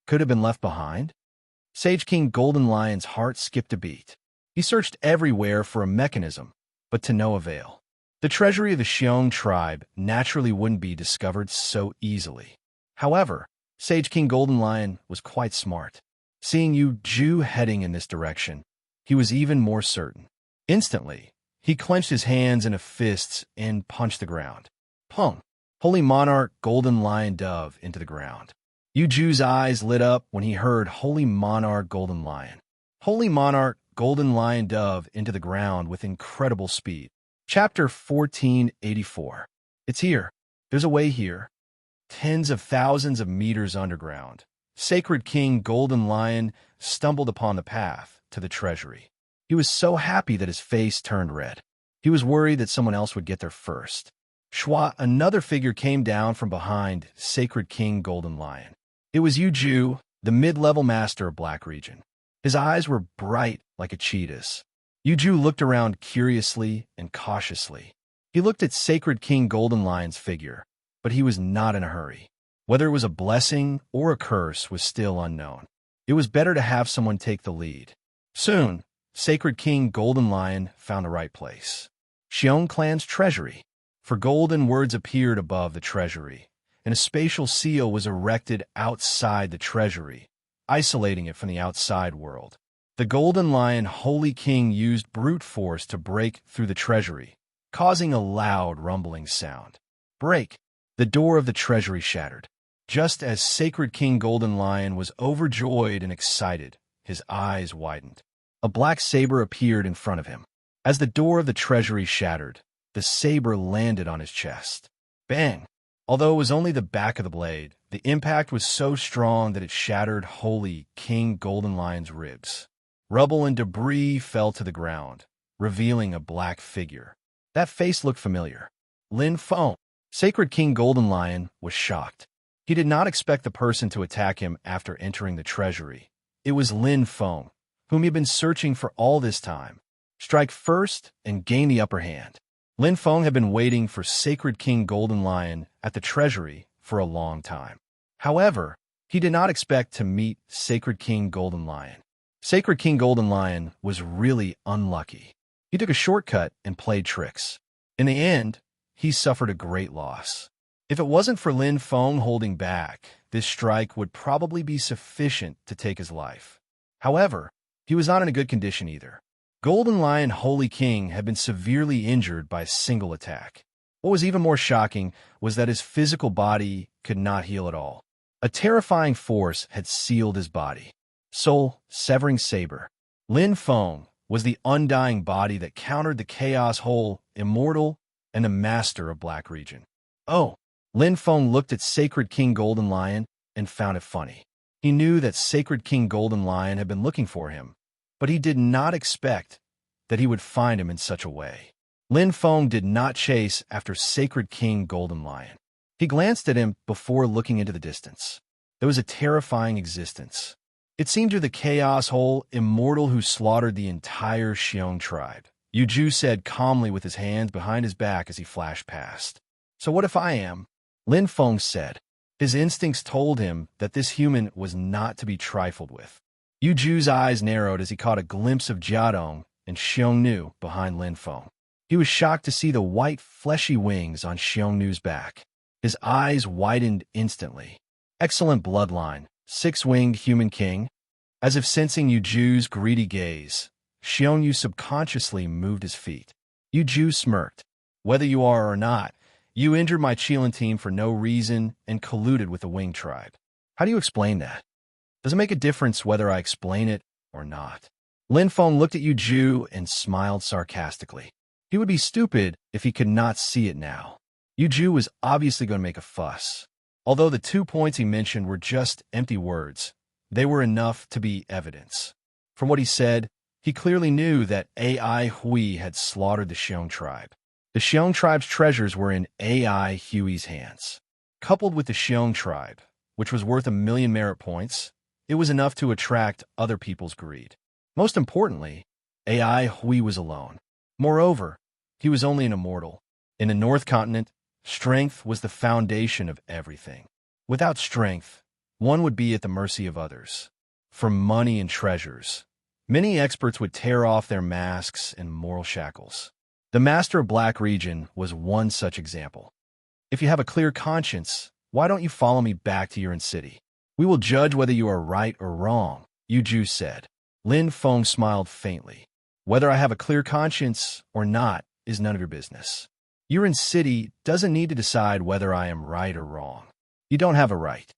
could have been left behind? Sage King Golden Lion's heart skipped a beat. He searched everywhere for a mechanism, but to no avail. The treasury of the Xiong tribe naturally wouldn't be discovered so easily. However, Sage King Golden Lion was quite smart. Seeing Yuju heading in this direction, he was even more certain. Instantly, he clenched his hands into fists and punched the ground. Pong! Holy Monarch Golden Lion Dove into the ground. Yuju's eyes lit up when he heard Holy Monarch Golden Lion. Holy Monarch Golden Lion Dove into the ground with incredible speed. Chapter 1484. It's here. There's a way here. Tens of thousands of meters underground, Sacred King Golden Lion stumbled upon the path to the treasury. He was so happy that his face turned red. He was worried that someone else would get there first. Shua, another figure, came down from behind Sacred King Golden Lion. It was Yuju, the mid-level master of Black Region. His eyes were bright like a cheetah's. Yuju looked around curiously and cautiously. He looked at Sacred King Golden Lion's figure, but he was not in a hurry. Whether it was a blessing or a curse was still unknown. It was better to have someone take the lead. Soon, Sacred King Golden Lion found the right place. Xiong Clan's treasury. For golden words appeared above the treasury, and a spatial seal was erected outside the treasury, isolating it from the outside world. The Golden Lion Holy King used brute force to break through the treasury, causing a loud rumbling sound. Break! The door of the treasury shattered. Just as Sacred King Golden Lion was overjoyed and excited, his eyes widened. A black saber appeared in front of him. As the door of the treasury shattered, the saber landed on his chest. Bang! Although it was only the back of the blade, the impact was so strong that it shattered Holy King Golden Lion's ribs. Rubble and debris fell to the ground, revealing a black figure. That face looked familiar. Lin Feng. Sacred King Golden Lion was shocked. He did not expect the person to attack him after entering the treasury. It was Lin Feng, whom he had been searching for all this time. Strike first and gain the upper hand. Lin Feng had been waiting for Sacred King Golden Lion at the treasury for a long time. However, he did not expect to meet Sacred King Golden Lion. Sacred King Golden Lion was really unlucky. He took a shortcut and played tricks. In the end, he suffered a great loss. If it wasn't for Lin Feng holding back, this strike would probably be sufficient to take his life. However, he was not in a good condition either. Golden Lion Holy King had been severely injured by a single attack. What was even more shocking was that his physical body could not heal at all. A terrifying force had sealed his body. Soul, severing saber. Lin Feng was the undying body that countered the chaos whole, immortal, and the master of Black Region. Oh, Lin Feng looked at Sacred King Golden Lion and found it funny. He knew that Sacred King Golden Lion had been looking for him, but he did not expect that he would find him in such a way. Lin Feng did not chase after Sacred King Golden Lion. He glanced at him before looking into the distance. There was a terrifying existence. It seemed to the chaos whole immortal who slaughtered the entire Xiong tribe. Yu Ju said calmly with his hands behind his back as he flashed past. So what if I am? Lin Feng said. His instincts told him that this human was not to be trifled with. Yu Ju's eyes narrowed as he caught a glimpse of Jiadong and Xiongnu behind Lin Feng. He was shocked to see the white, fleshy wings on Xiongnu's back. His eyes widened instantly. Excellent bloodline, six-winged human king. As if sensing Yu Ju's greedy gaze, Xiongnu subconsciously moved his feet. Yu Ju smirked. Whether you are or not, you injured my Qilin team for no reason and colluded with the Wing tribe. How do you explain that? Does it make a difference whether I explain it or not? Lin Feng looked at Yu Ju and smiled sarcastically. He would be stupid if he could not see it now. Yu Ju was obviously going to make a fuss. Although the 2 points he mentioned were just empty words, they were enough to be evidence. From what he said, he clearly knew that AI Hui had slaughtered the Xiong tribe. The Xiong tribe's treasures were in AI Hui's hands. Coupled with the Xiong tribe, which was worth 1,000,000 merit points, it was enough to attract other people's greed. Most importantly, AI Hui was alone. Moreover, he was only an immortal. In the North Continent, strength was the foundation of everything. Without strength, one would be at the mercy of others. For money and treasures, many experts would tear off their masks and moral shackles. The Master of Black Region was one such example. If you have a clear conscience, why don't you follow me back to your city? We will judge whether you are right or wrong, Yu Ju said. Lin Feng smiled faintly. Whether I have a clear conscience or not is none of your business. Yurin City doesn't need to decide whether I am right or wrong. You don't have a right.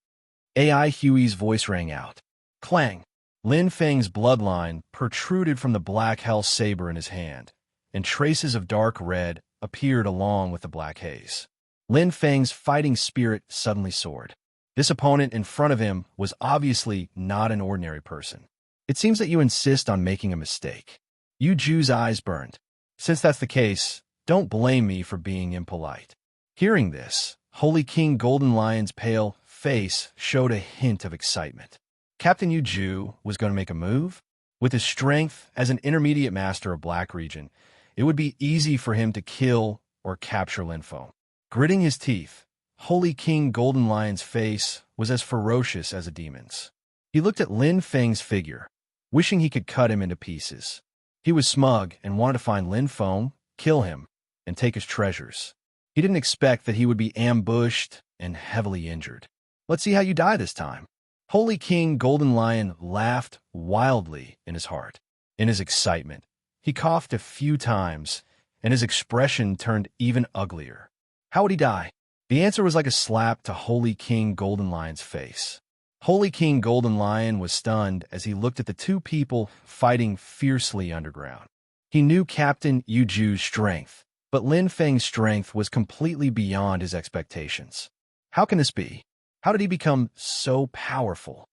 AI Hui's voice rang out. Clang! Lin Feng's bloodline protruded from the black hell saber in his hand, and traces of dark red appeared along with the black haze. Lin Feng's fighting spirit suddenly soared. This opponent in front of him was obviously not an ordinary person. It seems that you insist on making a mistake. Yu Ju's eyes burned. Since that's the case, don't blame me for being impolite. Hearing this, Holy King Golden Lion's pale face showed a hint of excitement. Captain Yu Ju was going to make a move? With his strength as an intermediate master of Black Region, it would be easy for him to kill or capture Lin Feng. Gritting his teeth, Holy King Golden Lion's face was as ferocious as a demon's. He looked at Lin Feng's figure, wishing he could cut him into pieces. He was smug and wanted to find Lin Feng, kill him, and take his treasures. He didn't expect that he would be ambushed and heavily injured. Let's see how you die this time. Holy King Golden Lion laughed wildly in his heart. In his excitement, he coughed a few times, and his expression turned even uglier. How would he die? The answer was like a slap to Holy King Golden Lion's face. Holy King Golden Lion was stunned as he looked at the two people fighting fiercely underground. He knew Captain Yu Ju's strength, but Lin Feng's strength was completely beyond his expectations. How can this be? How did he become so powerful?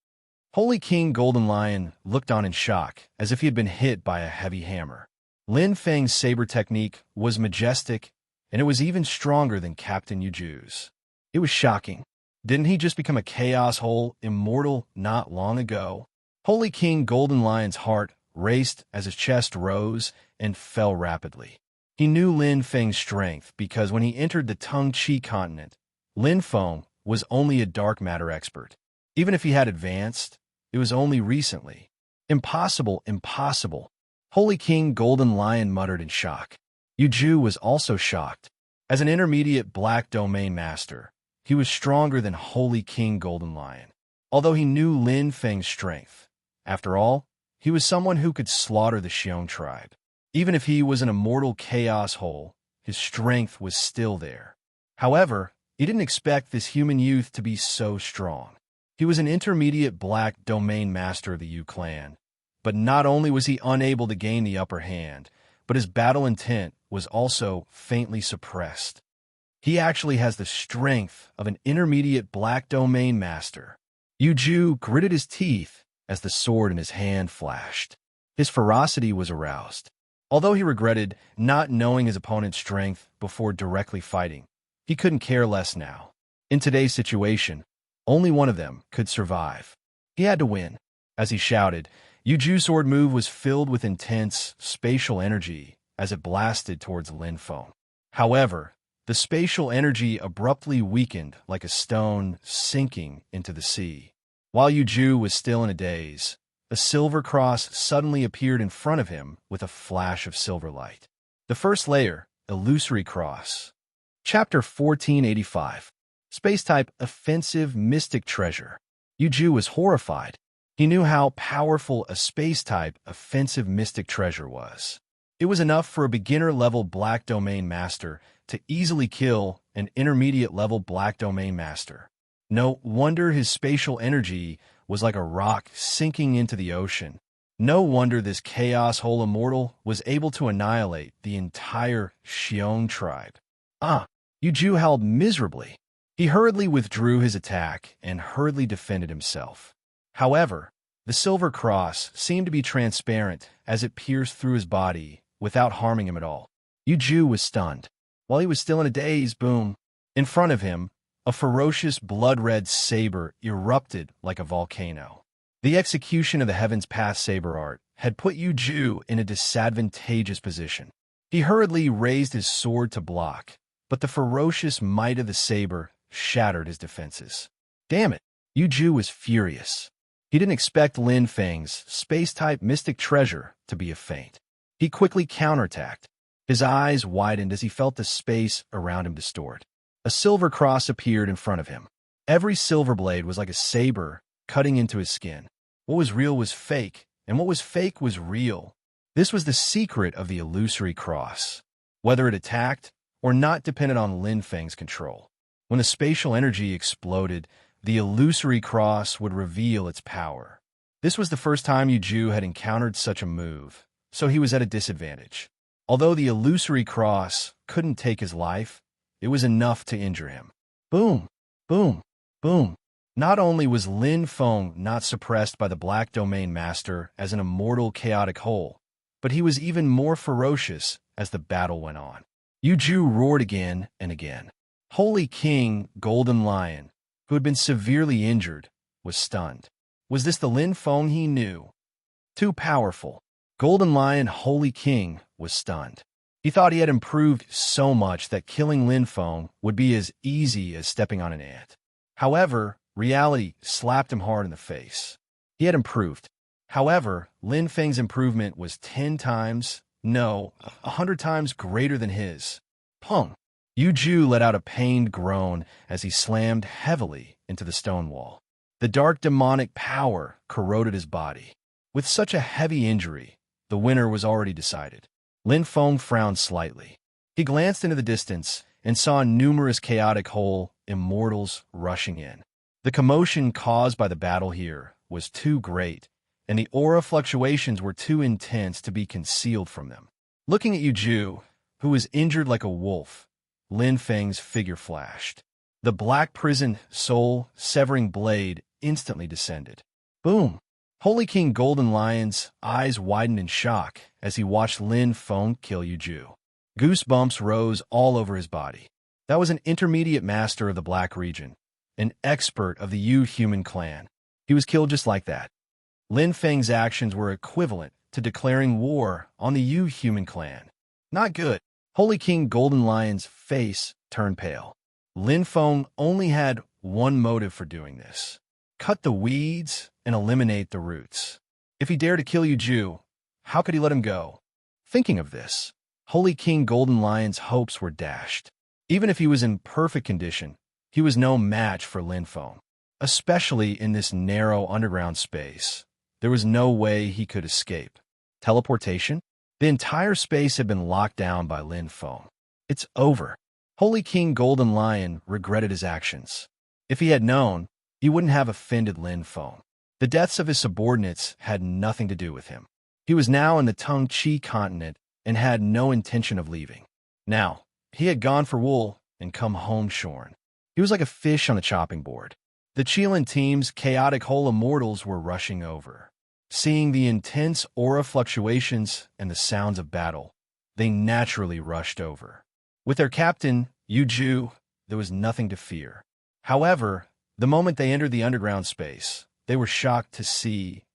Holy King Golden Lion looked on in shock, as if he had been hit by a heavy hammer. Lin Feng's saber technique was majestic, and it was even stronger than Captain Yu Ju's. It was shocking. Didn't he just become a chaos whole immortal not long ago? Holy King Golden Lion's heart raced as his chest rose and fell rapidly. He knew Lin Feng's strength because when he entered the Tung Chi continent, Lin Feng was only a dark matter expert. Even if he had advanced, it was only recently. Impossible, impossible. Holy King Golden Lion muttered in shock. Yu Ju was also shocked. As an intermediate Black Domain Master, he was stronger than Holy King Golden Lion. Although he knew Lin Feng's strength, after all, he was someone who could slaughter the Xiong tribe. Even if he was an immortal chaos whole, his strength was still there. However, he didn't expect this human youth to be so strong. He was an intermediate Black Domain Master of the Yu clan, But not only was he unable to gain the upper hand, but his battle intent was also faintly suppressed. He actually has the strength of an intermediate black domain master. Yuju gritted his teeth as the sword in his hand flashed. His ferocity was aroused. Although he regretted not knowing his opponent's strength before directly fighting, he couldn't care less now. In today's situation, only one of them could survive. He had to win. As he shouted, Yuju's sword move was filled with intense spatial energy as it blasted towards Lin Feng. However, the spatial energy abruptly weakened like a stone sinking into the sea. While Yuju was still in a daze, a silver cross suddenly appeared in front of him with a flash of silver light. The first layer, Illusory Cross. Chapter 1485. Space-type Offensive Mystic Treasure. Yuju was horrified. He knew how powerful a space-type offensive mystic treasure was. It was enough for a beginner-level Black Domain Master to easily kill an intermediate-level Black Domain Master. No wonder his spatial energy was like a rock sinking into the ocean. No wonder this Chaos Hole Immortal was able to annihilate the entire Xiong tribe. Yuju howled miserably. He hurriedly withdrew his attack and hurriedly defended himself. However, the silver cross seemed to be transparent as it pierced through his body without harming him at all. Yuju was stunned. While he was still in a daze, boom, in front of him, a ferocious blood-red saber erupted like a volcano. The execution of the Heaven's Path saber art had put Yuju in a disadvantageous position. He hurriedly raised his sword to block, but the ferocious might of the saber shattered his defenses. Damn it! Yuju was furious. He didn't expect Lin Feng's space-type mystic treasure to be a feint. He quickly counterattacked. His eyes widened as he felt the space around him distort. A silver cross appeared in front of him. Every silver blade was like a saber cutting into his skin. What was real was fake, and what was fake was real. This was the secret of the illusory cross. Whether it attacked or not depended on Lin Feng's control. When the spatial energy exploded, the illusory cross would reveal its power. This was the first time Yuju had encountered such a move, so he was at a disadvantage. Although the illusory cross couldn't take his life, it was enough to injure him. Boom, boom, boom. Not only was Lin Feng not suppressed by the Black Domain Master as an immortal chaotic whole, but he was even more ferocious as the battle went on. Yuju roared again and again. Holy King Golden Lion, who had been severely injured, was stunned. Was this the Lin Feng he knew? Too powerful. Golden Lion Holy King was stunned. He thought he had improved so much that killing Lin Feng would be as easy as stepping on an ant. However, reality slapped him hard in the face. He had improved. However, Lin Feng's improvement was 10 times, no, 100 times greater than his. Pung! Yuju let out a pained groan as he slammed heavily into the stone wall. The dark demonic power corroded his body. With such a heavy injury, the winner was already decided. Lin Feng frowned slightly. He glanced into the distance and saw numerous chaotic whole immortals rushing in. The commotion caused by the battle here was too great, and the aura fluctuations were too intense to be concealed from them. Looking at Yuju, who was injured like a wolf, Lin Feng's figure flashed. The black prison soul-severing blade instantly descended. Boom! Holy King Golden Lion's eyes widened in shock as he watched Lin Feng kill Yuju. Goosebumps rose all over his body. That was an intermediate master of the Black Region, an expert of the Yu human clan. He was killed just like that. Lin Feng's actions were equivalent to declaring war on the Yu human clan. Not good. Holy King Golden Lion's face turned pale. Lin Feng only had one motive for doing this: cut the weeds and eliminate the roots. If he dared to kill Yuju, how could he let him go? Thinking of this, Holy King Golden Lion's hopes were dashed. Even if he was in perfect condition, he was no match for Lin Feng. Especially in this narrow underground space, there was no way he could escape. Teleportation? The entire space had been locked down by Lin Feng. It's over. Holy King Golden Lion regretted his actions. If he had known, he wouldn't have offended Lin Feng. The deaths of his subordinates had nothing to do with him. He was now in the Tung Chi continent and had no intention of leaving. Now, he had gone for wool and come home shorn. He was like a fish on a chopping board. The Chelan team's chaotic whole immortals were rushing over. Seeing the intense aura fluctuations and the sounds of battle, they naturally rushed over. With their captain, Ju, there was nothing to fear. However, the moment they entered the underground space, they were shocked to see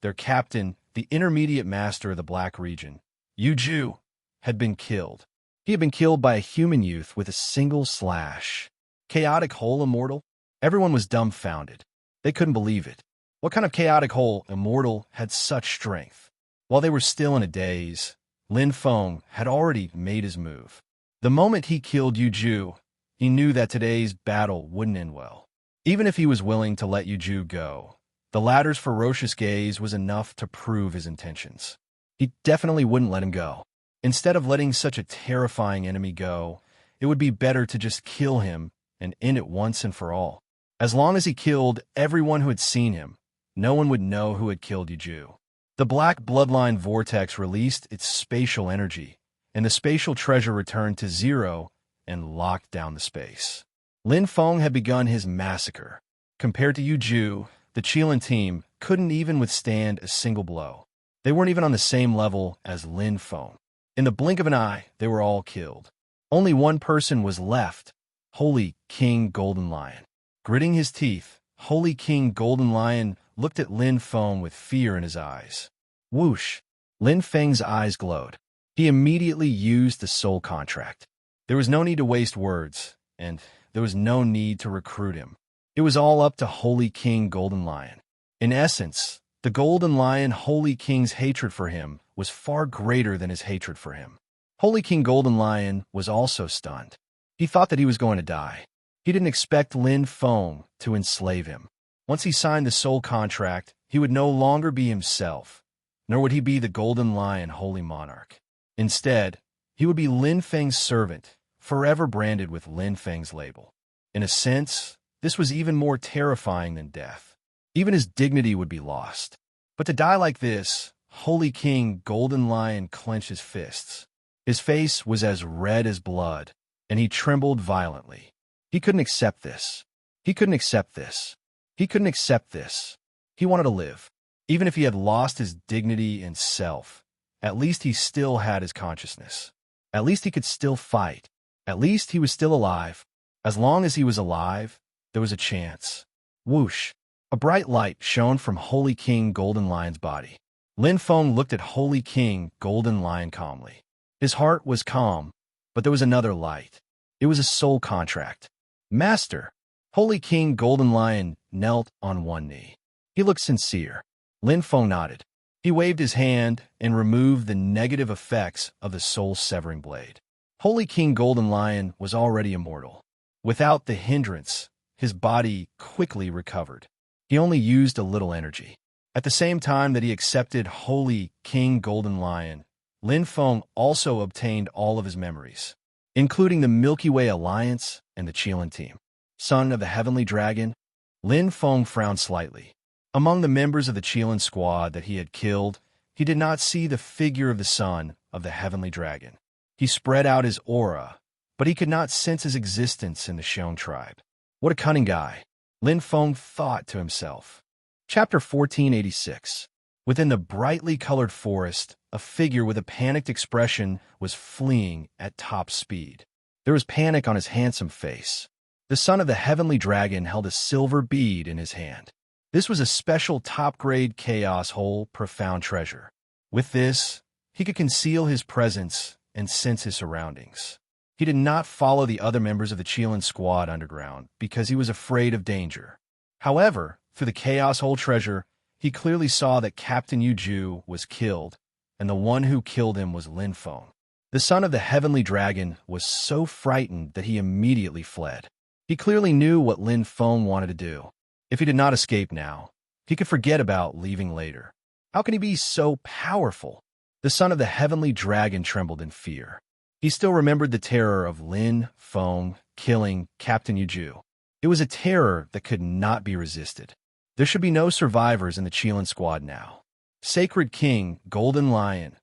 their captain, the intermediate master of the Black region, Ju, had been killed. He had been killed by a human youth with a single slash. Chaotic whole immortal? Everyone was dumbfounded. They couldn't believe it. What kind of chaotic whole immortal had such strength? While they were still in a daze, Lin Feng had already made his move. The moment he killed Ju, he knew that today's battle wouldn't end well. Even if he was willing to let Ju go, the latter's ferocious gaze was enough to prove his intentions. He definitely wouldn't let him go. Instead of letting such a terrifying enemy go, it would be better to just kill him and end it once and for all. As long as he killed everyone who had seen him, no one would know who had killed Ju. The black bloodline vortex released its spatial energy, and the spatial treasure returned to zero and locked down the space. Lin Feng had begun his massacre. Compared to Ju, the Chelan team couldn't even withstand a single blow. They weren't even on the same level as Lin Feng. In the blink of an eye, they were all killed. Only one person was left, Holy King Golden Lion. Gritting his teeth, Holy King Golden Lion looked at Lin Feng with fear in his eyes. Whoosh! Lin Feng's eyes glowed. He immediately used the soul contract. There was no need to waste words, and there was no need to recruit him. It was all up to Holy King Golden Lion. In essence, the Golden Lion Holy King's hatred for him was far greater than his hatred for him. Holy King Golden Lion was also stunned. He thought that he was going to die. He didn't expect Lin Feng to enslave him. Once he signed the soul contract, he would no longer be himself, nor would he be the Golden Lion Holy Monarch. Instead, he would be Lin Feng's servant, forever branded with Lin Feng's label. In a sense, this was even more terrifying than death. Even his dignity would be lost. But to die like this, Holy King Golden Lion clenched his fists. His face was as red as blood, and he trembled violently. He couldn't accept this. He couldn't accept this. He couldn't accept this. He wanted to live. Even if he had lost his dignity and self, at least he still had his consciousness. At least he could still fight. At least he was still alive. As long as he was alive, there was a chance. Whoosh! A bright light shone from Holy King Golden Lion's body. Lin Feng looked at Holy King Golden Lion calmly. His heart was calm, but there was another light. It was a soul contract. Master! Holy King Golden Lion knelt on one knee. He looked sincere. Lin Feng nodded. He waved his hand and removed the negative effects of the soul-severing blade. Holy King Golden Lion was already immortal. Without the hindrance, his body quickly recovered. He only used a little energy. At the same time that he accepted Holy King Golden Lion, Lin Feng also obtained all of his memories, including the Milky Way Alliance and the Chelan team. Son of the Heavenly Dragon, Lin Feng frowned slightly. Among the members of the Chelan squad that he had killed, he did not see the figure of the son of the Heavenly Dragon. He spread out his aura, but he could not sense his existence in the Xiong tribe. What a cunning guy, Lin Feng thought to himself. Chapter 1486. Within the brightly colored forest, a figure with a panicked expression was fleeing at top speed. There was panic on his handsome face. The son of the Heavenly Dragon held a silver bead in his hand. This was a special top-grade Chaos Hole profound treasure. With this, he could conceal his presence and sense his surroundings. He did not follow the other members of the Chelan squad underground because he was afraid of danger. However, through the Chaos Hole treasure, he clearly saw that Captain Ju was killed, and the one who killed him was Lin Feng. The son of the Heavenly Dragon was so frightened that he immediately fled. He clearly knew what Lin Feng wanted to do. If he did not escape now, he could forget about leaving later. How can he be so powerful? The son of the Heavenly Dragon trembled in fear. He still remembered the terror of Lin Feng killing Captain Ju. It was a terror that could not be resisted. There should be no survivors in the Chilean squad now. Sacred King, Golden Lion,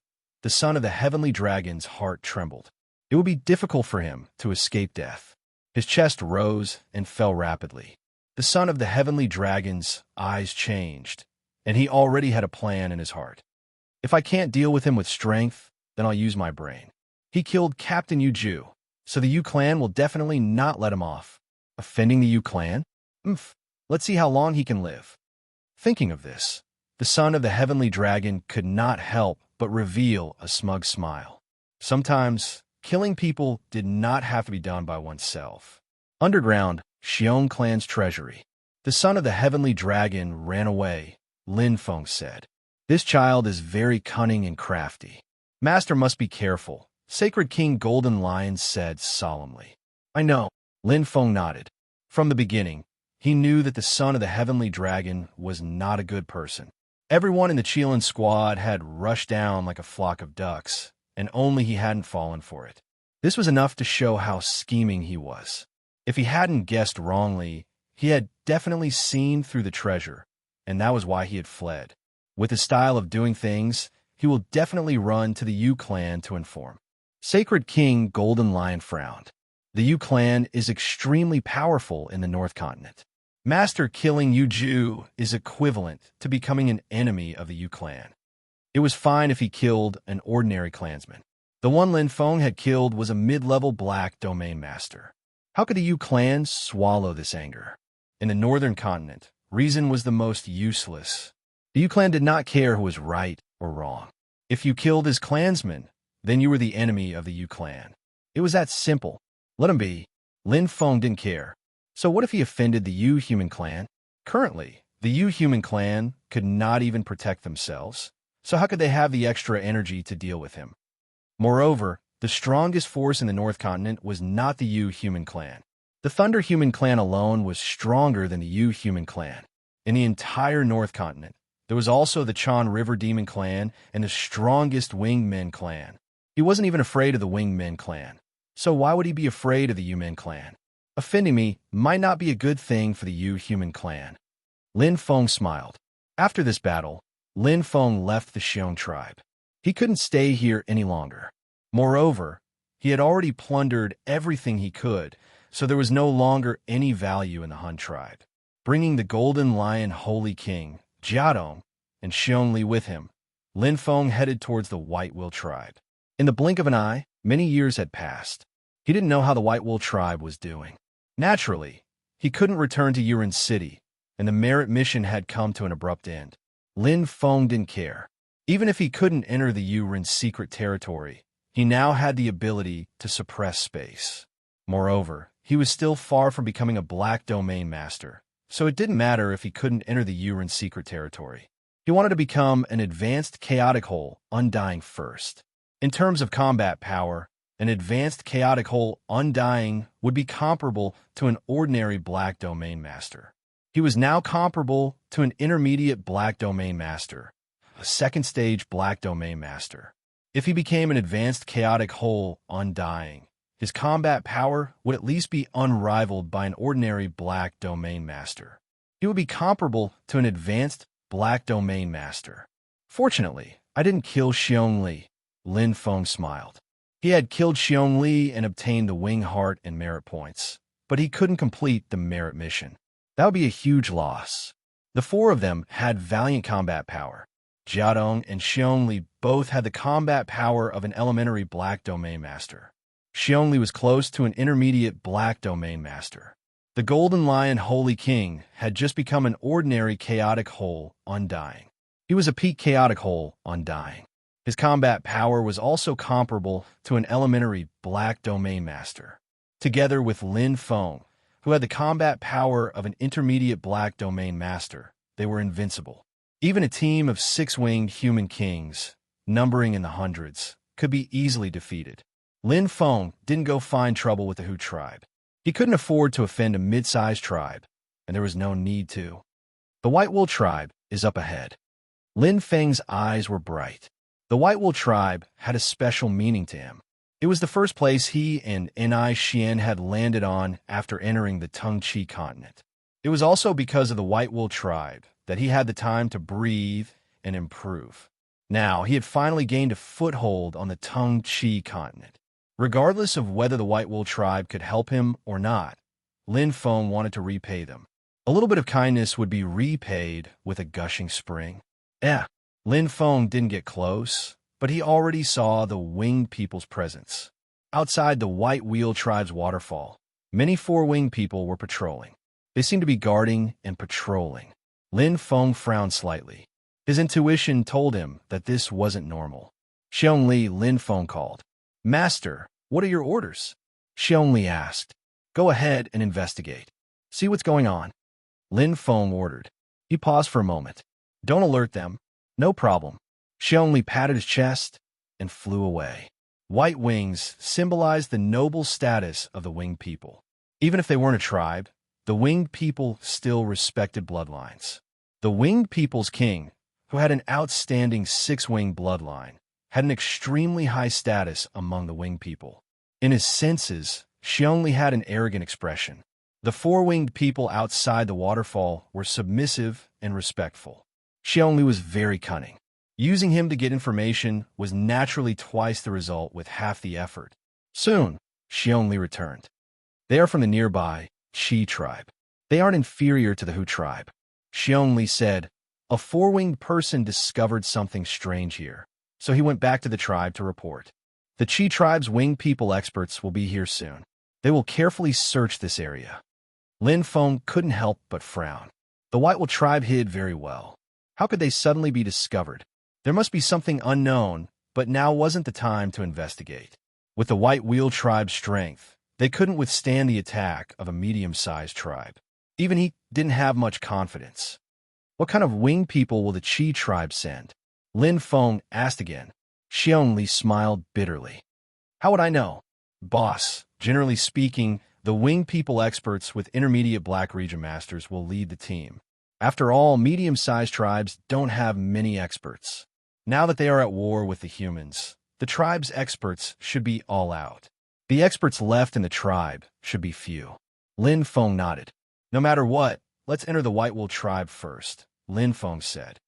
the son of the heavenly dragon's heart trembled. It would be difficult for him to escape death. His chest rose and fell rapidly. The son of the heavenly dragon's eyes changed, and he already had a plan in his heart. If I can't deal with him with strength, then I'll use my brain. He killed Captain Yu, so the Yu clan will definitely not let him off. Offending the Yu clan? Let's see how long he can live. Thinking of this, the son of the heavenly dragon could not help but reveal a smug smile. Sometimes, killing people did not have to be done by oneself. Underground, Xiong clan's treasury. The son of the heavenly dragon ran away, Lin Feng said. This child is very cunning and crafty. Master must be careful, Sacred King Golden Lion said solemnly. I know, Lin Feng nodded. From the beginning, he knew that the son of the heavenly dragon was not a good person. Everyone in the Chilean squad had rushed down like a flock of ducks, and only he hadn't fallen for it. This was enough to show how scheming he was. If he hadn't guessed wrongly, he had definitely seen through the treasure, and that was why he had fled. With his style of doing things, he will definitely run to the Yu clan to inform. Sacred King Golden Lion frowned. The Yu clan is extremely powerful in the North Continent. Master killing Yu is equivalent to becoming an enemy of the Yu clan. It was fine if he killed an ordinary clansman. The one Lin Feng had killed was a mid-level black domain master. How could the Yu clan swallow this anger? In the Northern Continent, reason was the most useless. The Yu clan did not care who was right or wrong. If you killed his clansman, then you were the enemy of the Yu clan. It was that simple. Let him be. Lin Feng didn't care. So what if he offended the Yu human clan? Currently, the Yu human clan could not even protect themselves, so how could they have the extra energy to deal with him? Moreover, the strongest force in the North Continent was not the Yu human clan. The Thunder human clan alone was stronger than the Yu human clan. In the entire North Continent, there was also the Chan River Demon clan and the strongest Winged Men clan. He wasn't even afraid of the Winged Men clan. So why would he be afraid of the Yu Men clan? Offending me might not be a good thing for the Yu human clan. Lin Feng smiled. After this battle, Lin Feng left the Xiong tribe. He couldn't stay here any longer. Moreover, he had already plundered everything he could, so there was no longer any value in the Han tribe. Bringing the Golden Lion Holy King, Jiadong, and Xiongli with him, Lin Feng headed towards the White Will tribe. In the blink of an eye, many years had passed. He didn't know how the White Will tribe was doing. Naturally, he couldn't return to Yurin City, and the merit mission had come to an abrupt end. Lin Feng didn't care. Even if he couldn't enter the Yurin secret territory, he now had the ability to suppress space. Moreover, he was still far from becoming a Black Domain Master, so it didn't matter if he couldn't enter the Yurin secret territory. He wanted to become an advanced chaotic whole, Undying first. In terms of combat power, an advanced chaotic whole Undying would be comparable to an ordinary Black Domain Master. He was now comparable to an intermediate Black Domain Master, a second stage Black Domain Master. If he became an advanced chaotic whole Undying, his combat power would at least be unrivaled by an ordinary Black Domain Master. He would be comparable to an advanced Black Domain Master. Fortunately, I didn't kill Xiongli. Lin Feng smiled. He had killed Xiongli and obtained the Wing Heart and merit points, but he couldn't complete the merit mission. That would be a huge loss. The four of them had valiant combat power. Jiadong and Xiongli both had the combat power of an elementary Black Domain Master. Xiongli was close to an intermediate Black Domain Master. The Golden Lion Holy King had just become an ordinary chaotic whole Undying. He was a peak chaotic whole Undying. His combat power was also comparable to an elementary Black Domain Master. Together with Lin Feng, who had the combat power of an intermediate Black Domain Master, they were invincible. Even a team of six-winged human kings, numbering in the hundreds, could be easily defeated. Lin Feng didn't go find trouble with the Hu tribe. He couldn't afford to offend a mid-sized tribe, and there was no need to. The White Will tribe is up ahead. Lin Feng's eyes were bright. The White Will tribe had a special meaning to him. It was the first place he and Ni Xian had landed on after entering the Tengqi continent. It was also because of the White Wool tribe that he had the time to breathe and improve. Now, he had finally gained a foothold on the Tung Chi continent. Regardless of whether the White Wool tribe could help him or not, Lin Feng wanted to repay them. A little bit of kindness would be repaid with a gushing spring. Lin Feng didn't get close, but he already saw the winged people's presence. Outside the White Wheel tribe's waterfall, many four-winged people were patrolling. They seemed to be guarding and patrolling. Lin Feng frowned slightly. His intuition told him that this wasn't normal. Xiongli, Lin Feng called. "Master, what are your orders?" Xiongli asked. "Go ahead and investigate. See what's going on." Lin Feng ordered. He paused for a moment. "Don't alert them." "No problem." Xiongli patted his chest and flew away. White wings symbolized the noble status of the winged people. Even if they weren't a tribe, the winged people still respected bloodlines. The winged people's king, who had an outstanding six-winged bloodline, had an extremely high status among the winged people. In his senses, Xiongli had an arrogant expression. The four-winged people outside the waterfall were submissive and respectful. Xiongli was very cunning. Using him to get information was naturally twice the result with half the effort. Soon, Xiongli returned. They are from the nearby Qi tribe. They aren't inferior to the Hu tribe. Xiongli said, a four-winged person discovered something strange here, so he went back to the tribe to report. The Qi tribe's winged people experts will be here soon. They will carefully search this area. Lin Feng couldn't help but frown. The White Wool tribe hid very well. How could they suddenly be discovered? There must be something unknown, but now wasn't the time to investigate. With the White Wheel tribe's strength, they couldn't withstand the attack of a medium-sized tribe. Even he didn't have much confidence. What kind of winged people will the Qi tribe send? Lin Feng asked again. Xiongli smiled bitterly. How would I know? Boss, generally speaking, the winged people experts with intermediate Black Region masters will lead the team. After all, medium-sized tribes don't have many experts. Now that they are at war with the humans, the tribe's experts should be all out. The experts left in the tribe should be few. Lin Feng nodded. No matter what, let's enter the White Wool tribe first, Lin Feng said.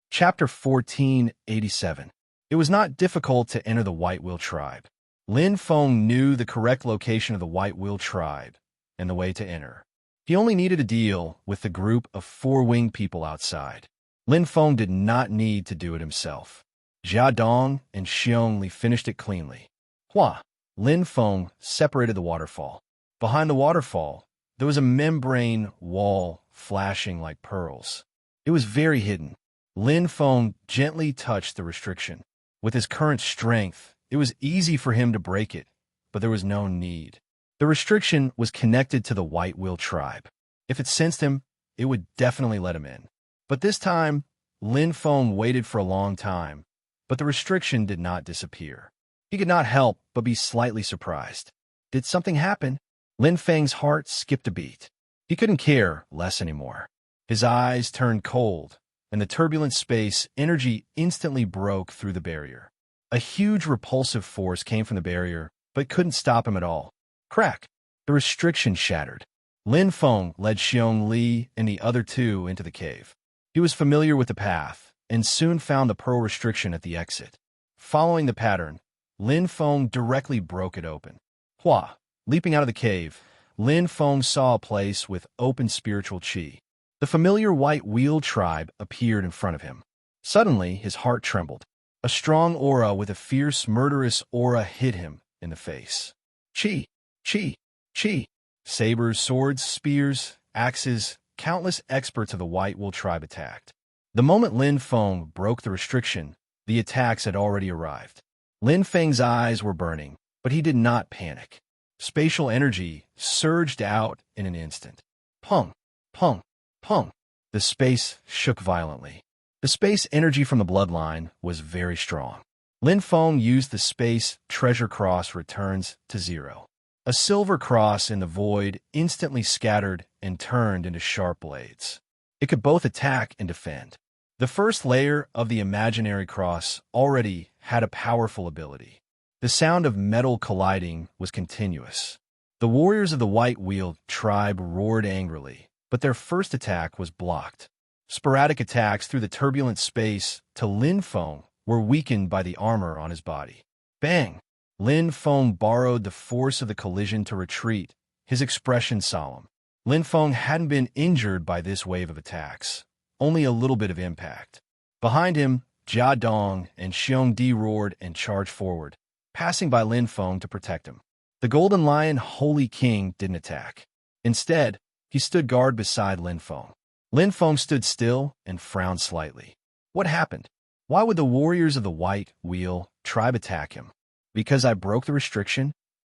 Chapter 1487. It was not difficult to enter the White Wool tribe. Lin Feng knew the correct location of the White Wool tribe and the way to enter. He only needed to deal with the group of four-winged people outside. Lin Feng did not need to do it himself. Jia Dong and Xiongli finished it cleanly. Hua! Lin Feng separated the waterfall. Behind the waterfall, there was a membrane wall flashing like pearls. It was very hidden. Lin Feng gently touched the restriction. With his current strength, it was easy for him to break it, but there was no need. The restriction was connected to the White Wheel tribe. If it sensed him, it would definitely let him in. But this time, Lin Feng waited for a long time, but the restriction did not disappear. He could not help but be slightly surprised. Did something happen? Lin Feng's heart skipped a beat. He couldn't care less anymore. His eyes turned cold, and the turbulent space energy instantly broke through the barrier. A huge repulsive force came from the barrier, but couldn't stop him at all. Crack! The restriction shattered. Lin Feng led Xiongli and the other two into the cave. He was familiar with the path, and soon found the pearl restriction at the exit. Following the pattern, Lin Feng directly broke it open. Hua! Leaping out of the cave, Lin Feng saw a place with open spiritual qi. The familiar White Wheel tribe appeared in front of him. Suddenly, his heart trembled. A strong aura with a fierce, murderous aura hit him in the face. Qi! Qi! Qi! Sabers, swords, spears, axes, countless experts of the White Wool tribe attacked. The moment Lin Feng broke the restriction, the attacks had already arrived. Lin Feng's eyes were burning, but he did not panic. Spatial energy surged out in an instant. Pung! Pung! Pung! The space shook violently. The space energy from the bloodline was very strong. Lin Feng used the space treasure cross returns to 0. A silver cross in the void instantly scattered and turned into sharp blades. It could both attack and defend. The first layer of the imaginary cross already had a powerful ability. The sound of metal colliding was continuous. The warriors of the White Wheel tribe roared angrily, but their first attack was blocked. Sporadic attacks through the turbulent space to Lin Feng were weakened by the armor on his body. Bang! Lin Feng borrowed the force of the collision to retreat, his expression solemn. Lin Feng hadn't been injured by this wave of attacks, only a little bit of impact. Behind him, Jia Dong and Xiong Di roared and charged forward, passing by Lin Feng to protect him. The Golden Lion Holy King didn't attack. Instead, he stood guard beside Lin Feng. Lin Feng stood still and frowned slightly. What happened? Why would the warriors of the White Wheel tribe attack him? Because I broke the restriction?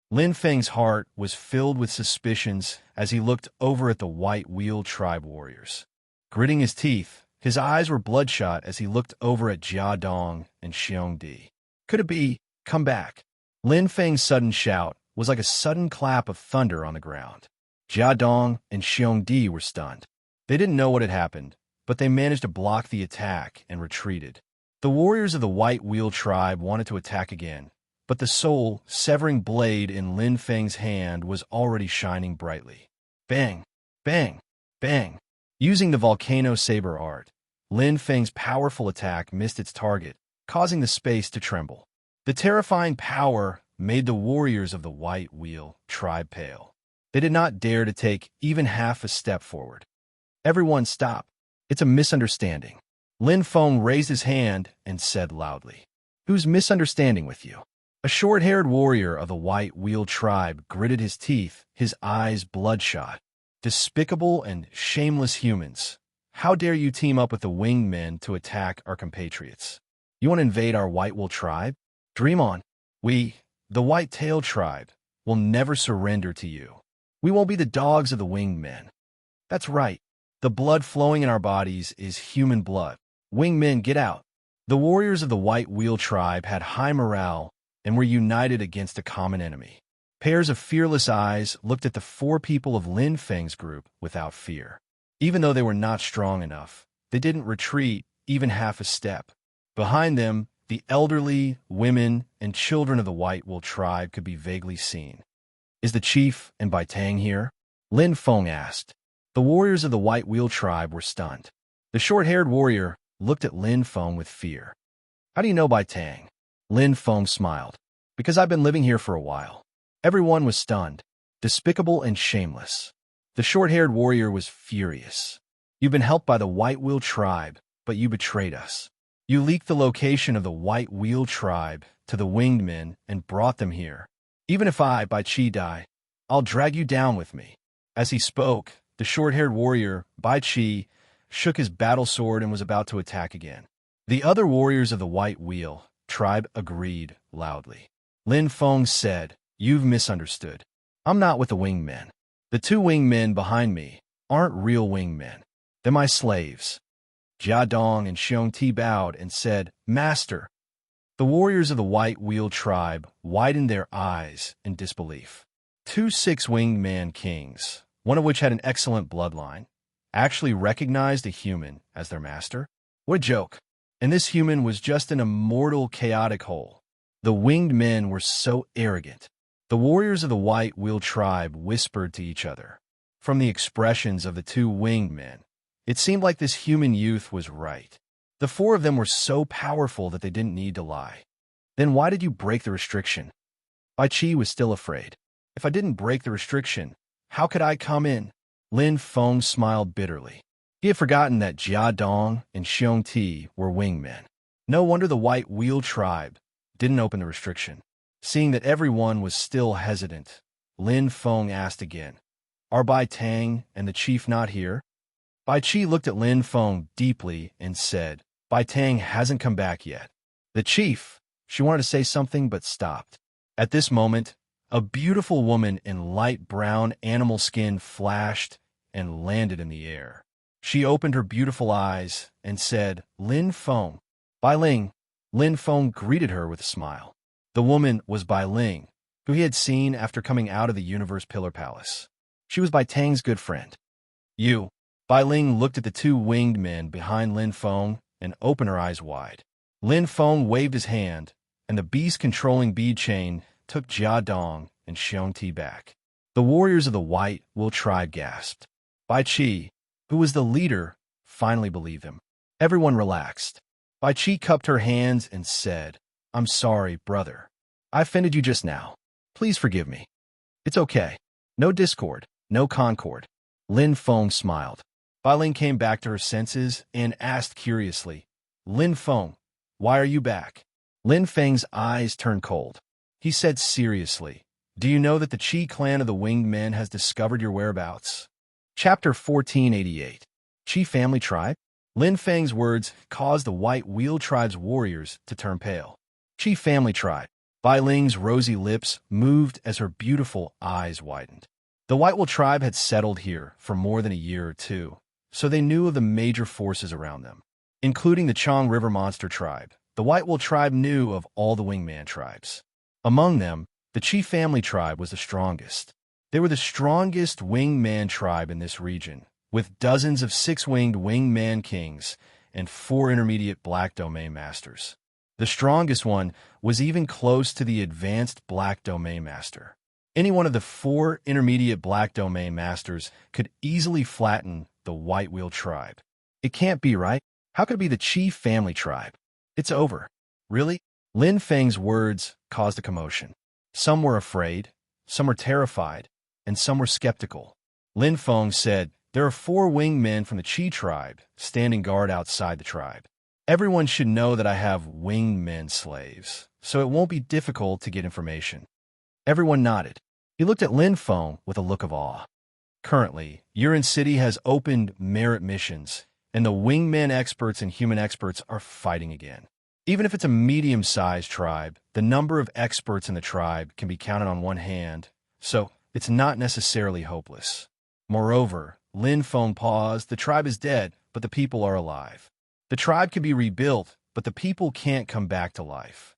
Lin Feng's heart was filled with suspicions as he looked over at the White Wheel tribe warriors. Gritting his teeth, his eyes were bloodshot as he looked over at Jia Dong and Xiong Di. Could it be, come back? Lin Feng's sudden shout was like a sudden clap of thunder on the ground. Jia Dong and Xiong Di were stunned. They didn't know what had happened, but they managed to block the attack and retreated. The warriors of the White Wheel tribe wanted to attack again, but the soul-severing blade in Lin Feng's hand was already shining brightly. Bang! Bang! Bang! Using the volcano saber art, Lin Feng's powerful attack missed its target, causing the space to tremble. The terrifying power made the warriors of the White Wheel tribe pale. They did not dare to take even half a step forward. Everyone stop. It's a misunderstanding. Lin Feng raised his hand and said loudly, "Who's misunderstanding with you?" A short-haired warrior of the White Wheel tribe gritted his teeth, his eyes bloodshot. Despicable and shameless humans. How dare you team up with the winged men to attack our compatriots? You want to invade our White Wheel tribe? Dream on. We, the White-tailed tribe, will never surrender to you. We won't be the dogs of the winged men. That's right. The blood flowing in our bodies is human blood. Winged men, get out. The warriors of the White Wheel tribe had high morale and were united against a common enemy. Pairs of fearless eyes looked at the four people of Lin Feng's group without fear. Even though they were not strong enough, they didn't retreat even half a step. Behind them, the elderly, women, and children of the White Wheel tribe could be vaguely seen. Is the chief and Bai Tang here? Lin Feng asked. The warriors of the White Wheel tribe were stunned. The short-haired warrior looked at Lin Feng with fear. How do you know Bai Tang? Lin Feng smiled. Because I've been living here for a while. Everyone was stunned, despicable and shameless. The short-haired warrior was furious. You've been helped by the White Wheel tribe, but you betrayed us. You leaked the location of the White Wheel tribe to the winged men and brought them here. Even if I, Bai Chi, die, I'll drag you down with me. As he spoke, the short-haired warrior, Bai Chi, shook his battle sword and was about to attack again. The other warriors of the White Wheel tribe agreed loudly. Lin Feng said, "You've misunderstood. I'm not with the winged men. The two winged men behind me aren't real winged men. They're my slaves." Jia Dong and Xiong Ti bowed and said, "Master." The warriors of the White Wheel tribe widened their eyes in disbelief. Two six-winged man kings, one of which had an excellent bloodline, actually recognized a human as their master? What a joke. And this human was just an immortal, chaotic whole. The winged men were so arrogant. The warriors of the White Wheel tribe whispered to each other. From the expressions of the two winged men, it seemed like this human youth was right. The four of them were so powerful that they didn't need to lie. Then why did you break the restriction? Bai Chi was still afraid. If I didn't break the restriction, how could I come in? Lin Feng smiled bitterly. He had forgotten that Jia Dong and Xiong Ti were winged men. No wonder the White Wheel tribe didn't open the restriction. Seeing that everyone was still hesitant, Lin Feng asked again, "Are Bai Tang and the chief not here?" Bai Chi looked at Lin Feng deeply and said, "Bai Tang hasn't come back yet." The chief, she wanted to say something but stopped. At this moment, a beautiful woman in light brown animal skin flashed and landed in the air. She opened her beautiful eyes and said, "Lin Feng." Bai Ling. Lin Feng greeted her with a smile. The woman was Bai Ling, who he had seen after coming out of the Universe Pillar Palace. She was Bai Tang's good friend. "You." Bai Ling looked at the two winged men behind Lin Feng and opened her eyes wide. Lin Feng waved his hand, and the beast-controlling bead chain took Jia Dong and Xiong Ti back. The warriors of the White Wheel tribe gasped. Bai Qi, who was the leader, finally believed him. Everyone relaxed. Bai Qi cupped her hands and said, "I'm sorry, brother. I offended you just now. Please forgive me." "It's okay. No discord, no concord." Lin Feng smiled. Bai Ling came back to her senses and asked curiously, "Lin Feng, why are you back?" Lin Feng's eyes turned cold. He said seriously, "Do you know that the Qi clan of the Winged Men has discovered your whereabouts?" Chapter 1488. Qi Family Tribe? Lin Feng's words caused the White Wheel Tribe's warriors to turn pale. Qi Family Tribe. Bai Ling's rosy lips moved as her beautiful eyes widened. The White Wheel Tribe had settled here for more than a year or two, so they knew of the major forces around them. Including the Chang River Monster Tribe, the White Wheel Tribe knew of all the Wingman tribes. Among them, the Qi Family Tribe was the strongest. They were the strongest wingman tribe in this region, with dozens of six-winged wingman kings and 4 intermediate black domain masters. The strongest one was even close to the advanced black domain master. Any one of the 4 intermediate black domain masters could easily flatten the White Wheel Tribe. It can't be, right? How could it be the Qi Family Tribe? It's over. Really? Lin Feng's words caused a commotion. Some were afraid, some were terrified, and some were skeptical. Lin Feng said, "There are 4 winged men from the Qi tribe standing guard outside the tribe. Everyone should know that I have winged men slaves, so it won't be difficult to get information." Everyone nodded. He looked at Lin Feng with a look of awe. Currently, Yurin City has opened merit missions, and the wingmen experts and human experts are fighting again. Even if it's a medium-sized tribe, the number of experts in the tribe can be counted on one hand, so it's not necessarily hopeless. Moreover, Lin Feng paused, the tribe is dead, but the people are alive. The tribe can be rebuilt, but the people can't come back to life.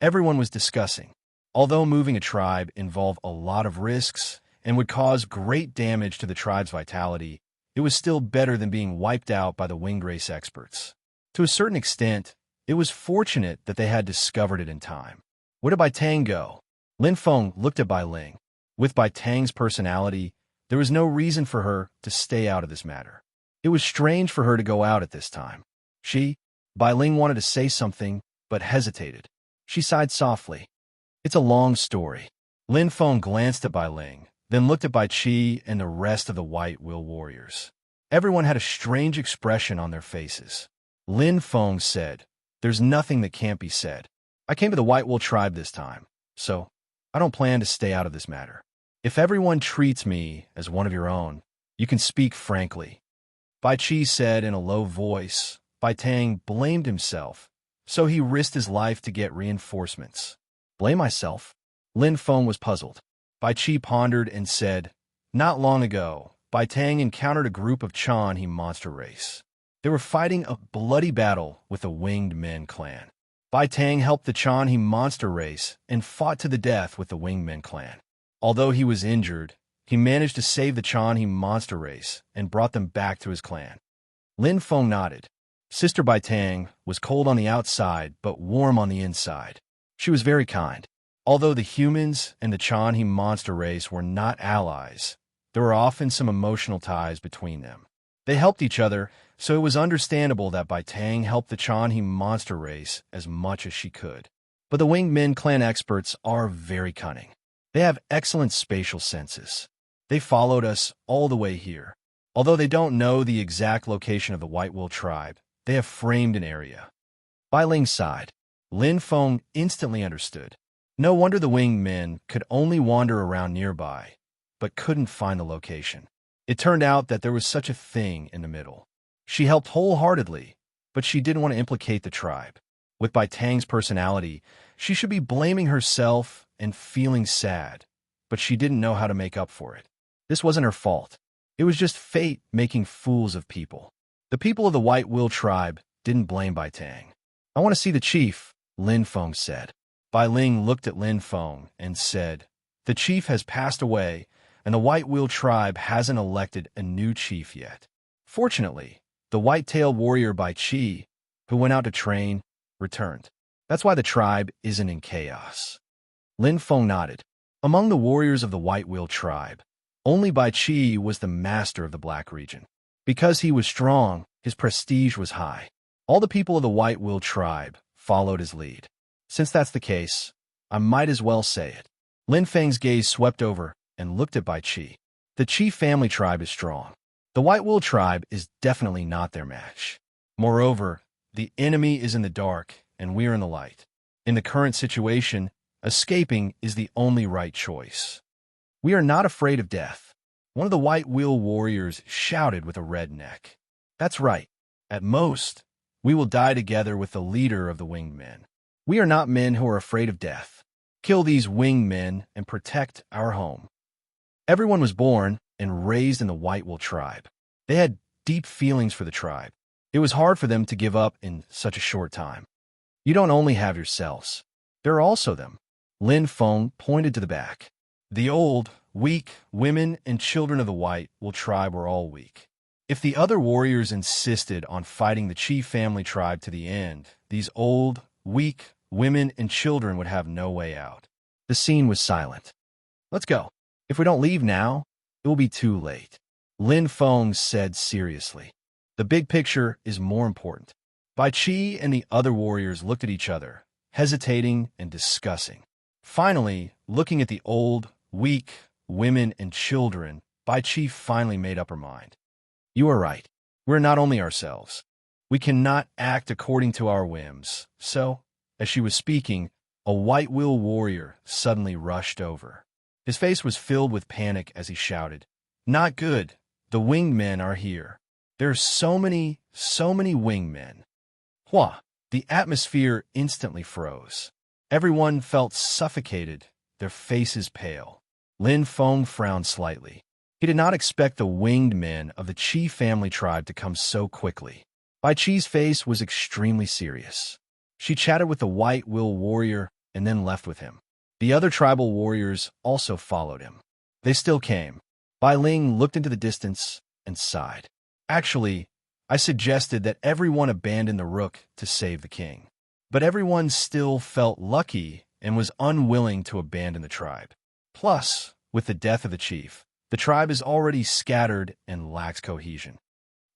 Everyone was discussing. Although moving a tribe involved a lot of risks and would cause great damage to the tribe's vitality, it was still better than being wiped out by the winged race experts. To a certain extent, it was fortunate that they had discovered it in time. Where did Bai Tang go? Lin Feng looked at Bai Ling. With Bai Tang's personality, there was no reason for her to stay out of this matter. It was strange for her to go out at this time. Bai Ling wanted to say something, but hesitated. She sighed softly. "It's a long story." Lin Feng glanced at Bai Ling, then looked at Bai Qi and the rest of the White Wheel warriors. Everyone had a strange expression on their faces. Lin Feng said, "There's nothing that can't be said. I came to the White Wheel Tribe this time, so I don't plan to stay out of this matter. If everyone treats me as one of your own, you can speak frankly." Bai Qi said in a low voice. Bai Tang blamed himself, so he risked his life to get reinforcements. "Blame myself?" Lin Feng was puzzled. Bai Qi pondered and said, "Not long ago, Bai Tang encountered a group of Chan He monster race. They were fighting a bloody battle with the Winged Men clan. Bai Tang helped the Chan He monster race and fought to the death with the Winged Men clan. Although he was injured, he managed to save the Chan He monster race and brought them back to his clan." Lin Feng nodded. Sister Bai Tang was cold on the outside but warm on the inside. She was very kind. Although the humans and the Chan He monster race were not allies, there were often some emotional ties between them. They helped each other, so it was understandable that Bai Tang helped the Chan He monster race as much as she could. But the Winged Men clan experts are very cunning. They have excellent spatial senses. They followed us all the way here. Although they don't know the exact location of the White Wheel Tribe, they have framed an area. Bai Ling sighed. Lin Feng instantly understood. No wonder the Winged Men could only wander around nearby, but couldn't find the location. It turned out that there was such a thing in the middle. She helped wholeheartedly, but she didn't want to implicate the tribe. With Bai Tang's personality, she should be blaming herself and feeling sad, but she didn't know how to make up for it. This wasn't her fault. It was just fate making fools of people. The people of the White Wheel Tribe didn't blame Bai Tang. "I want to see the chief," Lin Feng said. Bai Ling looked at Lin Feng and said, "The chief has passed away, and the White Wheel Tribe hasn't elected a new chief yet. Fortunately, the white-tailed warrior Bai Qi, who went out to train, returned. That's why the tribe isn't in chaos." Lin Feng nodded. Among the warriors of the White Wheel Tribe, Only Bai Qi was the master of the Black region. Because he was strong, his prestige was high. All the people of the White Will tribe followed his lead. Since that's the case, I might as well say it. Lin Feng's gaze swept over and looked at Bai Qi. The Qi family tribe is strong. The White Will tribe is definitely not their match. Moreover, the enemy is in the dark and we're in the light. In the current situation, escaping is the only right choice. We are not afraid of death. One of the White Will warriors shouted with a red neck. That's right. At most, we will die together with the leader of the winged men. We are not men who are afraid of death. Kill these winged men and protect our home. Everyone was born and raised in the White Will tribe. They had deep feelings for the tribe. It was hard for them to give up in such a short time. You don't only have yourselves. There are also them. Lin Feng pointed to the back. The old, weak, women and children of the White Will tribe were all weak. If the other warriors insisted on fighting the Qi family tribe to the end, these old, weak, women and children would have no way out. The scene was silent. Let's go. If we don't leave now, it will be too late. Lin Feng said seriously. The big picture is more important. Bai Qi and the other warriors looked at each other, hesitating and discussing. Finally, looking at the old, weak, women and children, Bai Qi finally made up her mind. You are right. We're not only ourselves. We cannot act according to our whims. So, as she was speaking, a White Will warrior suddenly rushed over. His face was filled with panic as he shouted, "Not good. The winged men are here. There's so many winged men." Hua! The atmosphere instantly froze. Everyone felt suffocated, their faces pale. Lin Feng frowned slightly. He did not expect the winged men of the Qi family tribe to come so quickly. Bai Qi's face was extremely serious. She chatted with the White Will warrior and then left with him. The other tribal warriors also followed him. They still came. Bai Ling looked into the distance and sighed. Actually, I suggested that everyone abandon the rook to save the king. But everyone still felt lucky and was unwilling to abandon the tribe. Plus, with the death of the chief, the tribe is already scattered and lacks cohesion.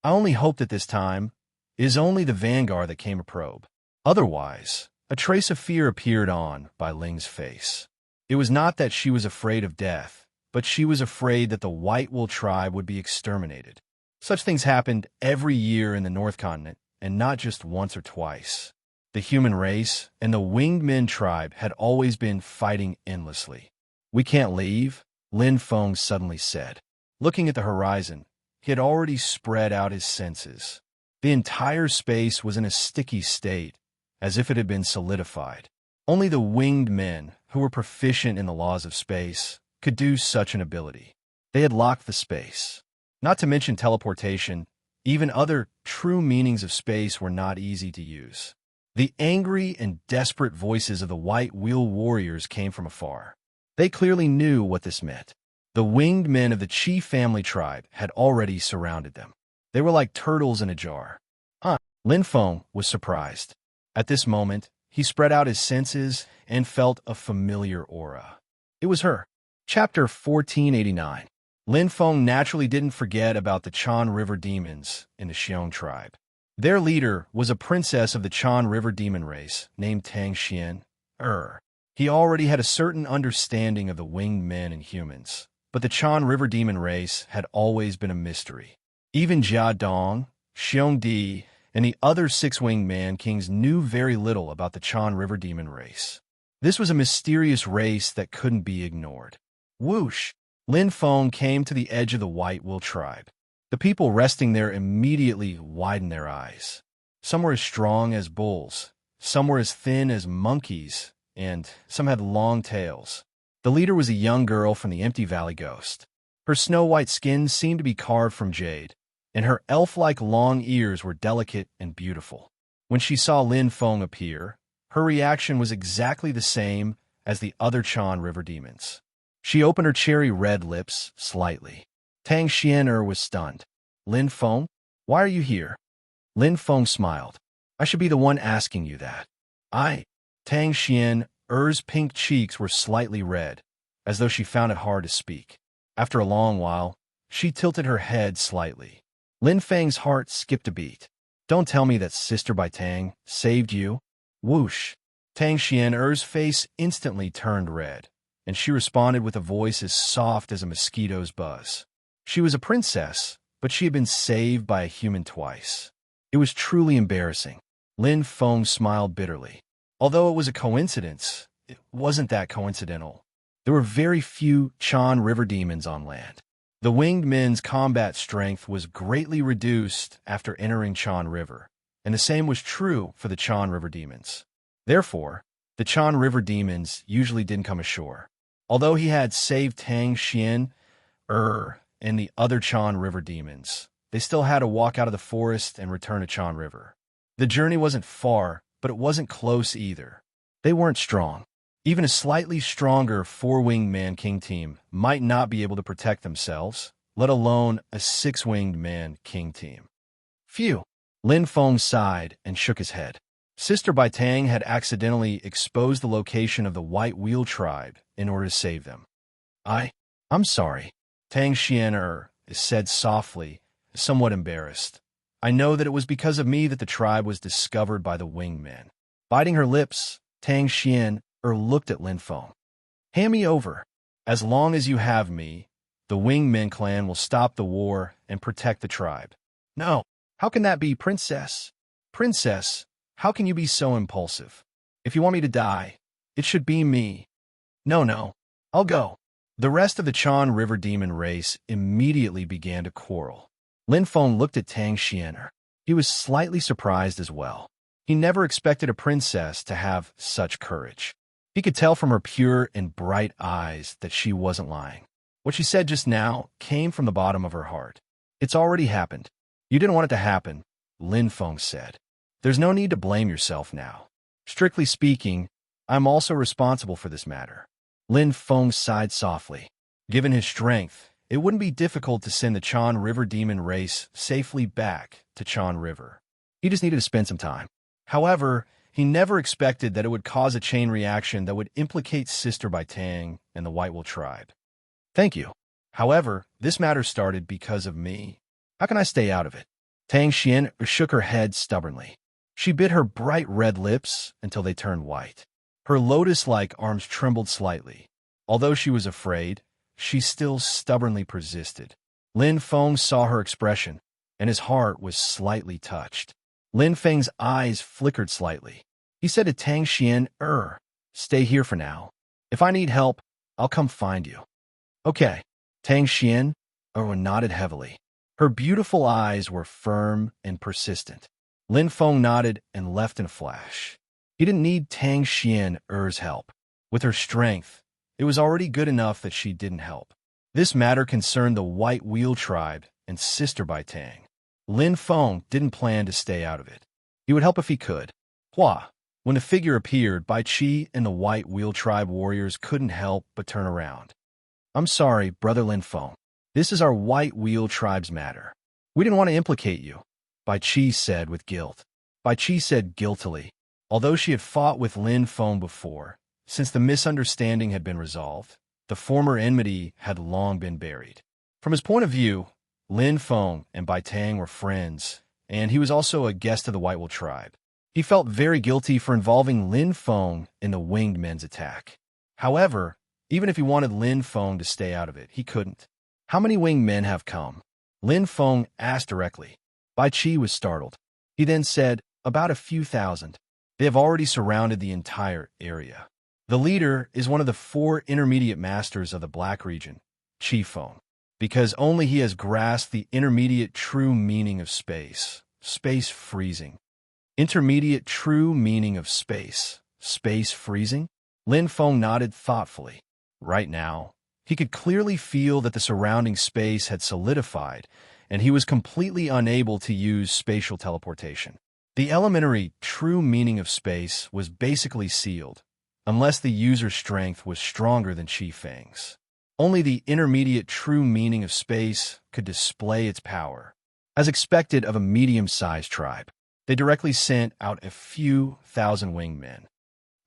I only hope that this time is only the vanguard that came a probe. Otherwise, a trace of fear appeared on Bai Ling's face. It was not that she was afraid of death, but she was afraid that the White Will tribe would be exterminated. Such things happened every year in the North Continent, and not just once or twice. The human race and the winged men tribe had always been fighting endlessly. We can't leave, Lin Feng suddenly said. Looking at the horizon, he had already spread out his senses. The entire space was in a sticky state, as if it had been solidified. Only the winged men, who were proficient in the laws of space, could do such an ability. They had locked the space. Not to mention teleportation, even other true meanings of space were not easy to use. The angry and desperate voices of the White Will warriors came from afar. They clearly knew what this meant. The winged men of the Qi family tribe had already surrounded them. They were like turtles in a jar. Lin Feng was surprised. At this moment, he spread out his senses and felt a familiar aura. It was her. Chapter 1489. Lin Feng naturally didn't forget about the Chan River demons in the Xiong tribe. Their leader was a princess of the Chan River demon race named Tang Xian. He already had a certain understanding of the winged men and humans, but the Chan River demon race had always been a mystery. Even Jia Dong, Xiong Di, and the other 6 winged man kings knew very little about the Chan River demon race. This was a mysterious race that couldn't be ignored. Whoosh! Lin Feng came to the edge of the White Will tribe. The people resting there immediately widened their eyes. Some were as strong as bulls, some were as thin as monkeys, and some had long tails. The leader was a young girl from the Empty Valley Ghost. Her snow-white skin seemed to be carved from jade, and her elf-like long ears were delicate and beautiful. When she saw Lin Feng appear, her reaction was exactly the same as the other Chan River demons. She opened her cherry-red lips slightly. Tang Xian was stunned. Lin Feng, why are you here? Lin Feng smiled. I should be the one asking you that. Tang Xian's pink cheeks were slightly red, as though she found it hard to speak. After a long while, she tilted her head slightly. Lin Feng's heart skipped a beat. Don't tell me that Sister Bai Tang saved you. Whoosh. Tang Xian'er's face instantly turned red, and she responded with a voice as soft as a mosquito's buzz. She was a princess, but she had been saved by a human twice. It was truly embarrassing. Lin Feng smiled bitterly. Although it was a coincidence, it wasn't that coincidental. There were very few Chan River demons on land. The winged men's combat strength was greatly reduced after entering Chan River, and the same was true for the Chan River demons. Therefore, the Chan River demons usually didn't come ashore. Although he had saved Tang Xian, and the other Chan River demons, they still had to walk out of the forest and return to Chan River. The journey wasn't far, but it wasn't close either. They weren't strong. Even a slightly stronger four-winged man-king team might not be able to protect themselves, let alone a six-winged man-king team. Phew! Lin Feng sighed and shook his head. Sister Bai Tang had accidentally exposed the location of the White Wheel tribe in order to save them. I'm sorry, Tang Xian'er said softly, somewhat embarrassed. I know that it was because of me that the tribe was discovered by the winged men. Biting her lips, Tang Xian'er looked at Lin Feng. Hand me over. As long as you have me, the winged men clan will stop the war and protect the tribe. No, how can that be, Princess? Princess, how can you be so impulsive? If you want me to die, it should be me. No, I'll go. The rest of the Chan River demon race immediately began to quarrel. Lin Feng looked at Tang Xian'er. He was slightly surprised as well. He never expected a princess to have such courage. He could tell from her pure and bright eyes that she wasn't lying. What she said just now came from the bottom of her heart. It's already happened. You didn't want it to happen, Lin Feng said. There's no need to blame yourself now. Strictly speaking, I'm also responsible for this matter. Lin Feng sighed softly. Given his strength, it wouldn't be difficult to send the Chan River demon race safely back to Chan River. He just needed to spend some time. However, he never expected that it would cause a chain reaction that would implicate Sister Bai Tang and the White Will tribe. Thank you. However, this matter started because of me. How can I stay out of it? Tang Xian shook her head stubbornly. She bit her bright red lips until they turned white. Her lotus-like arms trembled slightly. Although she was afraid, she still stubbornly persisted. Lin Feng saw her expression, and his heart was slightly touched. Lin Feng's eyes flickered slightly. He said to Tang Xian, stay here for now. If I need help, I'll come find you. Okay. Tang Xian nodded heavily. Her beautiful eyes were firm and persistent. Lin Feng nodded and left in a flash. He didn't need Tang Xian'er's help. With her strength, it was already good enough that she didn't help. This matter concerned the White Wheel tribe and Sister Bai Tang. Lin Feng didn't plan to stay out of it. He would help if he could. When the figure appeared, Bai Qi and the White Wheel tribe warriors couldn't help but turn around. I'm sorry, Brother Lin Feng. This is our White Wheel tribe's matter. We didn't want to implicate you, Bai Qi said with guilt. Bai Qi said guiltily. Although she had fought with Lin Feng before, since the misunderstanding had been resolved, the former enmity had long been buried. From his point of view, Lin Feng and Bai Tang were friends, and he was also a guest of the White Will tribe. He felt very guilty for involving Lin Feng in the winged men's attack. However, even if he wanted Lin Feng to stay out of it, he couldn't. How many winged men have come? Lin Feng asked directly. Bai Qi was startled. He then said, about a few thousand. They have already surrounded the entire area. The leader is one of the 4 intermediate masters of the Black region, Qi Feng, because only he has grasped the intermediate true meaning of space freezing. Intermediate true meaning of space freezing? Lin Feng nodded thoughtfully. Right now, he could clearly feel that the surrounding space had solidified, and he was completely unable to use spatial teleportation. The elementary true meaning of space was basically sealed, unless the user's strength was stronger than Qi Feng's. Only the intermediate true meaning of space could display its power. As expected of a medium-sized tribe, they directly sent out a few thousand winged men.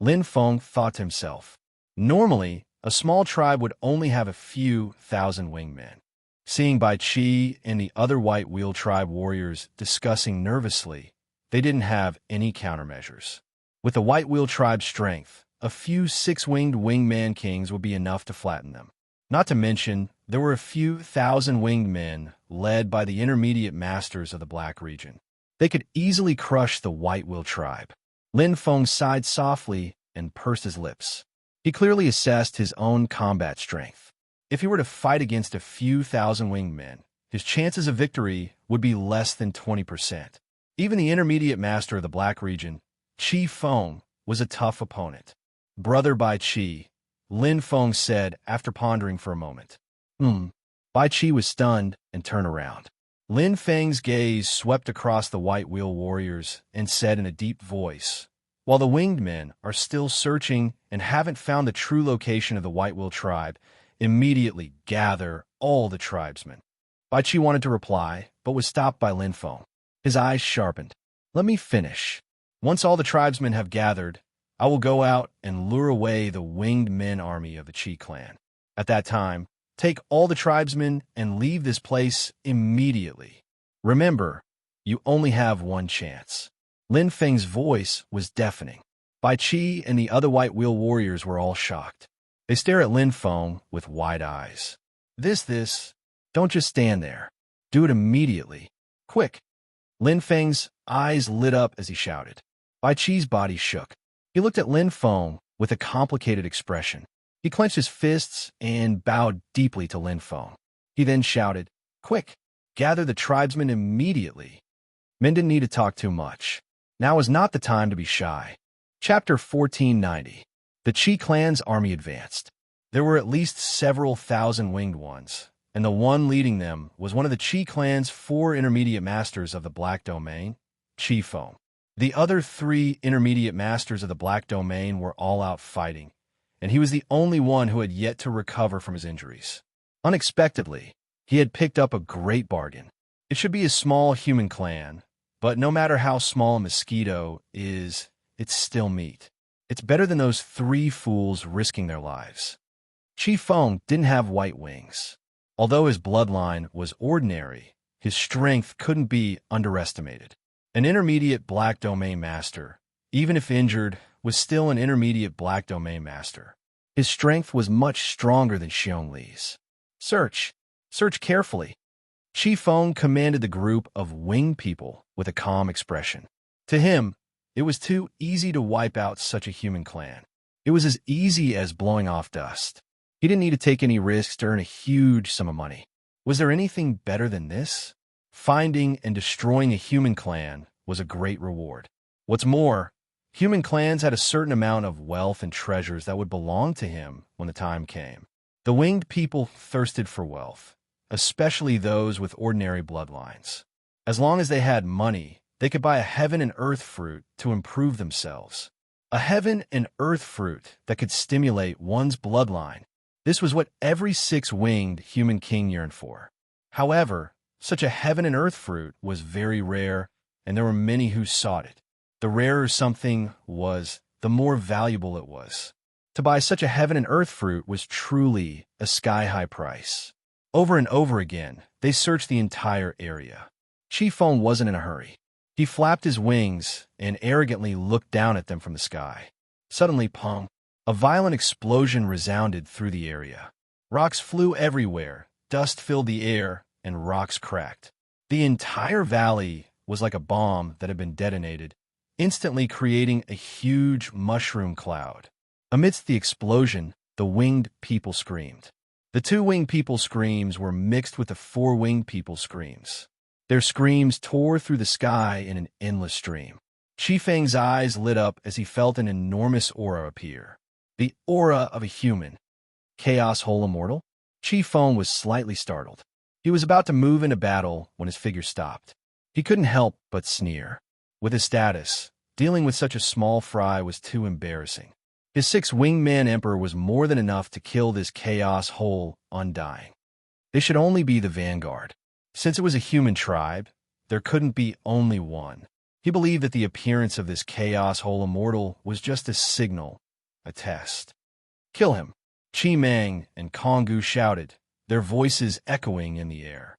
Lin Feng thought to himself, normally, A small tribe would only have a few thousand winged men. Seeing Bai Chi and the other White Wheel tribe warriors discussing nervously, they didn't have any countermeasures. With the White Wheel tribe's strength, a few six-winged wingman kings would be enough to flatten them. Not to mention, there were a few thousand winged men led by the intermediate masters of the Black region. They could easily crush the White Wheel tribe. Lin Feng sighed softly and pursed his lips. He clearly assessed his own combat strength. If he were to fight against a few thousand winged men, his chances of victory would be less than 20%. Even the intermediate master of the Black region, Qi Feng, was a tough opponent. Brother Bai Qi, Lin Feng said after pondering for a moment. Bai Qi was stunned and turned around. Lin Feng's gaze swept across the White Wheel warriors and said in a deep voice, "While the winged men are still searching and haven't found the true location of the White Wheel tribe, immediately gather all the tribesmen." Bai Qi wanted to reply, but was stopped by Lin Feng. His eyes sharpened. "Let me finish. Once all the tribesmen have gathered, I will go out and lure away the winged men army of the Qi clan. At that time, take all the tribesmen and leave this place immediately. Remember, you only have one chance." Lin Feng's voice was deafening. Bai Qi and the other White Wheel warriors were all shocked. They stared at Lin Feng with wide eyes. This, don't just stand there. Do it immediately. Quick. Lin Feng's eyes lit up as he shouted. Bai Qi's body shook. He looked at Lin Feng with a complicated expression. He clenched his fists and bowed deeply to Lin Feng. He then shouted, "Quick, gather the tribesmen immediately." Men didn't need to talk too much. Now was not the time to be shy. Chapter 1490. The Qi clan's army advanced. There were at least several thousand winged ones, and the one leading them was one of the Qi clan's 4 intermediate masters of the Black Domain, Qi Feng. The other 3 intermediate masters of the Black Domain were all out fighting, and he was the only one who had yet to recover from his injuries. Unexpectedly, he had picked up a great bargain. It should be a small human clan, but no matter how small a mosquito is, it's still meat. It's better than those 3 fools risking their lives. Qi Feng didn't have white wings. Although his bloodline was ordinary, his strength couldn't be underestimated. An intermediate Black Domain master, even if injured, was still an intermediate Black Domain master. His strength was much stronger than Xiongli's. Search carefully. Qi Feng commanded the group of winged people with a calm expression. To him, it was too easy to wipe out such a human clan. It was as easy as blowing off dust. He didn't need to take any risks to earn a huge sum of money. Was there anything better than this? Finding and destroying a human clan was a great reward. What's more, human clans had a certain amount of wealth and treasures that would belong to him when the time came. The winged people thirsted for wealth, especially those with ordinary bloodlines. As long as they had money, they could buy a heaven and earth fruit to improve themselves. A heaven and earth fruit that could stimulate one's bloodline. This was what every 6-winged human king yearned for. However, such a heaven and earth fruit was very rare, and there were many who sought it. The rarer something was, the more valuable it was. To buy such a heaven and earth fruit was truly a sky-high price. Over and over again, they searched the entire area. Qi Feng wasn't in a hurry. He flapped his wings and arrogantly looked down at them from the sky. Suddenly, pong! A violent explosion resounded through the area. Rocks flew everywhere, dust filled the air, and rocks cracked. The entire valley was like a bomb that had been detonated, instantly creating a huge mushroom cloud. Amidst the explosion, the winged people screamed. The 2 winged people's screams were mixed with the 4 winged people's screams. Their screams tore through the sky in an endless stream. Qi Feng's eyes lit up as he felt an enormous aura appear. The aura of a human. Chaos Whole Immortal? Qi Feng was slightly startled. He was about to move into battle when his figure stopped. He couldn't help but sneer. With his status, dealing with such a small fry was too embarrassing. His 6-winged man emperor was more than enough to kill this Chaos Whole Undying. They should only be the vanguard. Since it was a human tribe, there couldn't be only one. He believed that the appearance of this Chaos Whole Immortal was just a signal, a test. Kill him. Chi Meng and Kongu shouted, their voices echoing in the air.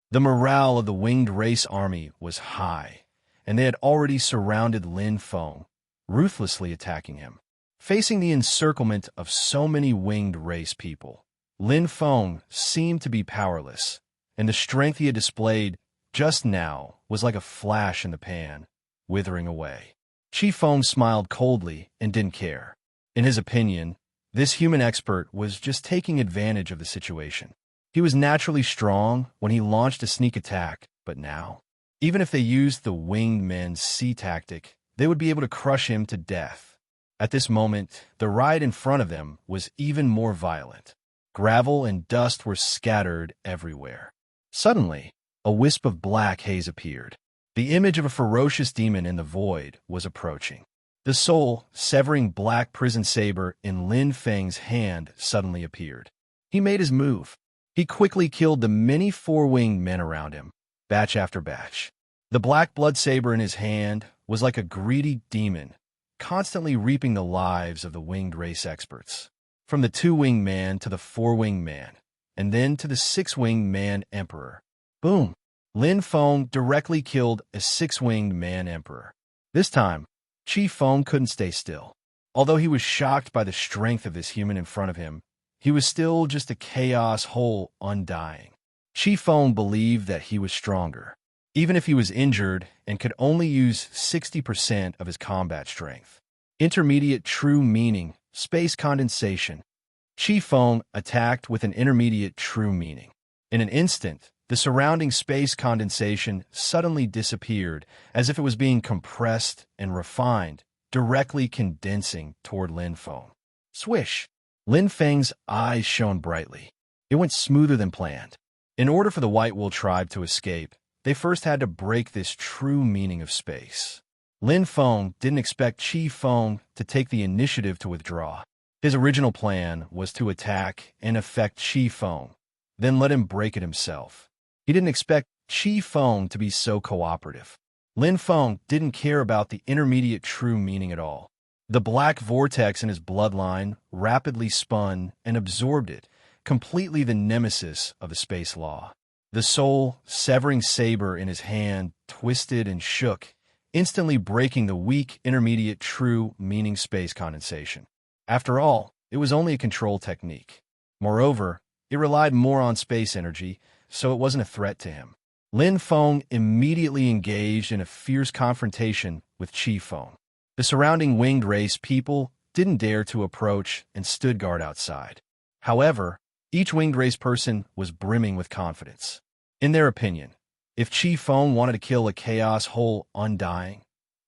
The morale of the winged race army was high, and they had already surrounded Lin Feng, ruthlessly attacking him. Facing the encirclement of so many winged race people, Lin Feng seemed to be powerless, and the strength he had displayed just now was like a flash in the pan, withering away. Chi Feng smiled coldly and didn't care. In his opinion, this human expert was just taking advantage of the situation. He was naturally strong when he launched a sneak attack, but now, even if they used the winged men's sea tactic, they would be able to crush him to death. At this moment, the ride in front of them was even more violent. Gravel and dust were scattered everywhere. Suddenly, a wisp of black haze appeared. The image of a ferocious demon in the void was approaching. The soul-severing black prison saber in Lin Feng's hand suddenly appeared. He made his move. He quickly killed the many four-winged men around him, batch after batch. The black blood saber in his hand was like a greedy demon, constantly reaping the lives of the winged race experts. From the two-winged man to the four-winged man, and then to the six-winged man emperor. Boom! Lin Feng directly killed a six-winged man emperor. This time, Chi Feng couldn't stay still. Although he was shocked by the strength of this human in front of him, he was still just a chaos whole undying. Chi Feng believed that he was stronger, even if he was injured and could only use 60% of his combat strength. Intermediate true meaning, space condensation. Chi Feng attacked with an intermediate true meaning. In an instant, the surrounding space condensation suddenly disappeared as if it was being compressed and refined, directly condensing toward Lin Feng. Swish! Lin Feng's eyes shone brightly. It went smoother than planned. In order for the White Wool tribe to escape, they first had to break this true meaning of space. Lin Feng didn't expect Chi Feng to take the initiative to withdraw. His original plan was to attack and affect Chi Feng, then let him break it himself. He didn't expect Chi Feng to be so cooperative. Lin Feng didn't care about the intermediate true meaning at all. The black vortex in his bloodline rapidly spun and absorbed it, completely the nemesis of the space law. The soul-severing saber in his hand twisted and shook, instantly breaking the weak intermediate true meaning space condensation. After all, it was only a control technique. Moreover, it relied more on space energy, so it wasn't a threat to him. Lin Feng immediately engaged in a fierce confrontation with Chi Feng. The surrounding winged race people didn't dare to approach and stood guard outside. However, each winged race person was brimming with confidence. In their opinion, if Chi Feng wanted to kill a chaos whole undying,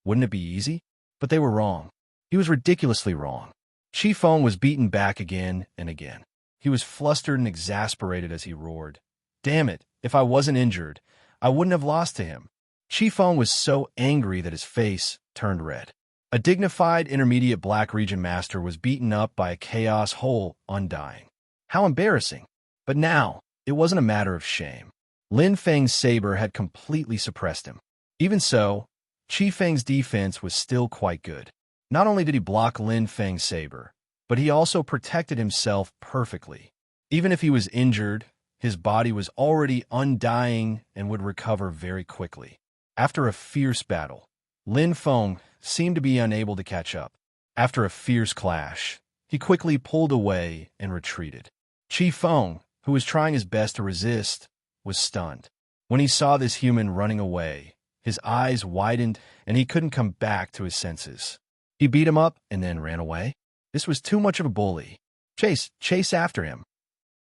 wouldn't it be easy? But they were wrong. He was ridiculously wrong. Chi Feng was beaten back again and again. He was flustered and exasperated as he roared. Damn it, if I wasn't injured, I wouldn't have lost to him. Chi Feng was so angry that his face turned red. A dignified intermediate black region master was beaten up by a chaos whole undying. How embarrassing. But now, it wasn't a matter of shame. Lin Feng's saber had completely suppressed him. Even so, Chi Feng's defense was still quite good. Not only did he block Lin Feng's saber, but he also protected himself perfectly. Even if he was injured, his body was already undying and would recover very quickly. After a fierce battle, Lin Feng seemed to be unable to catch up. After a fierce clash, he quickly pulled away and retreated. Chi Feng, who was trying his best to resist, was stunned. When he saw this human running away, his eyes widened and he couldn't come back to his senses. He beat him up and then ran away. This was too much of a bully. Chase after him.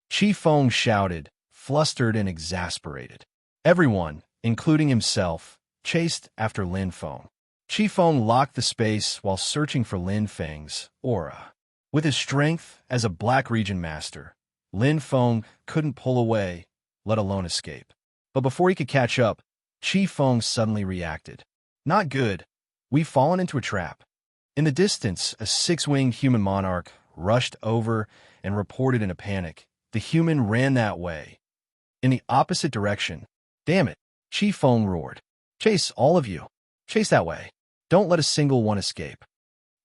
Chi Feng shouted, flustered and exasperated. Everyone, including himself, chased after Lin Feng. Chi Feng locked the space while searching for Lin Feng's aura. With his strength as a black region master, Lin Feng couldn't pull away, let alone escape. But before he could catch up, Chi Feng suddenly reacted. Not good. We've fallen into a trap. In the distance, a six-winged human monarch rushed over and reported in a panic. The human ran that way. In the opposite direction. Damn it, Chi Feng roared. Chase, all of you. Chase that way. Don't let a single one escape.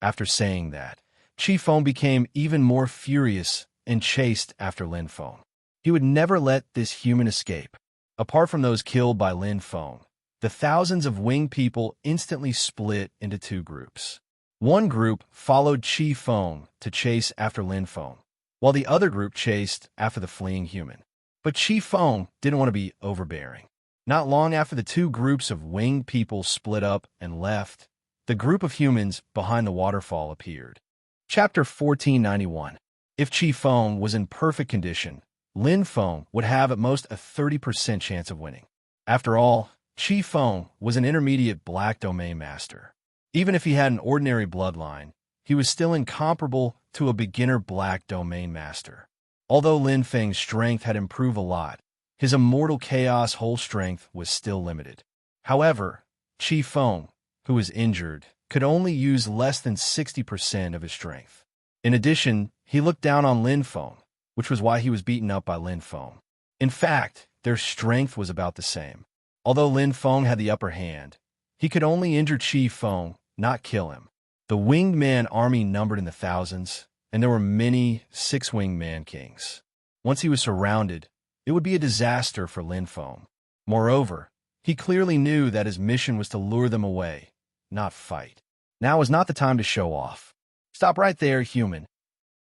After saying that, Chi Feng became even more furious and chased after Lin Feng. He would never let this human escape. Apart from those killed by Lin Feng, the thousands of winged people instantly split into two groups. One group followed Qi Feng to chase after Lin Feng, while the other group chased after the fleeing human. But Qi Feng didn't want to be overbearing. Not long after the two groups of winged people split up and left, the group of humans behind the waterfall appeared. Chapter 1491. If Qi Feng was in perfect condition, Lin Feng would have at most a 30% chance of winning. After all, Qi Feng was an intermediate black domain master. Even if he had an ordinary bloodline, he was still incomparable to a beginner black domain master. Although Lin Feng's strength had improved a lot, his immortal chaos whole strength was still limited. However, Qi Feng, who was injured, could only use less than 60% of his strength. In addition, he looked down on Lin Feng, which was why he was beaten up by Lin Feng. In fact, their strength was about the same. Although Lin Feng had the upper hand, he could only injure Qi Feng, not kill him. The winged man army numbered in the thousands, and there were many six-winged man kings. Once he was surrounded, it would be a disaster for Lin Feng. Moreover, he clearly knew that his mission was to lure them away, not fight. Now was not the time to show off. Stop right there, human.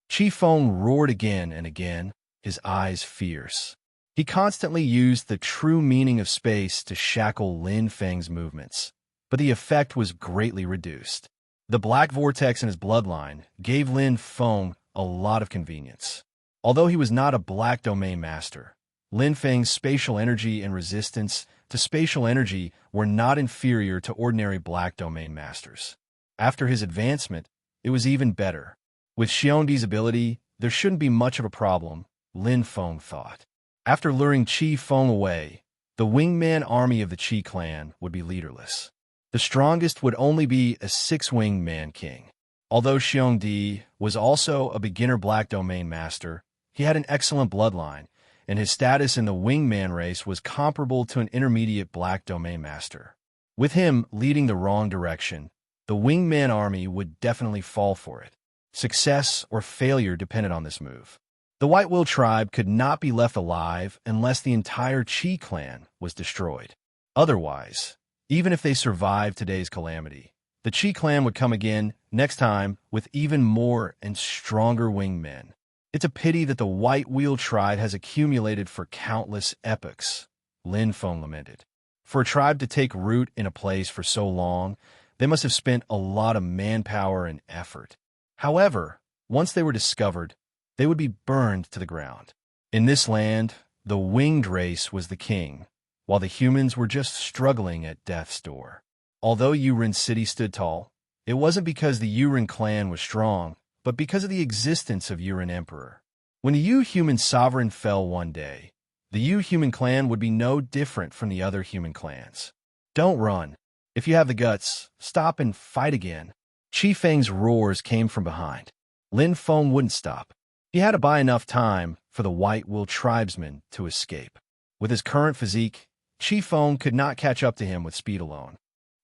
Qi Feng roared again and again, his eyes fierce. He constantly used the true meaning of space to shackle Lin Feng's movements, but the effect was greatly reduced. The black vortex in his bloodline gave Lin Feng a lot of convenience. Although he was not a black domain master, Lin Feng's spatial energy and resistance to spatial energy were not inferior to ordinary black domain masters. After his advancement, it was even better. With Xiongdi's ability, there shouldn't be much of a problem, Lin Feng thought. After luring Qi Feng away, the wingman army of the Qi clan would be leaderless. The strongest would only be a six-winged man king. Although Xiongdi was also a beginner black domain master, he had an excellent bloodline, and his status in the wingman race was comparable to an intermediate black domain master. With him leading the wrong direction, the wingman army would definitely fall for it. Success or failure depended on this move. The White Will tribe could not be left alive unless the entire Qi clan was destroyed. Otherwise, even if they survived today's calamity, the Qi clan would come again next time with even more and stronger wingmen. It's a pity that the White Wheel tribe has accumulated for countless epochs, Lin Feng lamented. For a tribe to take root in a place for so long, they must have spent a lot of manpower and effort. However, once they were discovered, they would be burned to the ground. In this land, the winged race was the king, while the humans were just struggling at death's door. Although Yurin City stood tall, it wasn't because the Yurin clan was strong, but because of the existence of Yurin Emperor. When the Yu-human sovereign fell one day, the Yu-human clan would be no different from the other human clans. Don't run. If you have the guts, stop and fight again. Qi Feng's roars came from behind. Lin Feng wouldn't stop. He had to buy enough time for the White Will tribesmen to escape. With his current physique, Qi Feng could not catch up to him with speed alone.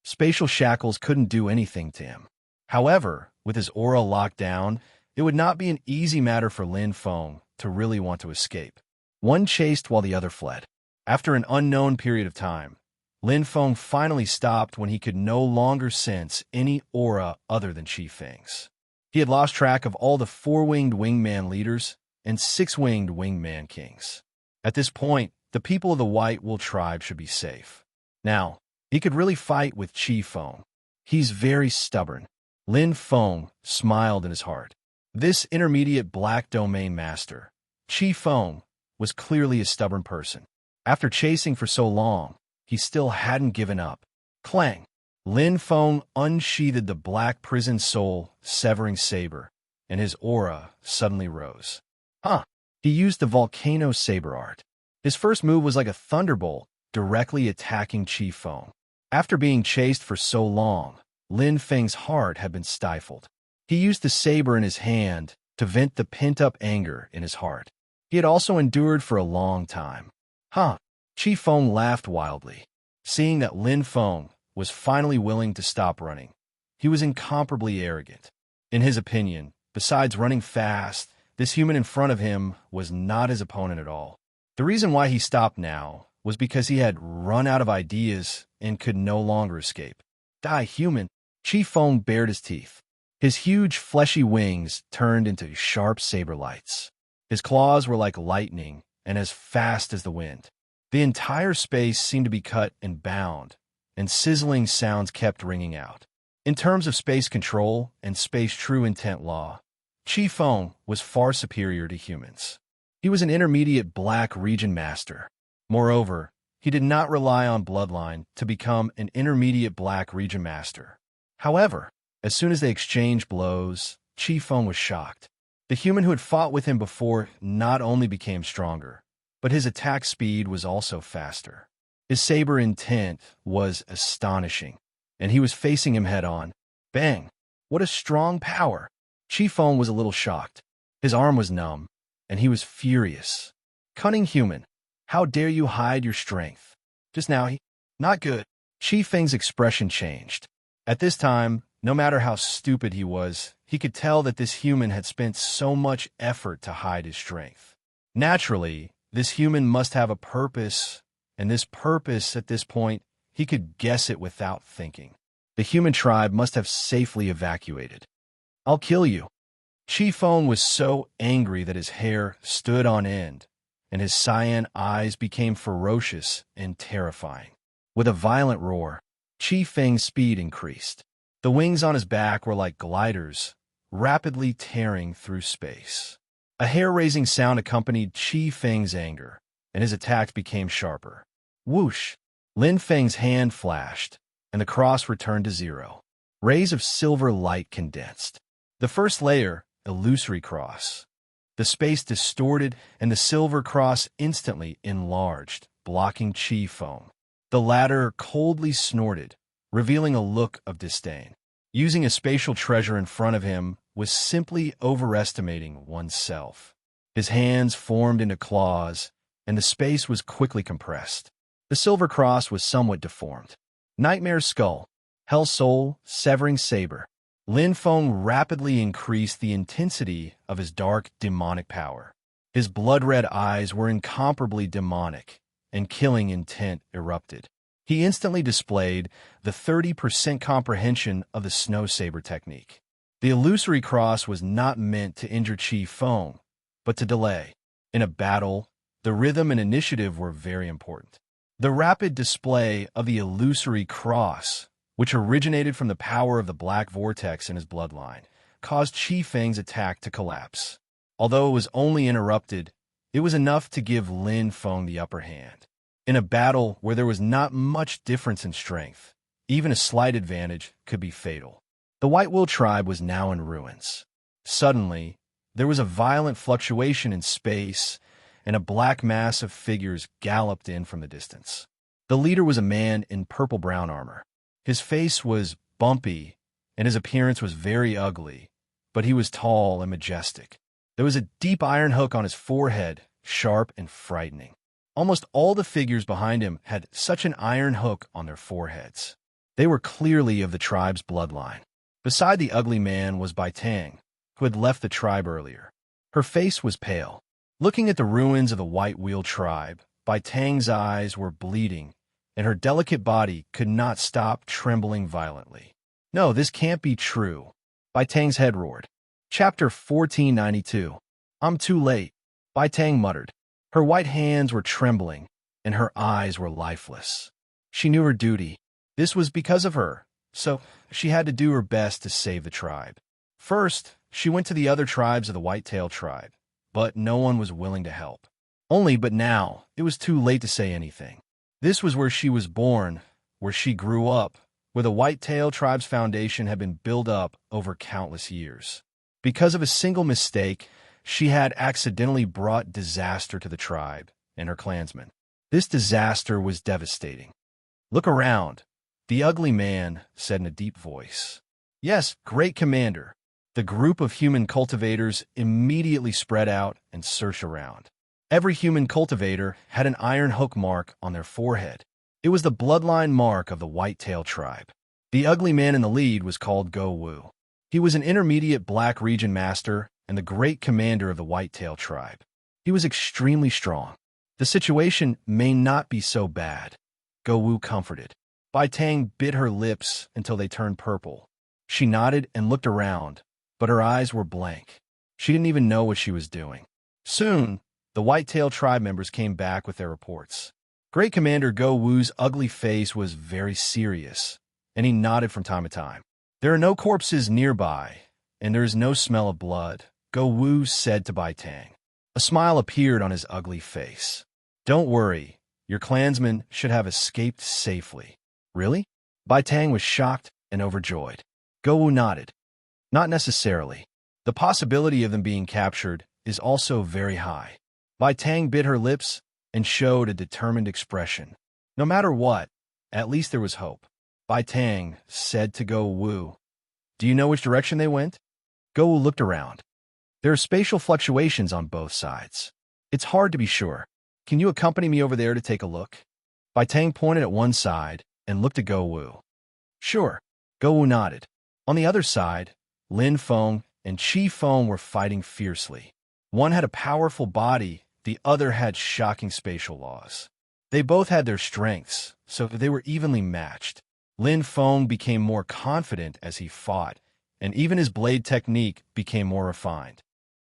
Spatial shackles couldn't do anything to him. However, with his aura locked down, it would not be an easy matter for Lin Feng to really want to escape. One chased while the other fled. After an unknown period of time, Lin Feng finally stopped when he could no longer sense any aura other than Qi Feng's. He had lost track of all the four-winged wingman leaders and six-winged wingman kings. At this point, the people of the White Will tribe should be safe. Now, he could really fight with Qi Feng. He's very stubborn. Lin Feng smiled in his heart. This intermediate black domain master, Qi Feng, was clearly a stubborn person. After chasing for so long, he still hadn't given up. Clang! Lin Feng unsheathed the black prison soul severing saber, and his aura suddenly rose. He used the volcano saber art. His first move was like a thunderbolt, directly attacking Qi Feng. After being chased for so long, Lin Feng's heart had been stifled. He used the saber in his hand to vent the pent-up anger in his heart. He had also endured for a long time. Qi Feng laughed wildly. Seeing that Lin Feng was finally willing to stop running, he was incomparably arrogant. In his opinion, besides running fast, This human in front of him was not his opponent at all. The reason why he stopped now was because he had run out of ideas and could no longer escape. Die, human! Chi Feng bared his teeth. His huge, fleshy wings turned into sharp saber lights. His claws were like lightning and as fast as the wind. The entire space seemed to be cut and bound, and sizzling sounds kept ringing out. In terms of space control and space true intent law, Chi Feng was far superior to humans. He was an intermediate black region master. Moreover, he did not rely on bloodline to become an intermediate black region master. However, as soon as they exchanged blows, Chi Feng was shocked. The human who had fought with him before not only became stronger, but his attack speed was also faster. His saber intent was astonishing, and he was facing him head-on. Bang! What a strong power! Chi Feng was a little shocked. His arm was numb, and he was furious. Cunning human, how dare you hide your strength? Just now, not good. Chi Feng's expression changed. At this time, no matter how stupid he was, he could tell that this human had spent so much effort to hide his strength. Naturally, this human must have a purpose, and this purpose, at this point, he could guess it without thinking. The human tribe must have safely evacuated. I'll kill you. Chi Feng was so angry that his hair stood on end, and his cyan eyes became ferocious and terrifying. With a violent roar, Chi Feng's speed increased. The wings on his back were like gliders, rapidly tearing through space. A hair-raising sound accompanied Chi Feng's anger, and his attacks became sharper. Whoosh! Lin Feng's hand flashed, and the cross returned to zero. Rays of silver light condensed. The first layer, illusory cross. The space distorted, and the silver cross instantly enlarged, blocking Chi Feng. The latter coldly snorted, revealing a look of disdain. Using a spatial treasure in front of him was simply overestimating oneself. His hands formed into claws, and the space was quickly compressed. The silver cross was somewhat deformed. Nightmare Skull, Hell Soul, Severing Saber. Lin Feng rapidly increased the intensity of his dark, demonic power. His blood-red eyes were incomparably demonic, and killing intent erupted. He instantly displayed the 30% comprehension of the Snow Saber technique. The illusory cross was not meant to injure Chi Feng, but to delay. In a battle, the rhythm and initiative were very important. The rapid display of the illusory cross, which originated from the power of the black vortex in his bloodline, caused Chi Feng's attack to collapse. Although it was only interrupted, it was enough to give Lin Feng the upper hand. In a battle where there was not much difference in strength, even a slight advantage could be fatal. The White Will tribe was now in ruins. Suddenly, there was a violent fluctuation in space, and a black mass of figures galloped in from the distance. The leader was a man in purple-brown armor. His face was bumpy, and his appearance was very ugly, but he was tall and majestic. There was a deep iron hook on his forehead, sharp and frightening. Almost all the figures behind him had such an iron hook on their foreheads. They were clearly of the tribe's bloodline. Beside the ugly man was Bai Tang, who had left the tribe earlier. Her face was pale. Looking at the ruins of the White Wheel tribe, Bai Tang's eyes were bleeding, and her delicate body could not stop trembling violently. No, this can't be true. Bai Tang's head roared. Chapter 1492. I'm too late, Bai Tang muttered. Her white hands were trembling, and her eyes were lifeless. She knew her duty. This was because of her, so she had to do her best to save the tribe. First, she went to the other tribes of the White-tailed tribe, but no one was willing to help. But now, it was too late to say anything. This was where she was born, where she grew up, where the White-tailed tribe's foundation had been built up over countless years. Because of a single mistake, she had accidentally brought disaster to the tribe and her clansmen. This disaster was devastating. Look around, the ugly man said in a deep voice. Yes, great commander. The group of human cultivators immediately spread out and searched around. Every human cultivator had an iron hook mark on their forehead. It was the bloodline mark of the White-tailed tribe. The ugly man in the lead was called Go Wu. He was an intermediate black region master and the great commander of the whitetail tribe. He was extremely strong. The situation may not be so bad, Go Wu comforted. Bai Tang bit her lips until they turned purple. She nodded and looked around, but her eyes were blank. She didn't even know what she was doing. Soon, the whitetail tribe members came back with their reports. Great Commander Go Wu's ugly face was very serious, and he nodded from time to time. There are no corpses nearby, and there is no smell of blood, Go Wu said to Bai Tang. A smile appeared on his ugly face. Don't worry, your clansmen should have escaped safely. Really? Bai Tang was shocked and overjoyed. Go Wu nodded. Not necessarily. The possibility of them being captured is also very high. Bai Tang bit her lips and showed a determined expression. No matter what, at least there was hope. Bai Tang said to Go Wu, "Do you know which direction they went?" Go Wu looked around. There are spatial fluctuations on both sides. It's hard to be sure. Can you accompany me over there to take a look? Bai Tang pointed at one side and looked at Go Wu. Sure. Go Wu nodded. On the other side, Lin Feng and Qi Feng were fighting fiercely. One had a powerful body, the other had shocking spatial laws. They both had their strengths, so they were evenly matched. Lin Feng became more confident as he fought, and even his blade technique became more refined.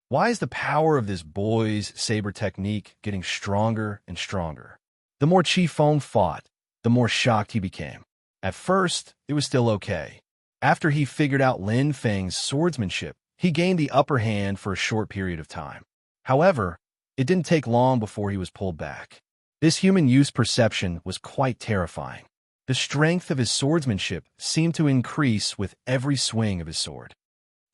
Why is the power of this boy's saber technique getting stronger and stronger? The more Qi Feng fought, the more shocked he became. At first, it was still okay. After he figured out Lin Feng's swordsmanship, he gained the upper hand for a short period of time. However, it didn't take long before he was pulled back. This human youth's perception was quite terrifying. The strength of his swordsmanship seemed to increase with every swing of his sword.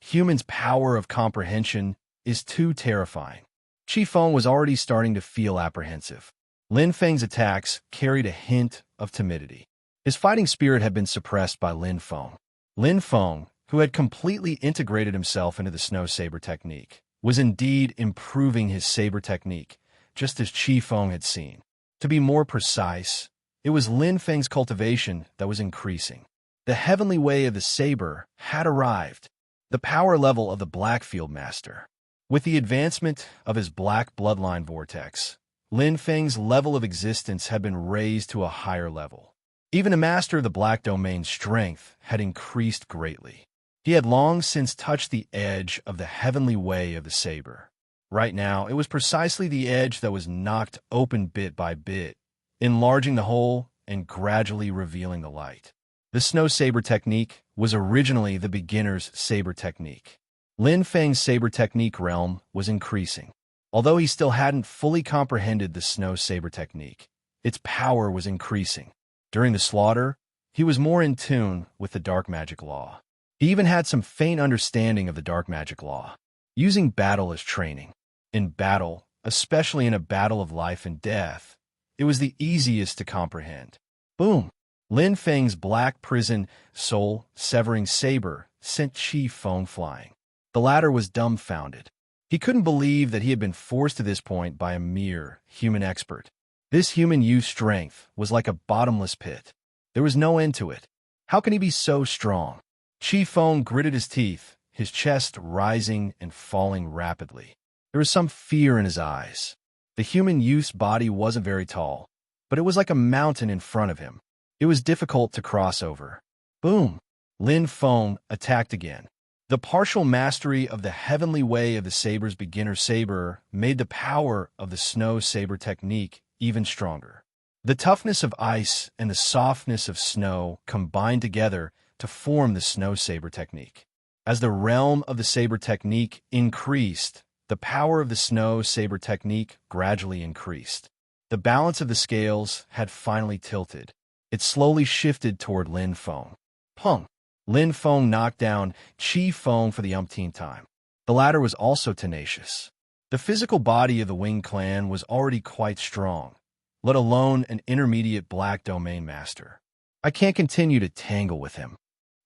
Humans' power of comprehension is too terrifying. Qi Feng was already starting to feel apprehensive. Lin Feng's attacks carried a hint of timidity. His fighting spirit had been suppressed by Lin Feng. Lin Feng, who had completely integrated himself into the snow saber technique, was indeed improving his saber technique, just as Qi Feng had seen. To be more precise, it was Lin Feng's cultivation that was increasing. The heavenly way of the saber had arrived, the power level of the Black Field Master. With the advancement of his black bloodline vortex, Lin Feng's level of existence had been raised to a higher level. Even a master of the Black Domain's strength had increased greatly. He had long since touched the edge of the heavenly way of the saber. Right now, it was precisely the edge that was knocked open bit by bit, enlarging the hole and gradually revealing the light. The snow saber technique was originally the beginner's saber technique. Lin Feng's saber technique realm was increasing. Although he still hadn't fully comprehended the snow saber technique, its power was increasing. During the slaughter, he was more in tune with the dark magic law. He even had some faint understanding of the dark magic law, using battle as training. In battle, especially in a battle of life and death, it was the easiest to comprehend. Boom! Lin Feng's black prison soul-severing saber sent Qi Feng flying. The latter was dumbfounded. He couldn't believe that he had been forced to this point by a mere human expert. This human youth's strength was like a bottomless pit. There was no end to it. How can he be so strong? Qi Feng gritted his teeth, his chest rising and falling rapidly. There was some fear in his eyes. The human youth's body wasn't very tall, but it was like a mountain in front of him. It was difficult to cross over. Boom! Lin Feng attacked again. The partial mastery of the heavenly way of the saber's beginner saber made the power of the snow saber technique even stronger. The toughness of ice and the softness of snow combined together to form the snow saber technique. As the realm of the saber technique increased, the power of the snow saber technique gradually increased. The balance of the scales had finally tilted. It slowly shifted toward Lin Feng. Pung! Lin Feng knocked down Qi Feng for the umpteenth time. The latter was also tenacious. The physical body of the Wing clan was already quite strong, let alone an intermediate Black Domain master. I can't continue to tangle with him.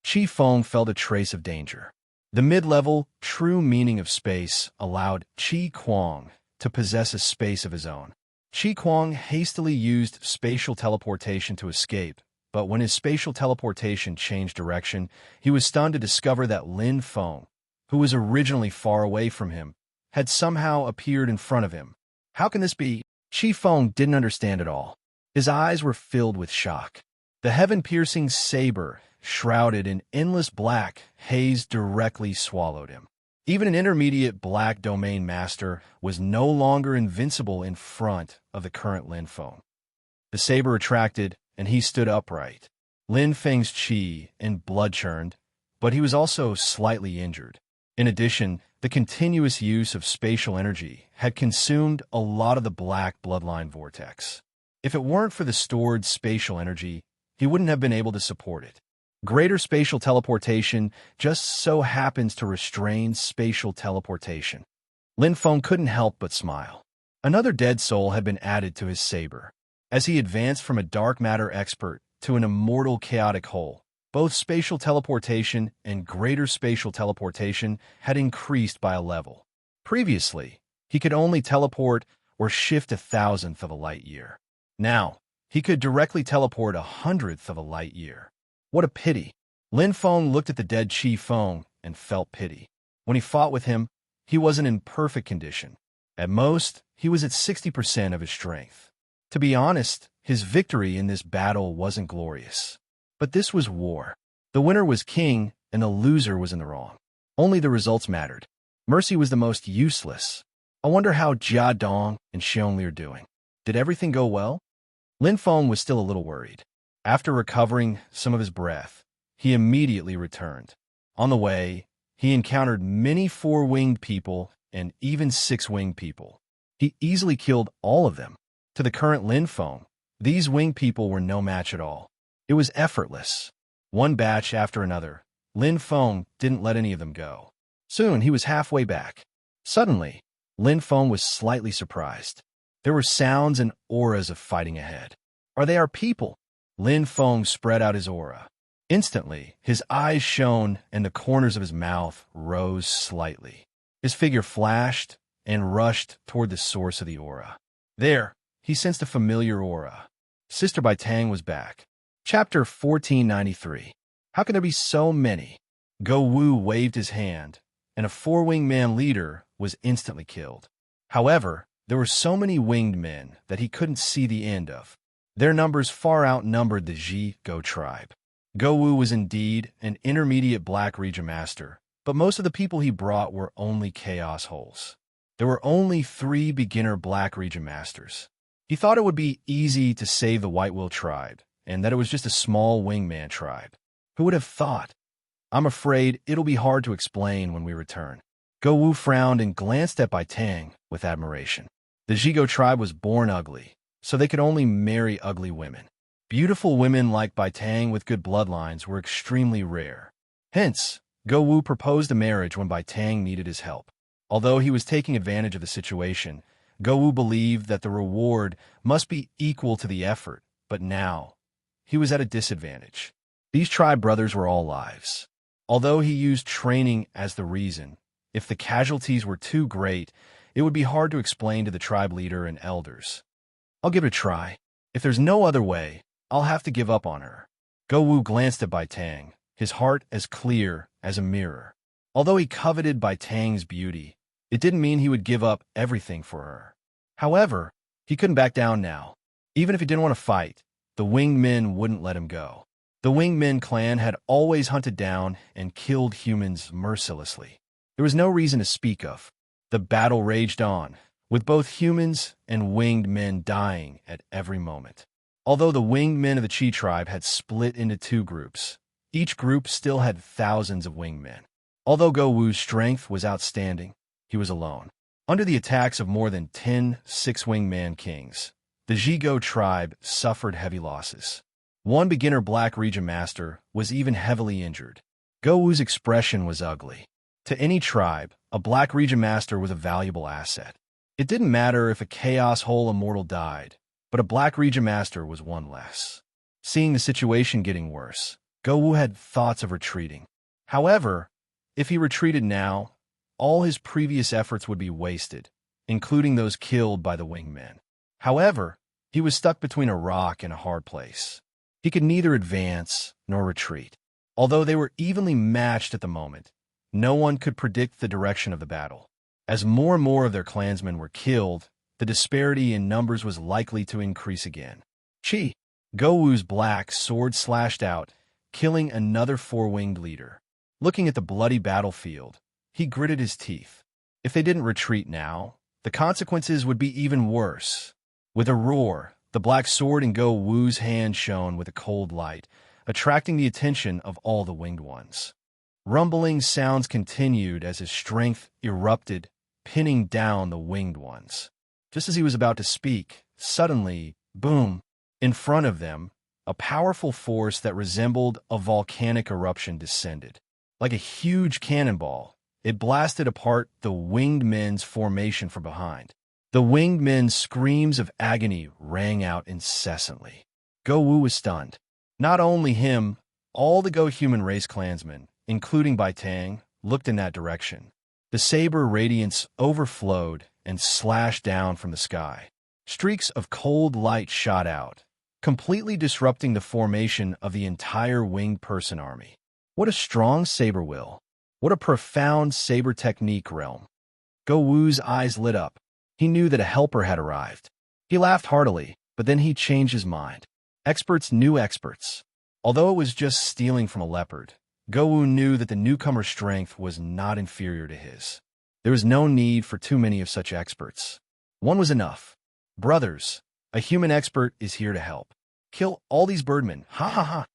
Qi Feng felt a trace of danger. The mid-level, true meaning of space allowed Qi Kuang to possess a space of his own. Qi Kuang hastily used spatial teleportation to escape, but when his spatial teleportation changed direction, he was stunned to discover that Lin Feng, who was originally far away from him, had somehow appeared in front of him. How can this be? Chi Feng didn't understand at all. His eyes were filled with shock. The heaven-piercing saber, shrouded in endless black haze, directly swallowed him. Even an intermediate black domain master was no longer invincible in front of the current Lin Feng. The saber retracted, and he stood upright. Lin Feng's chi and blood churned, but he was also slightly injured. In addition, the continuous use of spatial energy had consumed a lot of the black bloodline vortex. If it weren't for the stored spatial energy, he wouldn't have been able to support it. Greater spatial teleportation just so happens to restrain spatial teleportation. Lin Feng couldn't help but smile. Another dead soul had been added to his saber. As he advanced from a dark matter expert to an immortal chaotic whole, both spatial teleportation and greater spatial teleportation had increased by a level. Previously, he could only teleport or shift 1,000th of a light year. Now, he could directly teleport 100th of a light year. What a pity. Lin Feng looked at the dead Chi Feng and felt pity. When he fought with him, he wasn't in perfect condition. At most, he was at 60% of his strength. To be honest, his victory in this battle wasn't glorious. But this was war. The winner was king, and the loser was in the wrong. Only the results mattered. Mercy was the most useless. I wonder how Jia Dong and Xiongli are doing. Did everything go well? Lin Feng was still a little worried. After recovering some of his breath, he immediately returned. On the way, he encountered many four-winged people and even six-winged people. He easily killed all of them. To the current Lin Feng, these winged people were no match at all. It was effortless. One batch after another, Lin Feng didn't let any of them go. Soon, he was halfway back. Suddenly, Lin Feng was slightly surprised. There were sounds and auras of fighting ahead. Are they our people? Lin Feng spread out his aura. Instantly, his eyes shone and the corners of his mouth rose slightly. His figure flashed and rushed toward the source of the aura. There, he sensed a familiar aura. Sister Bai Tang was back. Chapter 1493. How can there be so many? Go Wu waved his hand, and a four-winged man leader was instantly killed. However, there were so many winged men that he couldn't see the end of. Their numbers far outnumbered the Ji-Go tribe. Go Wu was indeed an intermediate Black Region Master, but most of the people he brought were only Chaos Holes. There were only 3 beginner Black Region Masters. He thought it would be easy to save the White Will tribe, and that it was just a small wingman tribe. Who would have thought? I'm afraid it'll be hard to explain when we return. Go Wu frowned and glanced at Bai Tang with admiration. The Ji-Go tribe was born ugly, so they could only marry ugly women. Beautiful women like Bai Tang with good bloodlines were extremely rare. Hence, Go Wu proposed a marriage when Bai Tang needed his help. Although he was taking advantage of the situation, Go Wu believed that the reward must be equal to the effort, but now, he was at a disadvantage. These tribe brothers were all lives. Although he used training as the reason, if the casualties were too great, it would be hard to explain to the tribe leader and elders. I'll give it a try. If there's no other way, I'll have to give up on her. Go Wu glanced at Bai Tang, his heart as clear as a mirror. Although he coveted Bai Tang's beauty, it didn't mean he would give up everything for her. However, he couldn't back down now. Even if he didn't want to fight, the winged men wouldn't let him go. The winged men clan had always hunted down and killed humans mercilessly. There was no reason to speak of. The battle raged on, with both humans and winged men dying at every moment. Although the winged men of the Chi tribe had split into 2 groups, each group still had thousands of winged men. Although Go Wu's strength was outstanding, he was alone. Under the attacks of more than 10 six-winged man kings, the Ji-Go tribe suffered heavy losses. One beginner Black Region Master was even heavily injured. Go Wu's expression was ugly. To any tribe, a Black Region Master was a valuable asset. It didn't matter if a Chaos Hole Immortal died, but a Black Region Master was one less. Seeing the situation getting worse, Go Wu had thoughts of retreating. However, if he retreated now, all his previous efforts would be wasted, including those killed by the wingmen. However, he was stuck between a rock and a hard place. He could neither advance nor retreat. Although they were evenly matched at the moment, no one could predict the direction of the battle. As more and more of their clansmen were killed, the disparity in numbers was likely to increase again. Chi! Gowu's black sword slashed out, killing another four-winged leader. Looking at the bloody battlefield, he gritted his teeth. If they didn't retreat now, the consequences would be even worse. With a roar, the black sword in Gowu's hand shone with a cold light, attracting the attention of all the winged ones. Rumbling sounds continued as his strength erupted, pinning down the winged ones. Just as he was about to speak, suddenly, boom, in front of them, a powerful force that resembled a volcanic eruption descended. Like a huge cannonball, it blasted apart the winged men's formation from behind. The winged men's screams of agony rang out incessantly. Gowu was stunned. Not only him, all the Go-human race clansmen, including Bai Tang, looked in that direction. The saber radiance overflowed and slashed down from the sky. Streaks of cold light shot out, completely disrupting the formation of the entire winged person army. What a strong saber will! What a profound saber technique realm! Gowu's eyes lit up. He knew that a helper had arrived. He laughed heartily, but then he changed his mind. Experts knew experts. Although it was just stealing from a leopard, Gowu knew that the newcomer's strength was not inferior to his. There was no need for too many of such experts. One was enough. Brothers, a human expert is here to help. Kill all these birdmen, ha ha ha!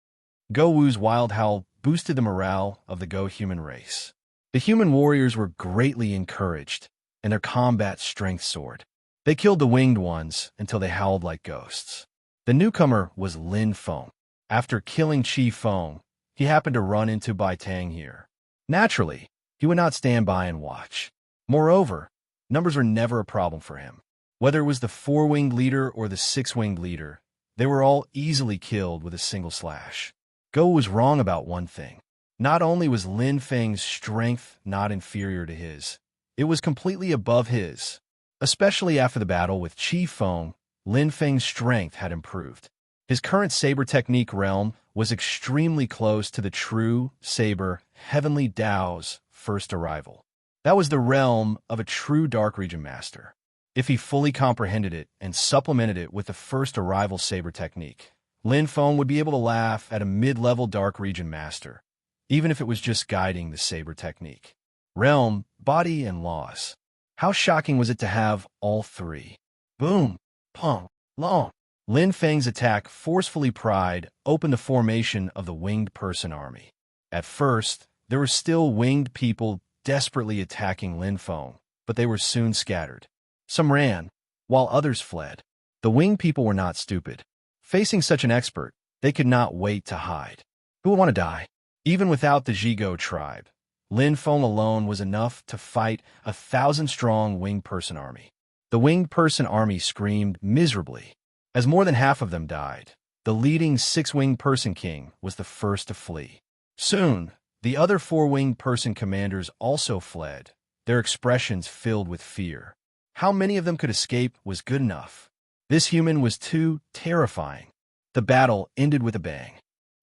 Gowu's wild howl boosted the morale of the Go-human race. The human warriors were greatly encouraged, and their combat strength soared. They killed the winged ones until they howled like ghosts. The newcomer was Lin Feng. After killing Chi Feng, he happened to run into Bai Tang here. Naturally, he would not stand by and watch. Moreover, numbers were never a problem for him. Whether it was the four-winged leader or the six-winged leader, they were all easily killed with a single slash. Go was wrong about one thing. Not only was Lin Feng's strength not inferior to his, it was completely above his. Especially after the battle with Chi Feng, Lin Feng's strength had improved. His current saber technique realm was extremely close to the true saber Heavenly Dao's first arrival. That was the realm of a true Dark Region master. If he fully comprehended it and supplemented it with the first arrival saber technique, Lin Feng would be able to laugh at a mid-level Dark Region master, even if it was just guiding the saber technique. Realm, body, and laws. How shocking was it to have all three? Boom, pong, long. Lin Feng's attack forcefully pried open the formation of the winged person army. At first, there were still winged people desperately attacking Lin Feng, but they were soon scattered. Some ran, while others fled. The winged people were not stupid. Facing such an expert, they could not wait to hide. Who would want to die? Even without the Zhigo tribe, Lin Feng alone was enough to fight a 1,000-strong winged person army. The winged person army screamed miserably. As more than half of them died, the leading six-winged person king was the first to flee. Soon, the other four-winged person commanders also fled, their expressions filled with fear. How many of them could escape was good enough. This human was too terrifying. The battle ended with a bang.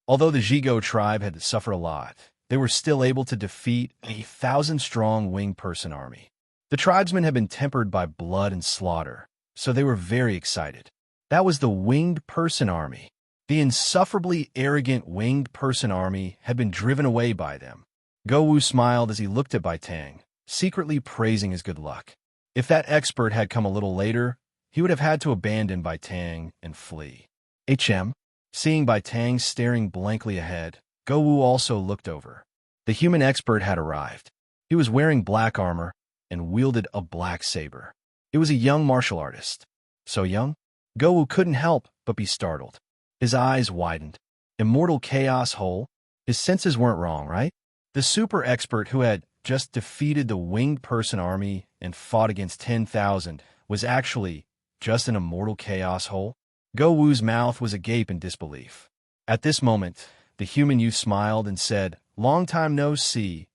Although the Zhigo tribe had to suffer a lot, they were still able to defeat a 1,000-strong winged person army. The tribesmen had been tempered by blood and slaughter, so they were very excited. That was the winged person army. The insufferably arrogant winged person army had been driven away by them. Gowu smiled as he looked at Bai Tang, secretly praising his good luck. If that expert had come a little later, he would have had to abandon Bai Tang and flee. Seeing Bai Tang staring blankly ahead, Gowu also looked over. The human expert had arrived. He was wearing black armor and wielded a black saber. It was a young martial artist. So young? Gowu couldn't help but be startled. His eyes widened. Immortal chaos whole? His senses weren't wrong, right? The super expert who had just defeated the winged person army and fought against 10,000 was actually just an immortal chaos whole? Gowu's mouth was agape in disbelief. At this moment, the human youth smiled and said, "Long time no see,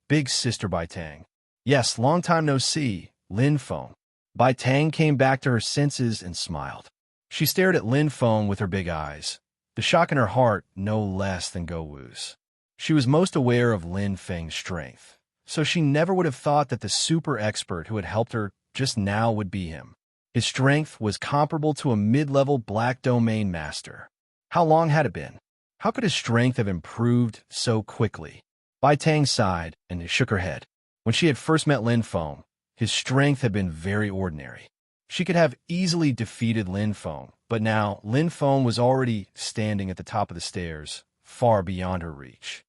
big sister Bai Tang." "Yes, long time no see, Lin Feng." Bai Tang came back to her senses and smiled. She stared at Lin Feng with her big eyes, the shock in her heart no less than Gowu's. She was most aware of Lin Feng's strength, so she never would have thought that the super expert who had helped her just now would be him. His strength was comparable to a mid-level black domain master. How long had it been? How could his strength have improved so quickly? Bai Tang sighed and shook her head. When she had first met Lin Feng, his strength had been very ordinary. She could have easily defeated Lin Feng, but now Lin Feng was already standing at the top of the stairs, far beyond her reach.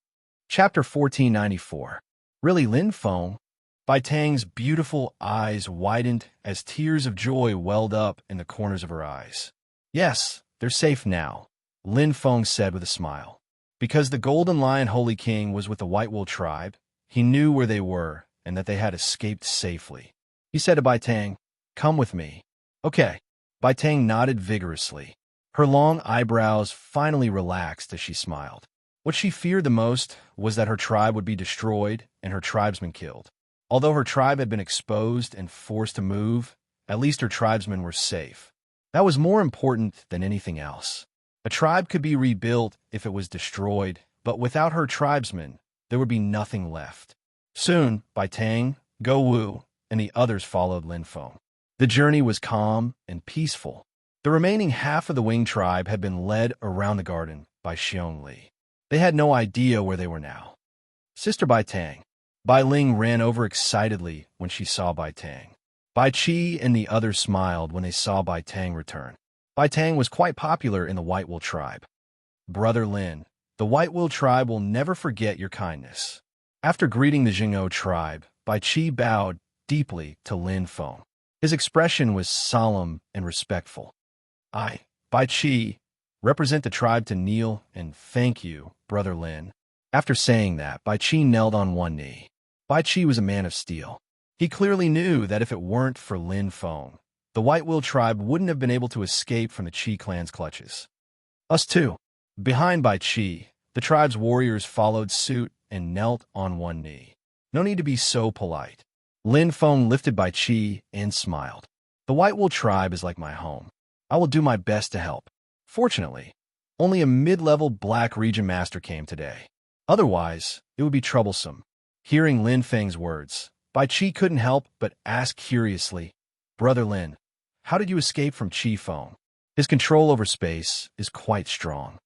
Chapter 1494. Really, Lin Feng? Bai Tang's beautiful eyes widened as tears of joy welled up in the corners of her eyes. Yes, they're safe now, Lin Feng said with a smile. Because the Golden Lion Holy King was with the White Wolf tribe, he knew where they were and that they had escaped safely. He said to Bai Tang, "Come with me." Okay. Bai Tang nodded vigorously. Her long eyebrows finally relaxed as she smiled. What she feared the most was that her tribe would be destroyed and her tribesmen killed. Although her tribe had been exposed and forced to move, at least her tribesmen were safe. That was more important than anything else. A tribe could be rebuilt if it was destroyed, but without her tribesmen, there would be nothing left. Soon, Bai Tang, Go Wu, and the others followed Lin Feng. The journey was calm and peaceful. The remaining half of the Wing tribe had been led around the garden by Xiong Li. They had no idea where they were now. Sister Bai Tang. Bai Ling ran over excitedly when she saw Bai Tang. Bai Qi and the others smiled when they saw Bai Tang return. Bai Tang was quite popular in the White Will tribe. Brother Lin, the White Will tribe will never forget your kindness. After greeting the Jing'o tribe, Bai Qi bowed deeply to Lin Feng. His expression was solemn and respectful. I, Bai Qi, represent the tribe to kneel and thank you, Brother Lin. After saying that, Bai Qi knelt on one knee. Bai Qi was a man of steel. He clearly knew that if it weren't for Lin Feng, the White Will tribe wouldn't have been able to escape from the Qi clan's clutches. Us too. Behind Bai Qi, the tribe's warriors followed suit and knelt on one knee. No need to be so polite. Lin Feng lifted Bai Qi and smiled. The White Will tribe is like my home. I will do my best to help. Fortunately, only a mid-level black region master came today. Otherwise, it would be troublesome. Hearing Lin Feng's words, Bai Qi couldn't help but ask curiously, Brother Lin, how did you escape from Qi Feng? His control over space is quite strong.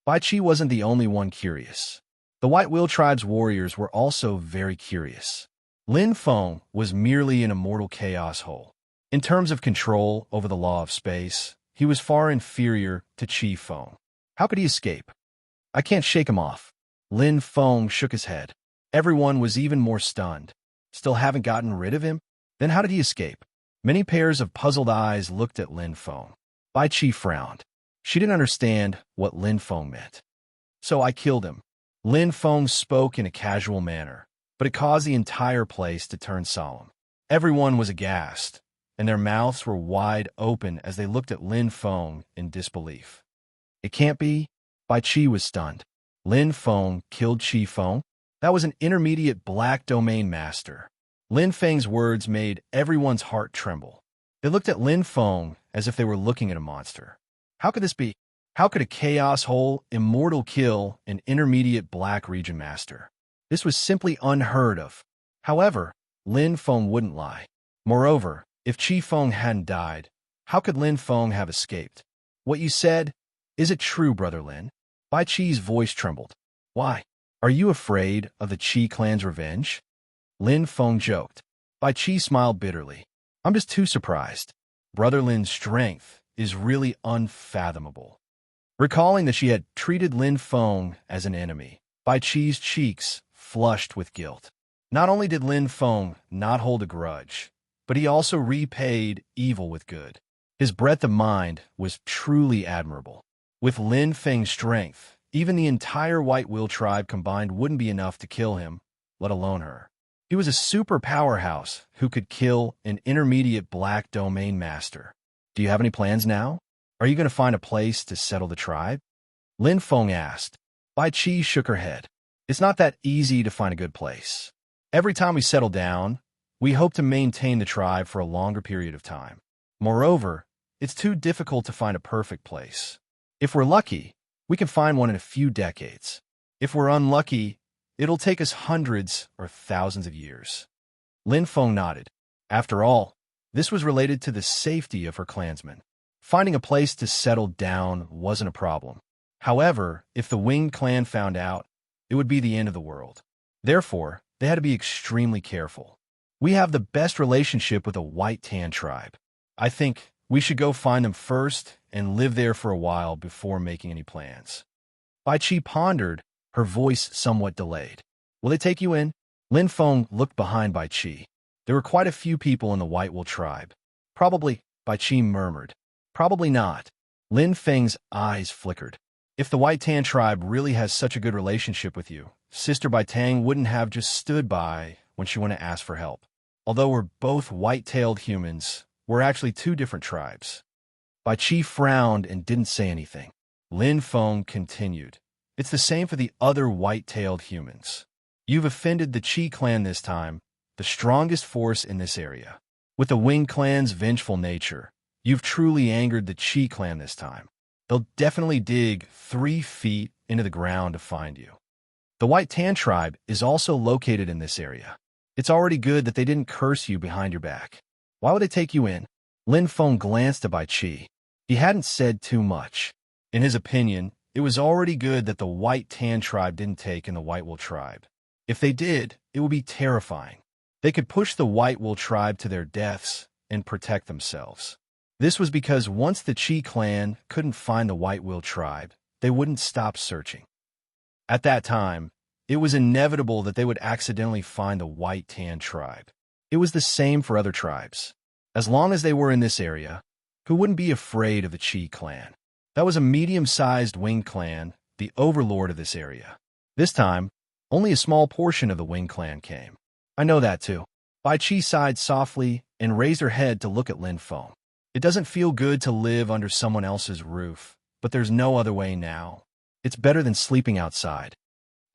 Bai Qi wasn't the only one curious. The White Will tribe's warriors were also very curious. Lin Feng was merely an immortal chaos hole. In terms of control over the law of space, he was far inferior to Qi Feng. How could he escape? I can't shake him off. Lin Feng shook his head. Everyone was even more stunned. Still haven't gotten rid of him? Then how did he escape? Many pairs of puzzled eyes looked at Lin Feng. Bai Qi frowned. She didn't understand what Lin Feng meant. So I killed him. Lin Feng spoke in a casual manner, but it caused the entire place to turn solemn. Everyone was aghast, and their mouths were wide open as they looked at Lin Feng in disbelief. It can't be. Bai Qi was stunned. Lin Feng killed Qi Feng? That was an intermediate black domain master. Lin Feng's words made everyone's heart tremble. They looked at Lin Feng as if they were looking at a monster. How could this be? How could a chaos hole immortal kill an intermediate black region master? This was simply unheard of. However, Lin Feng wouldn't lie. Moreover, if Qi Feng hadn't died, how could Lin Feng have escaped? What you said, is it true, Brother Lin? Bai Qi's voice trembled. Why? Are you afraid of the Qi clan's revenge? Lin Feng joked. Bai Qi smiled bitterly. I'm just too surprised. Brother Lin's strength is really unfathomable. Recalling that she had treated Lin Feng as an enemy, Bai Qi's cheeks flushed with guilt. Not only did Lin Feng not hold a grudge, but he also repaid evil with good. His breadth of mind was truly admirable. With Lin Feng's strength, even the entire White Will tribe combined wouldn't be enough to kill him, let alone her. He was a super powerhouse who could kill an intermediate black domain master. Do you have any plans now? Are you going to find a place to settle the tribe? Lin Feng asked. Bai Qi shook her head. It's not that easy to find a good place. Every time we settle down, we hope to maintain the tribe for a longer period of time. Moreover, it's too difficult to find a perfect place. If we're lucky, we can find one in a few decades. If we're unlucky, It'll take us hundreds or thousands of years. Lin Feng nodded. After all, this was related to the safety of her clansmen. Finding a place to settle down wasn't a problem. However, if the winged clan found out, it would be the end of the world. Therefore, they had to be extremely careful. We have the best relationship with a white tan tribe. I think we should go find them first and live there for a while before making any plans. Bai Qi pondered, her voice somewhat delayed. Will they take you in? Lin Feng looked behind Bai Qi. There were quite a few people in the White Wool tribe. Probably, Bai Qi murmured. Probably not. Lin Feng's eyes flickered. If the White Tan tribe really has such a good relationship with you, Sister Bai Tang wouldn't have just stood by when she went to ask for help. Although we're both white-tailed humans, we're actually two different tribes. Bai Qi frowned and didn't say anything. Lin Feng continued. It's the same for the other white-tailed humans. You've offended the Qi clan this time, the strongest force in this area. With the Wing clan's vengeful nature, you've truly angered the Qi clan this time. They'll definitely dig 3 feet into the ground to find you. The White Tan tribe is also located in this area. It's already good that they didn't curse you behind your back. Why would they take you in? Lin Feng glanced at Bai Qi. He hadn't said too much. In his opinion, it was already good that the White Tan tribe didn't take in the White Wool tribe. If they did, it would be terrifying. They could push the White Wool tribe to their deaths and protect themselves. This was because once the Qi clan couldn't find the White Wool tribe, they wouldn't stop searching. At that time, it was inevitable that they would accidentally find the White Tan tribe. It was the same for other tribes. As long as they were in this area, who wouldn't be afraid of the Qi clan? That was a medium-sized Wing clan, the overlord of this area. This time, only a small portion of the Wing clan came. I know that too. Bai Qi sighed softly and raised her head to look at Lin Feng. It doesn't feel good to live under someone else's roof, but there's no other way now. It's better than sleeping outside.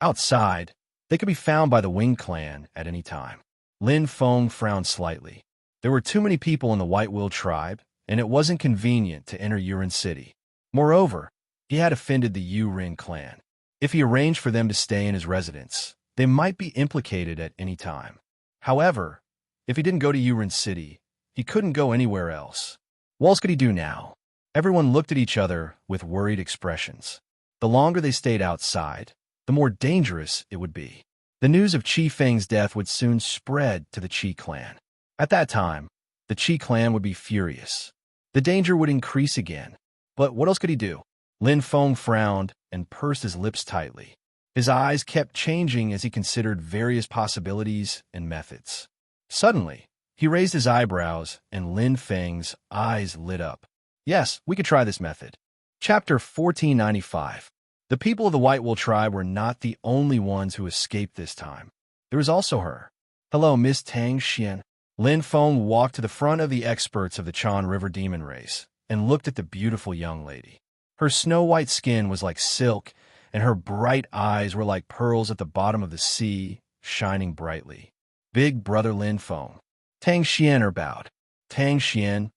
Outside, they could be found by the Wing clan at any time. Lin Feng frowned slightly. There were too many people in the White Wool tribe, and it wasn't convenient to enter Yurin City. Moreover, he had offended the Yurin clan. If he arranged for them to stay in his residence, they might be implicated at any time. However, if he didn't go to Yurin City, he couldn't go anywhere else. What else could he do now? Everyone looked at each other with worried expressions. The longer they stayed outside, the more dangerous it would be. The news of Qi Feng's death would soon spread to the Qi clan. At that time, the Qi clan would be furious. The danger would increase again. But what else could he do? Lin Feng frowned and pursed his lips tightly. His eyes kept changing as he considered various possibilities and methods. Suddenly, he raised his eyebrows and Lin Feng's eyes lit up. Yes, we could try this method. Chapter 1495. The people of the White Wool tribe were not the only ones who escaped this time. There was also her. Hello, Miss Tang Xian. Lin Feng walked to the front of the experts of the Chan River demon race and looked at the beautiful young lady. Her snow-white skin was like silk, and her bright eyes were like pearls at the bottom of the sea, shining brightly. Big brother Lin Feng. Tang Xian bowed. Tang Xian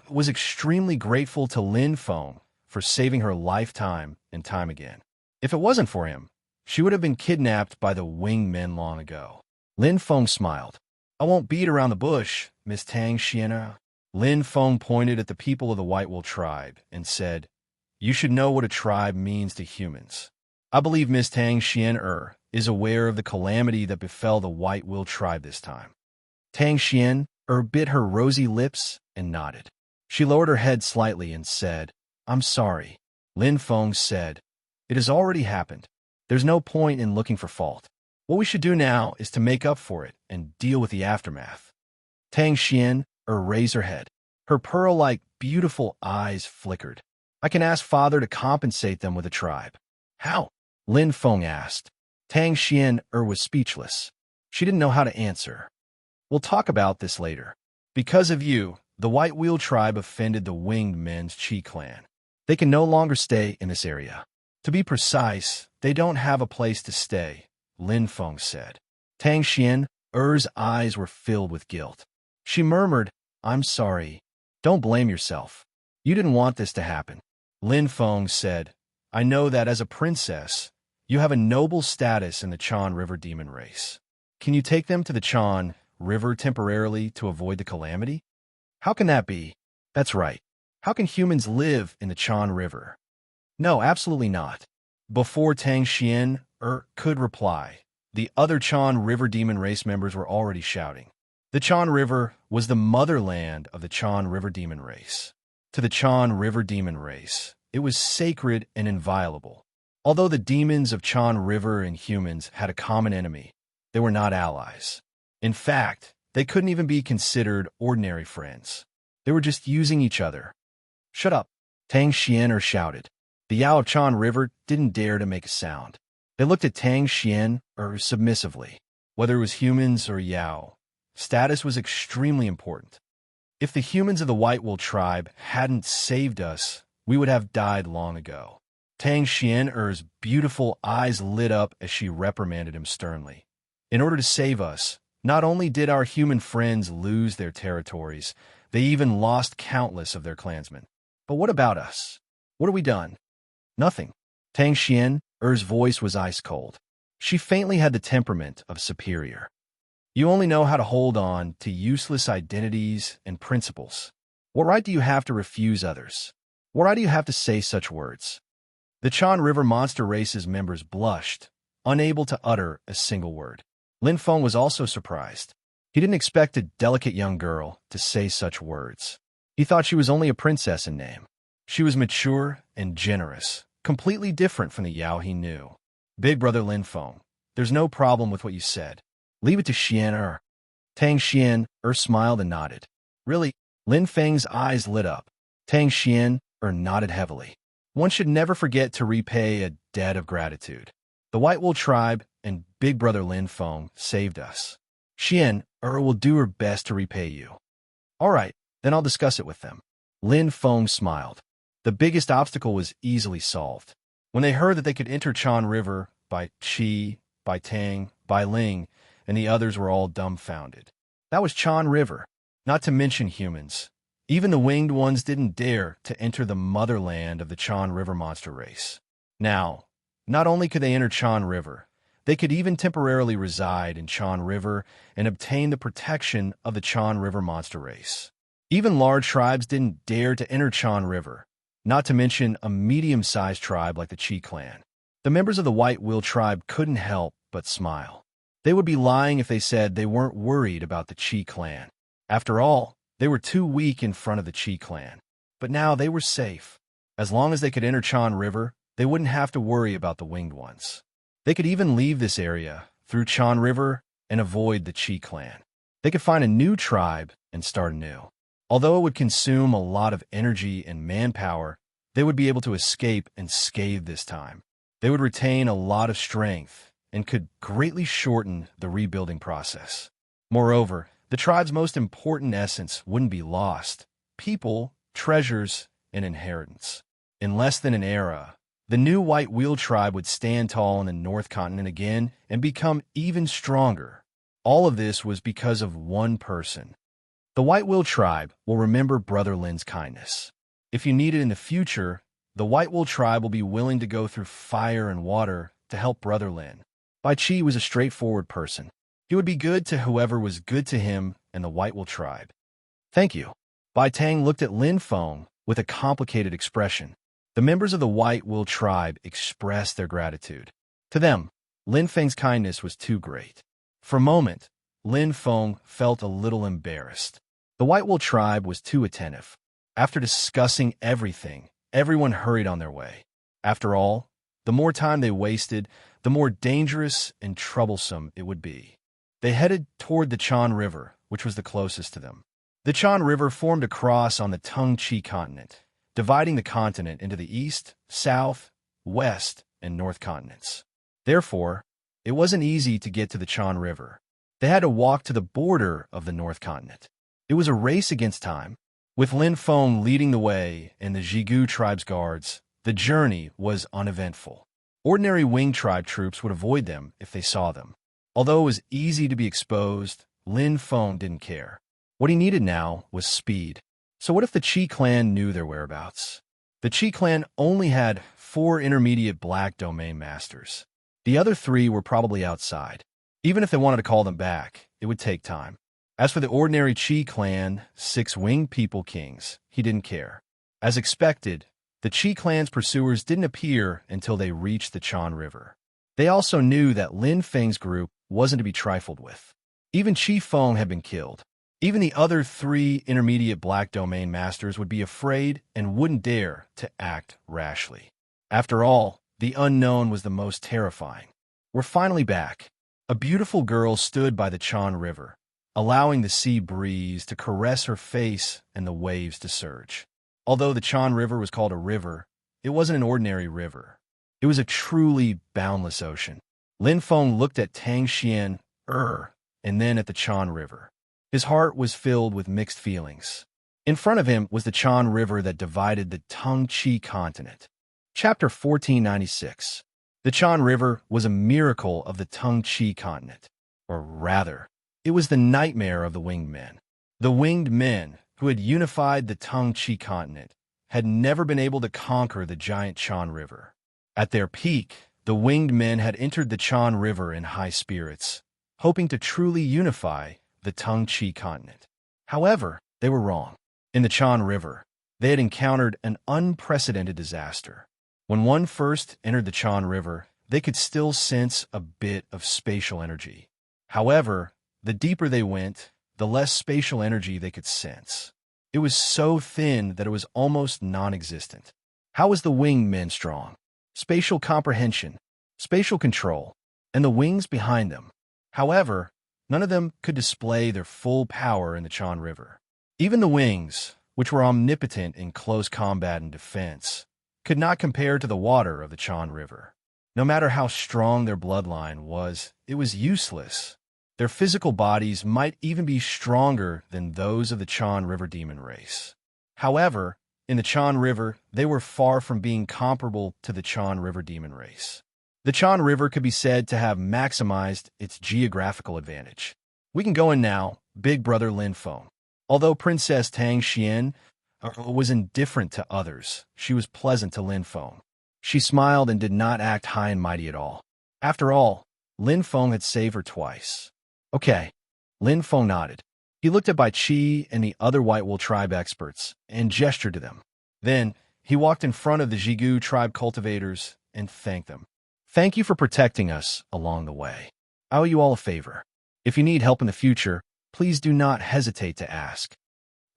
was extremely grateful to Lin Feng for saving her lifetime and time again. If it wasn't for him, she would have been kidnapped by the winged men long ago. Lin Feng smiled. I won't beat around the bush, Miss Tang Xian. Lin Feng pointed at the people of the White Wool tribe and said, You should know what a tribe means to humans. I believe Miss Tang Xian is aware of the calamity that befell the White Wool tribe this time. Tang Xian bit her rosy lips and nodded. She lowered her head slightly and said, I'm sorry. Lin Feng said, It has already happened. There's no point in looking for fault. What we should do now is to make up for it and deal with the aftermath. Tang Xian raised her head. Her pearl-like, beautiful eyes flickered. I can ask Father to compensate them with a tribe. How? Lin Feng asked. Tang Xian was speechless. She didn't know how to answer. We'll talk about this later. Because of you, the White Wool tribe offended the Winged Men's Qi clan. They can no longer stay in this area. To be precise, they don't have a place to stay, Lin Feng said. Tang Xian's eyes were filled with guilt. She murmured, I'm sorry. Don't blame yourself. You didn't want this to happen. Lin Feng said, I know that as a princess, You have a noble status in the Chan River demon race. Can you take them to the Chan River temporarily to avoid the calamity? How can that be? That's right. How can humans live in the Chan River? No, absolutely not. Before Tang Xian could reply, the other Chan River demon race members were already shouting. The Chan River was the motherland of the Chan River demon race. To the Chan River demon race, it was sacred and inviolable. Although the demons of Chan River and humans had a common enemy, they were not allies. In fact, they couldn't even be considered ordinary friends. They were just using each other. Shut up, Tang Xian shouted. The Yao of Chan River didn't dare to make a sound. They looked at Tang Xian submissively. Whether it was humans or Yao, status was extremely important. If the humans of the White Wool tribe hadn't saved us, we would have died long ago. Tang Xian's beautiful eyes lit up as she reprimanded him sternly. In order to save us, not only did our human friends lose their territories, they even lost countless of their clansmen. But what about us? What have we done? Nothing. Tang Xian's voice was ice cold. She faintly had the temperament of superior. You only know how to hold on to useless identities and principles. What right do you have to refuse others? What right do you have to say such words? The Chan River monster race's members blushed, unable to utter a single word. Lin Feng was also surprised. He didn't expect a delicate young girl to say such words. He thought she was only a princess in name. She was mature and generous, completely different from the Yao he knew. Big brother Lin Feng, there's no problem with what you said. Leave it to Xian. Tang Xian smiled and nodded. Really? Lin Feng's eyes lit up. Tang Xian nodded heavily. One should never forget to repay a debt of gratitude. The White Wool tribe and big brother Lin Feng saved us. Xian will do her best to repay you. All right, then I'll discuss it with them. Lin Feng smiled. The biggest obstacle was easily solved. When they heard that they could enter Chan River by Qi, by Tang, by Ling, and the others were all dumbfounded. That was Chan River, not to mention humans. Even the winged ones didn't dare to enter the motherland of the Chan River monster race. Now, not only could they enter Chan River, they could even temporarily reside in Chan River and obtain the protection of the Chan River monster race. Even large tribes didn't dare to enter Chan River, not to mention a medium-sized tribe like the Qi clan. The members of the White Wool tribe couldn't help but smile. They would be lying if they said they weren't worried about the Qi clan. After all, they were too weak in front of the Qi clan. But now they were safe. As long as they could enter Chan River, they wouldn't have to worry about the winged ones. They could even leave this area through Chan River and avoid the Qi clan. They could find a new tribe and start anew. Although it would consume a lot of energy and manpower, they would be able to escape unscathed this time. They would retain a lot of strength and could greatly shorten the rebuilding process. Moreover, the tribe's most important essence wouldn't be lost: people, treasures, and inheritance. In less than an era, the new White Wool tribe would stand tall in the North Continent again and become even stronger. All of this was because of one person. The White Wool tribe will remember Brother Lin's kindness. If you need it in the future, the White Wool tribe will be willing to go through fire and water to help Brother Lin. Bai Qi was a straightforward person. He would be good to whoever was good to him and the White Wool tribe. Thank you. Bai Tang looked at Lin Feng with a complicated expression. The members of the White Wool tribe expressed their gratitude. To them, Lin Feng's kindness was too great. For a moment, Lin Feng felt a little embarrassed. The White Wool tribe was too attentive. After discussing everything, everyone hurried on their way. After all, the more time they wasted, the more dangerous and troublesome it would be. They headed toward the Chan River, which was the closest to them. The Chan River formed a cross on the Tung Chi continent, dividing the continent into the east, south, west, and north continents. Therefore, it wasn't easy to get to the Chan River. They had to walk to the border of the north continent. It was a race against time. With Lin Feng leading the way and the Jigu tribe's guards, the journey was uneventful. Ordinary Wing tribe troops would avoid them if they saw them. Although it was easy to be exposed, Lin Feng didn't care. What he needed now was speed. So what if the Qi clan knew their whereabouts? The Qi clan only had 4 intermediate black domain masters. The other three were probably outside. Even if they wanted to call them back, it would take time. As for the ordinary Qi clan, 6 winged people kings, he didn't care. As expected, the Qi clan's pursuers didn't appear until they reached the Chan River. They also knew that Lin Feng's group wasn't to be trifled with. Even Qi Feng had been killed. Even the other 3 intermediate Black Domain masters would be afraid and wouldn't dare to act rashly. After all, the unknown was the most terrifying. We're finally back. A beautiful girl stood by the Chan River, allowing the sea breeze to caress her face and the waves to surge. Although the Chan River was called a river, it wasn't an ordinary river. It was a truly boundless ocean. Lin Feng looked at Tang Xian, and then at the Chan River. His heart was filled with mixed feelings. In front of him was the Chan River that divided the Tung Chi continent. Chapter 1496. The Chan River was a miracle of the Tung Chi continent. Or rather, it was the nightmare of the winged men. The winged men, who had unified the Tung Chi continent, had never been able to conquer the giant Chan River. At their peak, the winged men had entered the Chan River in high spirits, hoping to truly unify the Tung Chi continent. However, they were wrong. In the Chan River, they had encountered an unprecedented disaster. When one first entered the Chan River, they could still sense a bit of spatial energy. However, the deeper they went, the less spatial energy they could sense. It was so thin that it was almost non-existent. How was the winged men strong? Spatial comprehension, spatial control, and the wings behind them. However, none of them could display their full power in the Chan River. Even the wings, which were omnipotent in close combat and defense, could not compare to the water of the Chan River. No matter how strong their bloodline was, it was useless. Their physical bodies might even be stronger than those of the Chan River demon race. However, in the Chan River, they were far from being comparable to the Chan River demon race. The Chan River could be said to have maximized its geographical advantage. We can go in now, big brother Lin Feng. Although Princess Tang Xian was indifferent to others, she was pleasant to Lin Feng. She smiled and did not act high and mighty at all. After all, Lin Feng had saved her twice. Okay, Lin Feng nodded. He looked at Bai Qi and the other White Wool tribe experts and gestured to them. Then, he walked in front of the Jigu tribe cultivators and thanked them. Thank you for protecting us along the way. I owe you all a favor. If you need help in the future, please do not hesitate to ask.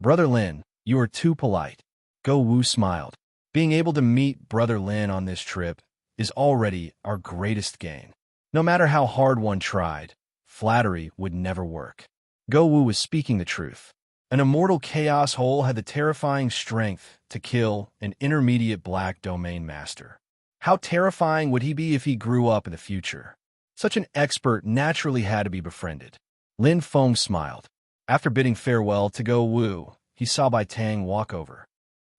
Brother Lin, you are too polite. Go Wu smiled. Being able to meet Brother Lin on this trip is already our greatest gain. No matter how hard one tried, flattery would never work. Go Wu was speaking the truth. An immortal chaos hole had the terrifying strength to kill an intermediate Black Domain master. How terrifying would he be if he grew up in the future? Such an expert naturally had to be befriended. Lin Feng smiled. After bidding farewell to Go Wu, he saw Bai Tang walk over.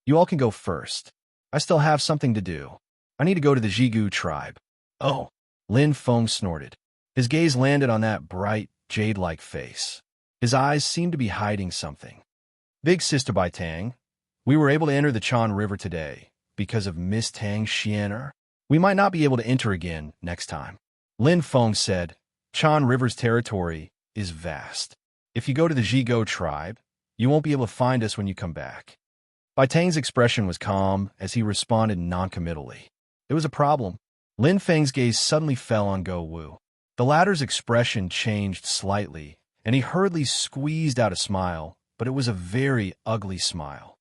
You all can go first. I still have something to do. I need to go to the Jigu tribe. Oh, Lin Feng snorted. His gaze landed on that bright, jade-like face. His eyes seemed to be hiding something. Big Sister Bai Tang, we were able to enter the Chan River today because of Miss Tang Xianer. We might not be able to enter again next time. Lin Feng said, Chan River's territory is vast. If you go to the Jigo tribe, you won't be able to find us when you come back. Bai Tang's expression was calm as he responded noncommittally. It was a problem. Lin Feng's gaze suddenly fell on Go Wu. The latter's expression changed slightly, and he hurriedly squeezed out a smile, but it was a very ugly smile.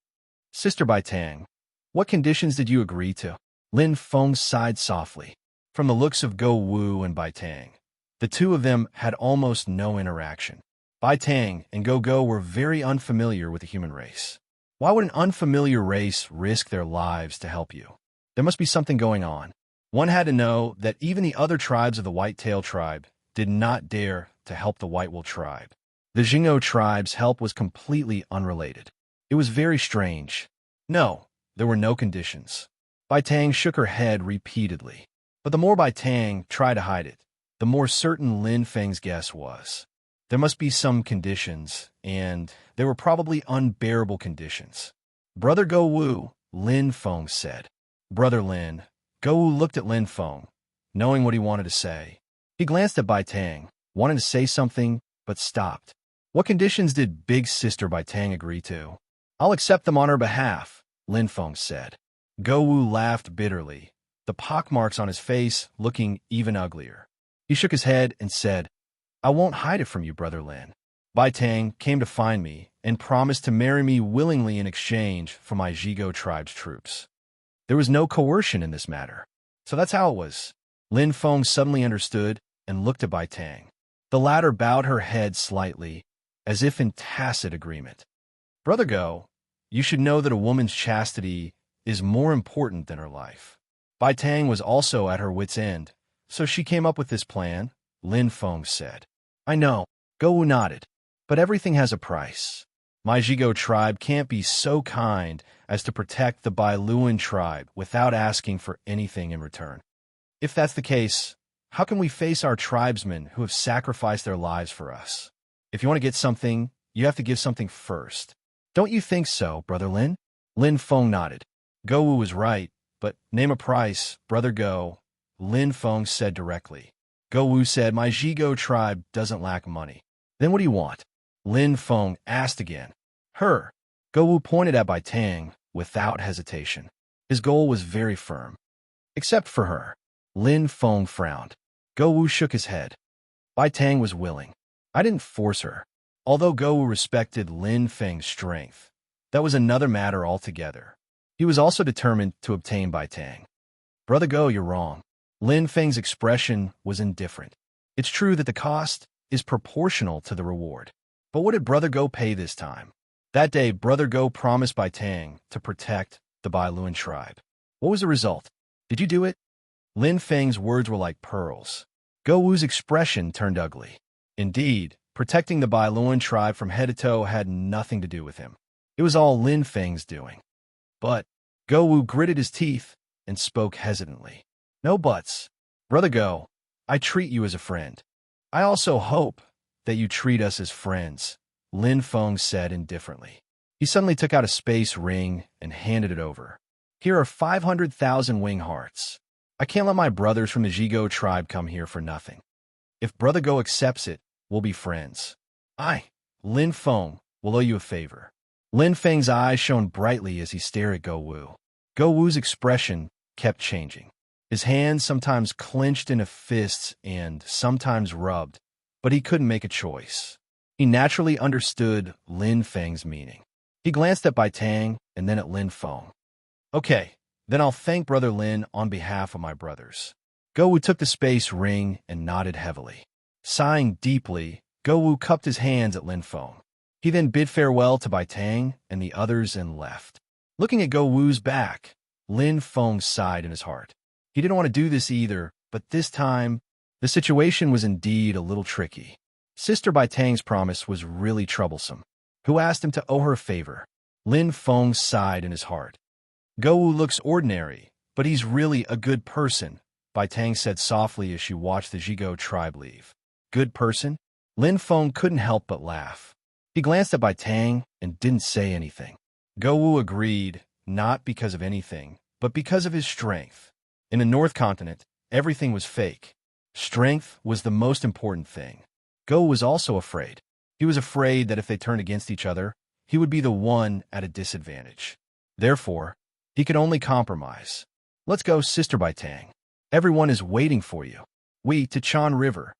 Sister Bai Tang, what conditions did you agree to? Lin Feng sighed softly. From the looks of Go Wu and Bai Tang, the two of them had almost no interaction. Bai Tang and Go Go were very unfamiliar with the human race. Why would an unfamiliar race risk their lives to help you? There must be something going on. One had to know that even the other tribes of the White-Tail tribe did not dare to help the White Wool tribe. The Jing'o tribe's help was completely unrelated. It was very strange. No, there were no conditions. Bai Tang shook her head repeatedly. But the more Bai Tang tried to hide it, the more certain Lin Feng's guess was. There must be some conditions, and they were probably unbearable conditions. Brother Go Wu, Lin Feng said. Brother Lin. Go Wu looked at Lin Feng, knowing what he wanted to say. He glanced at Bai Tang, wanting to say something, but stopped. What conditions did Big Sister Bai Tang agree to? I'll accept them on her behalf, Lin Feng said. Go Wu laughed bitterly, the pockmarks on his face looking even uglier. He shook his head and said, I won't hide it from you, Brother Lin. Bai Tang came to find me and promised to marry me willingly in exchange for my Zhigo tribe's troops. There was no coercion in this matter. So that's how it was. Lin Feng suddenly understood and looked at Bai Tang. The latter bowed her head slightly, as if in tacit agreement. Brother Go, you should know that a woman's chastity is more important than her life. Bai Tang was also at her wit's end, so she came up with this plan, Lin Feng said. I know, Go Wu nodded, but everything has a price. My Zhigo tribe can't be so kind as to protect the Bai Luan tribe without asking for anything in return. If that's the case, how can we face our tribesmen who have sacrificed their lives for us? If you want to get something, you have to give something first. Don't you think so, Brother Lin? Lin Feng nodded. Go Wu was right, but name a price, Brother Go, Lin Feng said directly. Go Wu said, my Zhigo tribe doesn't lack money. Then what do you want? Lin Feng asked again. Her. Go Wu pointed at Bai Tang without hesitation. His goal was very firm. Except for her. Lin Feng frowned. Go Wu shook his head. Bai Tang was willing. I didn't force her. Although Go Wu respected Lin Feng's strength, that was another matter altogether. He was also determined to obtain Bai Tang. Brother Go, you're wrong. Lin Feng's expression was indifferent. It's true that the cost is proportional to the reward. But what did Brother Go pay this time? That day, Brother Go promised Bai Tang to protect the Bai Luan tribe. What was the result? Did you do it? Lin Feng's words were like pearls. Go Wu's expression turned ugly. Indeed, protecting the Bai Luan tribe from head to toe had nothing to do with him. It was all Lin Feng's doing. But Go Wu gritted his teeth and spoke hesitantly. No buts. Brother Go, I treat you as a friend. I also hope that you treat us as friends, Lin Feng said indifferently. He suddenly took out a space ring and handed it over. Here are 500,000 wing hearts. I can't let my brothers from the Zhigo tribe come here for nothing. If Brother Go accepts it, we'll be friends. I, Lin Feng, will owe you a favor. Lin Feng's eyes shone brightly as he stared at Go Wu. Go Wu's expression kept changing. His hands sometimes clenched into fists and sometimes rubbed, but he couldn't make a choice. He naturally understood Lin Feng's meaning. He glanced at Bai Tang and then at Lin Feng. Okay, then I'll thank Brother Lin on behalf of my brothers. Go Wu took the space ring and nodded heavily. Sighing deeply, Go Wu cupped his hands at Lin Feng. He then bid farewell to Bai Tang and the others and left. Looking at Go Wu's back, Lin Feng sighed in his heart. He didn't want to do this either, but this time, the situation was indeed a little tricky. Sister Bai Tang's promise was really troublesome. Who asked him to owe her a favor? Lin Feng sighed in his heart. Go Wu looks ordinary, but he's really a good person, Bai Tang said softly as she watched the Zhigo tribe leave. Good person? Lin Feng couldn't help but laugh. He glanced at Bai Tang and didn't say anything. Go Wu agreed, not because of anything, but because of his strength. In the North Continent, everything was fake. Strength was the most important thing. Go was also afraid. He was afraid that if they turned against each other, he would be the one at a disadvantage. Therefore, he could only compromise. Let's go, Sister Bai Tang. Everyone is waiting for you. We to Chan River.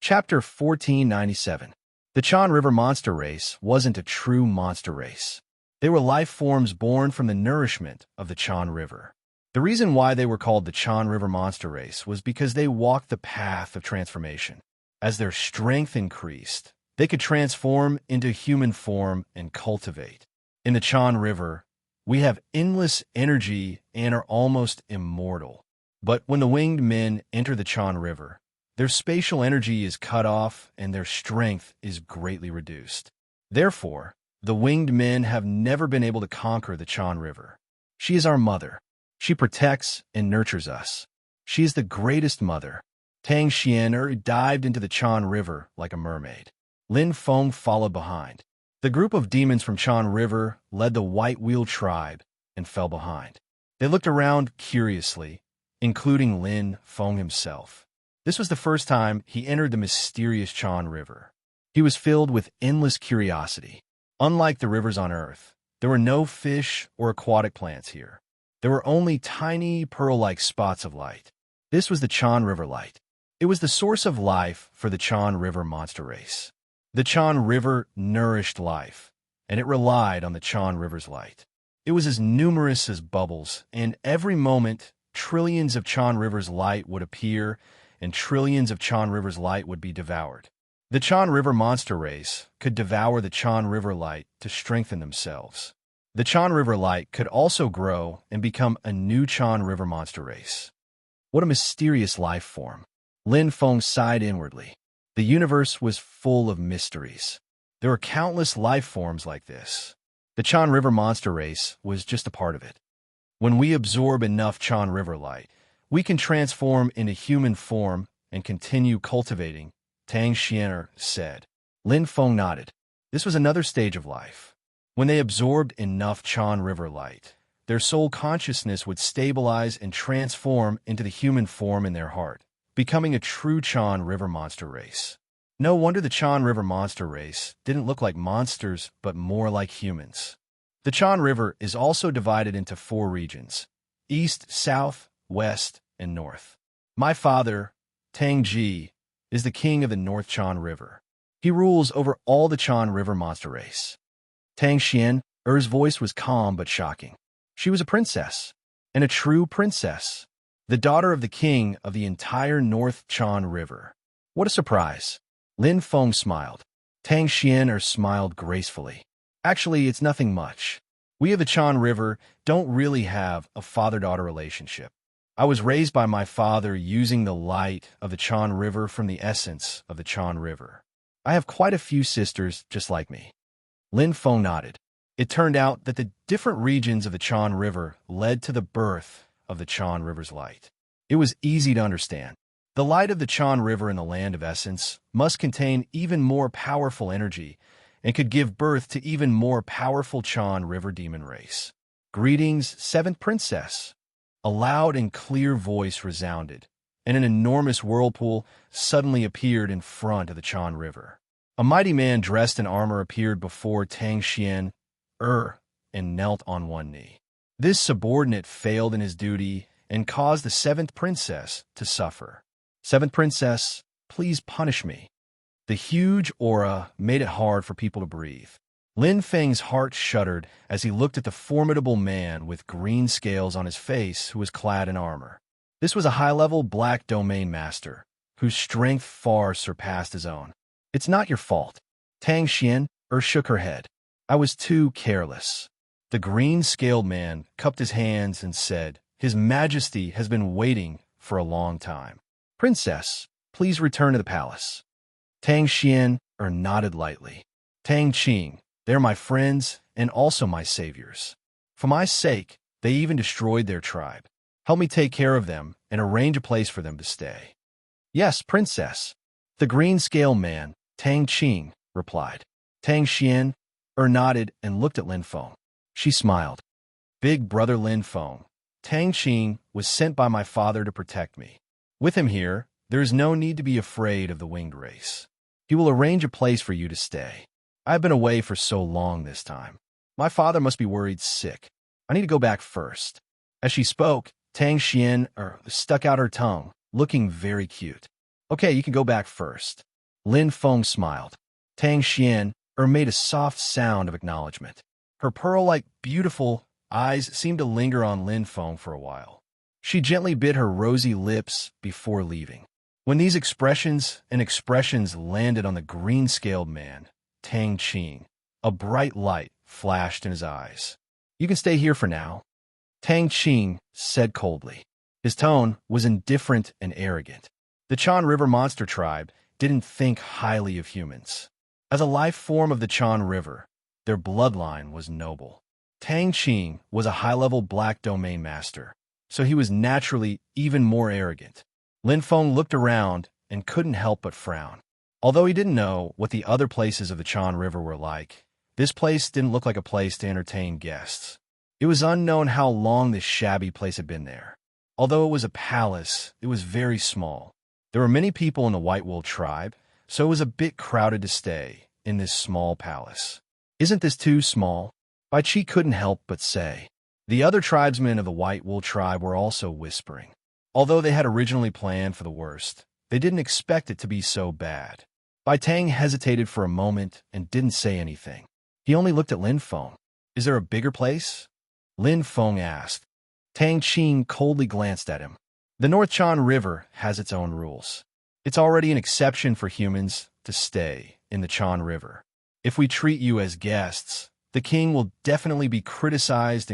Chapter 1497. The Chan River monster race wasn't a true monster race. They were life forms born from the nourishment of the Chan River. The reason why they were called the Chan River monster race was because they walked the path of transformation. As their strength increased, they could transform into human form and cultivate. In the Chan River, we have endless energy and are almost immortal. But when the winged men enter the Chan River, their spatial energy is cut off and their strength is greatly reduced. Therefore, the winged men have never been able to conquer the Chan River. She is our mother. She protects and nurtures us. She is the greatest mother. Tang Xian dived into the Chan River like a mermaid. Lin Feng followed behind. The group of demons from Chan River led the White Wheel tribe and fell behind. They looked around curiously, including Lin Feng himself. This was the first time he entered the mysterious Chan River. He was filled with endless curiosity. Unlike the rivers on Earth, there were no fish or aquatic plants here. There were only tiny, pearl-like spots of light. This was the Chan River light. It was the source of life for the Chan River monster race. The Chan River nourished life, and it relied on the Chan River's light. It was as numerous as bubbles, and every moment, trillions of Chan River's light would appear, and trillions of Chan River's light would be devoured. The Chan River monster race could devour the Chan River light to strengthen themselves. The Chan River light could also grow and become a new Chan River monster race. What a mysterious life form. Lin Feng sighed inwardly. The universe was full of mysteries. There were countless life forms like this. The Chan River monster race was just a part of it. When we absorb enough Chan River light, we can transform into human form and continue cultivating, Tang Xian said. Lin Feng nodded. This was another stage of life. When they absorbed enough Chan River light, their soul consciousness would stabilize and transform into the human form in their heart, becoming a true Chan River monster race. No wonder the Chan River monster race didn't look like monsters, but more like humans. The Chan River is also divided into 4 regions: east, south, west, and north. My father, Tang Ji, is the king of the North Chan River. He rules over all the Chan River monster race. Tang Xian, voice was calm but shocking. She was a princess, and a true princess, the daughter of the king of the entire North Chan River. What a surprise. Lin Feng smiled. Tang Xian smiled gracefully. Actually, it's nothing much. We of the Chan River don't really have a father-daughter relationship. I was raised by my father using the light of the Chan River from the essence of the Chan River. I have quite a few sisters just like me. Lin Feng nodded. It turned out that the different regions of the Chan River led to the birth of the Chan River's light. It was easy to understand. The light of the Chan River in the land of essence must contain even more powerful energy and could give birth to even more powerful Chan River demon race. Greetings, 7th Princess. A loud and clear voice resounded, and an enormous whirlpool suddenly appeared in front of the Chan River. A mighty man dressed in armor appeared before Tang Xian, and knelt on one knee. This subordinate failed in his duty and caused the 7th Princess to suffer. 7th Princess, please punish me. The huge aura made it hard for people to breathe. Lin Feng's heart shuddered as he looked at the formidable man with green scales on his face who was clad in armor. This was a high-level black domain master, whose strength far surpassed his own. It's not your fault. Tang Xian shook her head. I was too careless. The green-scaled man cupped his hands and said, His Majesty has been waiting for a long time. Princess, please return to the palace. Tang Xian nodded lightly. Tang Qing, they're my friends and also my saviors. For my sake, they even destroyed their tribe. Help me take care of them and arrange a place for them to stay. Yes, Princess. The green-scale man, Tang Qing, replied. Tang Xian nodded and looked at Lin Feng. She smiled. Big brother Lin Feng, Tang Qing was sent by my father to protect me. With him here, there is no need to be afraid of the winged race. He will arrange a place for you to stay. I have been away for so long this time. My father must be worried sick. I need to go back first. As she spoke, Tang Xian stuck out her tongue, looking very cute. Okay, you can go back first. Lin Feng smiled. Tang Xian made a soft sound of acknowledgement. Her pearl-like beautiful eyes seemed to linger on Lin Feng for a while. She gently bit her rosy lips before leaving. When these expressions landed on the green-scaled man, Tang Qing, a bright light flashed in his eyes. You can stay here for now, Tang Qing said coldly. His tone was indifferent and arrogant. The Chan River monster tribe didn't think highly of humans. As a life form of the Chan River, their bloodline was noble. Tang Qing was a high-level black domain master, so he was naturally even more arrogant. Lin Feng looked around and couldn't help but frown. Although he didn't know what the other places of the Chan River were like, this place didn't look like a place to entertain guests. It was unknown how long this shabby place had been there. Although it was a palace, it was very small. There were many people in the White Will tribe, so it was a bit crowded to stay in this small palace. Isn't this too small? Bai Chi couldn't help but say. The other tribesmen of the White Will tribe were also whispering. Although they had originally planned for the worst, they didn't expect it to be so bad. Bai Tang hesitated for a moment and didn't say anything. He only looked at Lin Feng. Is there a bigger place? Lin Feng asked. Tang Qing coldly glanced at him. The North Chan River has its own rules. It's already an exception for humans to stay in the Chan River. If we treat you as guests, the king will definitely be criticized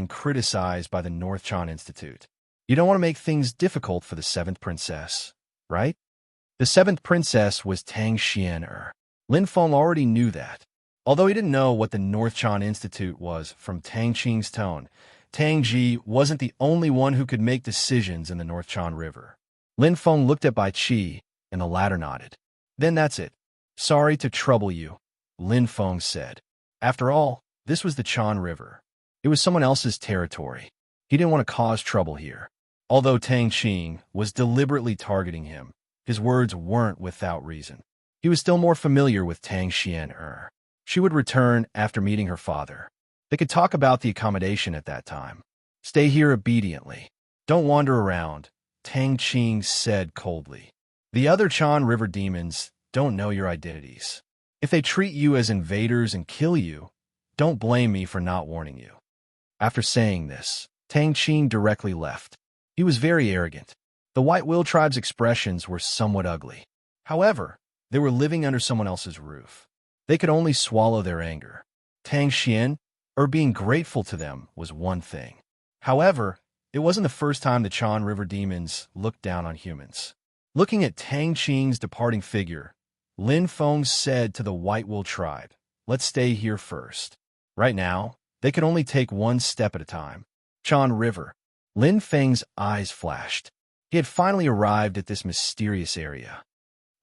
by the North Chan Institute. You don't want to make things difficult for the seventh princess, right? The seventh princess was Tang Xian. Lin Feng already knew that. Although he didn't know what the North Chan Institute was from Tang Qing's tone, Tang Ji wasn't the only one who could make decisions in the North Chan River. Lin Feng looked at Bai Qi, and the latter nodded. Then that's it. Sorry to trouble you, Lin Feng said. After all, this was the Chan River. It was someone else's territory. He didn't want to cause trouble here. Although Tang Qing was deliberately targeting him, his words weren't without reason. He was still more familiar with Tang Xian. She would return after meeting her father. They could talk about the accommodation at that time. Stay here obediently. Don't wander around, Tang Qing said coldly. The other Chan River demons don't know your identities. If they treat you as invaders and kill you, don't blame me for not warning you. After saying this, Tang Qing directly left. He was very arrogant. The White Will tribe's expressions were somewhat ugly. However, they were living under someone else's roof. They could only swallow their anger. Tang Xian, being grateful to them, was one thing. However, it wasn't the first time the Chan River demons looked down on humans. Looking at Tang Qing's departing figure, Lin Feng said to the White Will tribe, "Let's stay here first." Right now, they could only take one step at a time. Chan River. Lin Feng's eyes flashed. He had finally arrived at this mysterious area.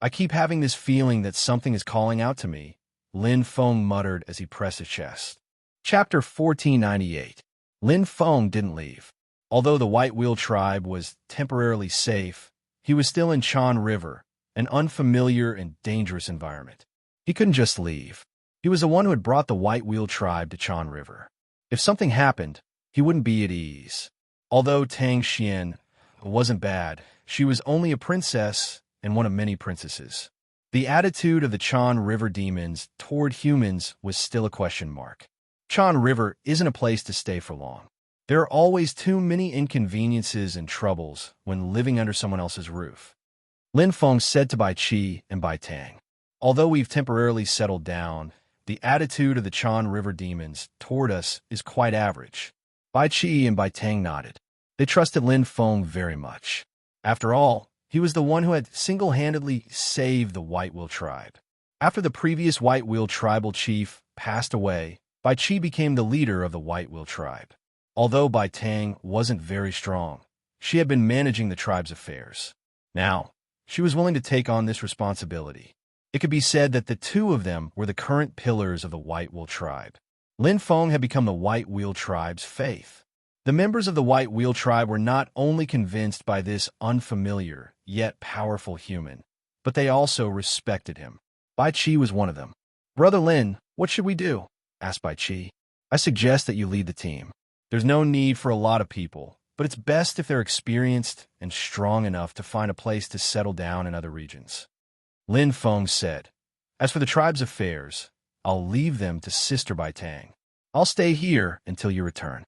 I keep having this feeling that something is calling out to me, Lin Feng muttered as he pressed his chest. Chapter 1498. Lin Feng didn't leave. Although the White Will tribe was temporarily safe, he was still in Chan River, an unfamiliar and dangerous environment. He couldn't just leave. He was the one who had brought the White Will tribe to Chan River. If something happened, he wouldn't be at ease. Although Tang Xian wasn't bad, she was only a princess and one of many princesses. The attitude of the Chan River demons toward humans was still a question mark. Chan River isn't a place to stay for long. There are always too many inconveniences and troubles when living under someone else's roof. Lin Feng said to Bai Qi and Bai Tang, although we've temporarily settled down, the attitude of the Chan River demons toward us is quite average. Bai Qi and Bai Tang nodded. They trusted Lin Feng very much. After all, he was the one who had single-handedly saved the White Will tribe. After the previous White Will tribal chief passed away, Bai Qi became the leader of the White Will tribe. Although Bai Tang wasn't very strong, she had been managing the tribe's affairs. Now, she was willing to take on this responsibility. It could be said that the two of them were the current pillars of the White Will tribe. Lin Feng had become the White Will tribe's faith. The members of the White Will tribe were not only convinced by this unfamiliar, yet powerful human, but they also respected him. Bai Qi was one of them. "Brother Lin, what should we do?" asked Bai Qi. "I suggest that you lead the team. There's no need for a lot of people, but it's best if they're experienced and strong enough to find a place to settle down in other regions." Lin Feng said, "As for the tribe's affairs, I'll leave them to Sister Bai Tang. I'll stay here until you return."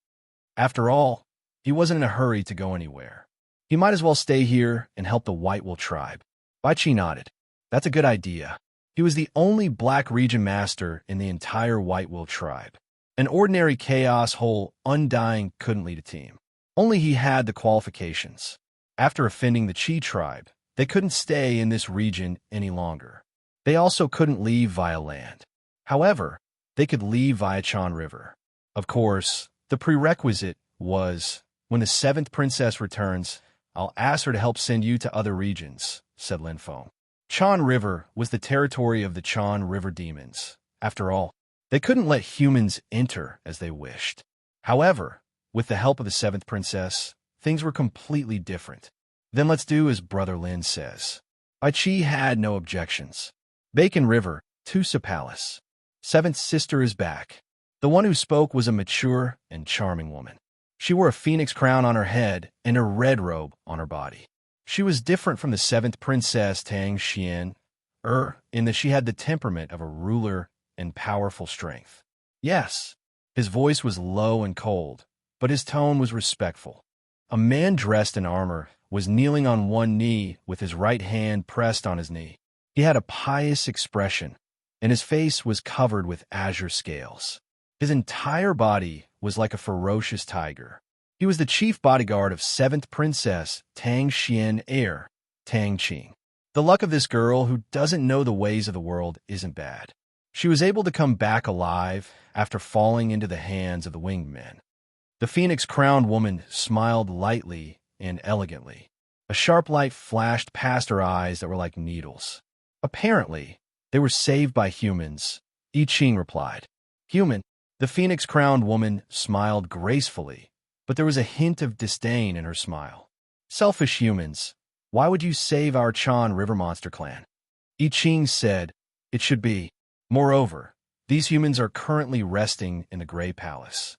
After all, he wasn't in a hurry to go anywhere. He might as well stay here and help the White Will tribe. Bai Qi nodded. That's a good idea. He was the only Black Region Master in the entire White Will tribe. An ordinary Chaos Whole Undying couldn't lead a team. Only he had the qualifications. After offending the Qi tribe, they couldn't stay in this region any longer. They also couldn't leave via land. However, they could leave via Chan River. Of course, the prerequisite was, when the seventh princess returns, I'll ask her to help send you to other regions, said Lin Feng. Chan River was the territory of the Chan River demons. After all, they couldn't let humans enter as they wished. However, with the help of the seventh princess, things were completely different. Then let's do as Brother Lin says. Bai Qi had no objections. Bacon River, Tusa Palace. Seventh sister is back. The one who spoke was a mature and charming woman. She wore a phoenix crown on her head and a red robe on her body. She was different from the seventh princess Tang Xian, in that she had the temperament of a ruler and powerful strength. Yes, his voice was low and cold, but his tone was respectful. A man dressed in armor was kneeling on one knee with his right hand pressed on his knee. He had a pious expression, and his face was covered with azure scales. His entire body was like a ferocious tiger. He was the chief bodyguard of seventh princess Tang Xian heir, Tang Qing. The luck of this girl who doesn't know the ways of the world isn't bad. She was able to come back alive after falling into the hands of the winged men. The phoenix-crowned woman smiled lightly and elegantly. A sharp light flashed past her eyes that were like needles. Apparently, they were saved by humans, I Ching replied. Human? The phoenix-crowned woman smiled gracefully, but there was a hint of disdain in her smile. Selfish humans, why would you save our Chan River Monster clan? I Ching said, it should be. Moreover, these humans are currently resting in the Gray Palace.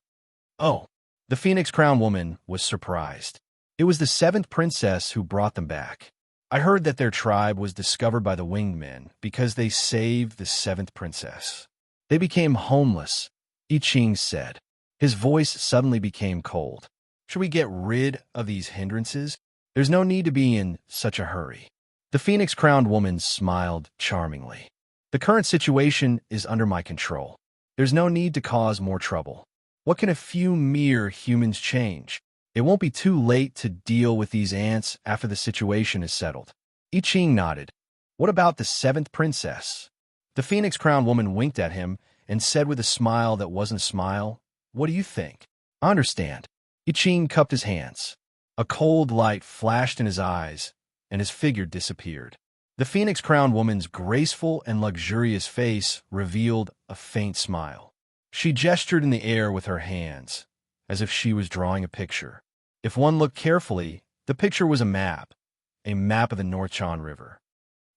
Oh, the phoenix-crowned woman was surprised. It was the seventh princess who brought them back. I heard that their tribe was discovered by the winged men because they saved the seventh princess. They became homeless, I Ching said. His voice suddenly became cold. Should we get rid of these hindrances? There's no need to be in such a hurry. The phoenix-crowned woman smiled charmingly. The current situation is under my control. There's no need to cause more trouble. What can a few mere humans change? It won't be too late to deal with these ants after the situation is settled. I Ching nodded. What about the seventh princess? The phoenix-crowned woman winked at him and said with a smile that wasn't a smile, what do you think? I understand. I Ching cupped his hands. A cold light flashed in his eyes, and his figure disappeared. The phoenix-crowned woman's graceful and luxurious face revealed a faint smile. She gestured in the air with her hands, as if she was drawing a picture. If one looked carefully, the picture was a map of the North Chan River.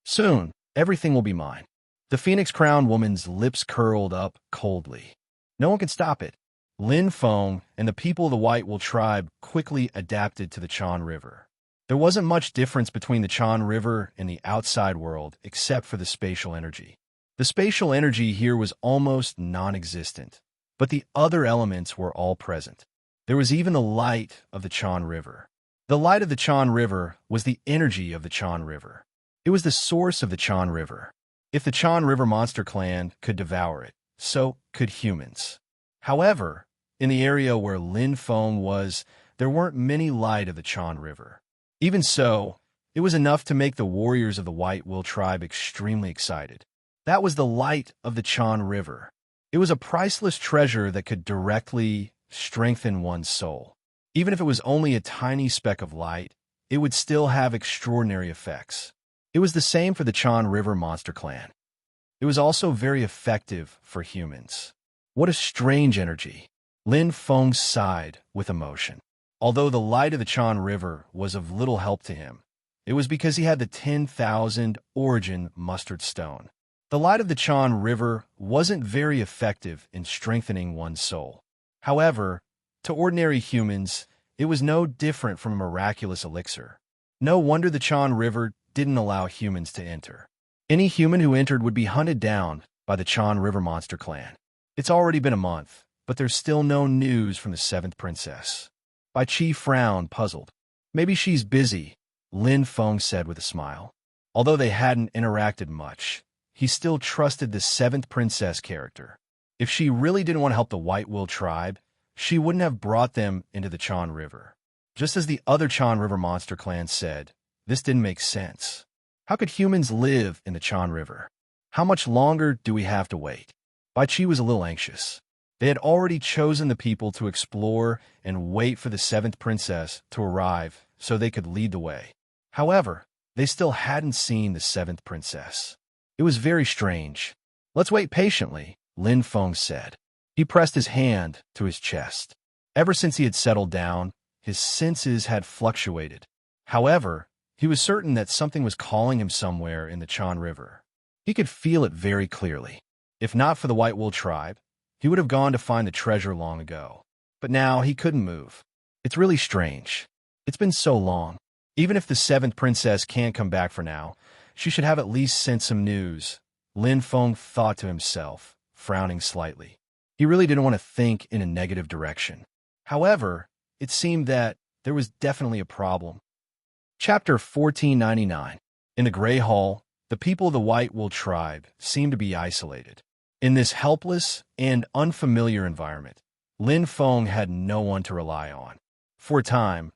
Soon, everything will be mine. The phoenix-crowned woman's lips curled up coldly. No one can stop it. Lin Feng and the people of the White Will tribe quickly adapted to the Chan River. There wasn't much difference between the Chan River and the outside world except for the spatial energy. The spatial energy here was almost non-existent, but the other elements were all present. There was even the light of the Chan River. The light of the Chan River was the energy of the Chan River. It was the source of the Chan River. If the Chan River Monster Clan could devour it, so could humans. However, in the area where Lin Feng was, there weren't many light of the Chan River. Even so, it was enough to make the warriors of the White Will tribe extremely excited. That was the light of the Chan River. It was a priceless treasure that could directly strengthen one's soul. Even if it was only a tiny speck of light, it would still have extraordinary effects. It was the same for the Chan River Monster Clan. It was also very effective for humans. What a strange energy. Lin Feng sighed with emotion. Although the light of the Chan River was of little help to him, it was because he had the 10,000 origin mustard stone. The light of the Chan River wasn't very effective in strengthening one's soul. However, to ordinary humans, it was no different from a miraculous elixir. No wonder the Chan River didn't allow humans to enter. Any human who entered would be hunted down by the Chan River Monster Clan. It's already been a month, but there's still no news from the seventh princess. Bai Qi frowned, puzzled. Maybe she's busy, Lin Feng said with a smile. Although they hadn't interacted much, he still trusted the seventh princess character. If she really didn't want to help the White Will tribe, she wouldn't have brought them into the Chan River. Just as the other Chan River Monster Clan said, this didn't make sense. How could humans live in the Chan River? How much longer do we have to wait? Bai Qi was a little anxious. They had already chosen the people to explore and wait for the seventh princess to arrive so they could lead the way. However, they still hadn't seen the seventh princess. It was very strange. Let's wait patiently, Lin Feng said. He pressed his hand to his chest. Ever since he had settled down, his senses had fluctuated. However, he was certain that something was calling him somewhere in the Chan River. He could feel it very clearly. If not for the White Wool tribe, he would have gone to find the treasure long ago. But now he couldn't move. It's really strange. It's been so long. Even if the seventh princess can't come back for now, she should have at least sent some news, Lin Feng thought to himself, frowning slightly. He really didn't want to think in a negative direction. However, it seemed that there was definitely a problem. Chapter 1499. In the Grey Hall, the people of the White Wool tribe seemed to be isolated. In this helpless and unfamiliar environment, Lin Feng had no one to rely on. For a time,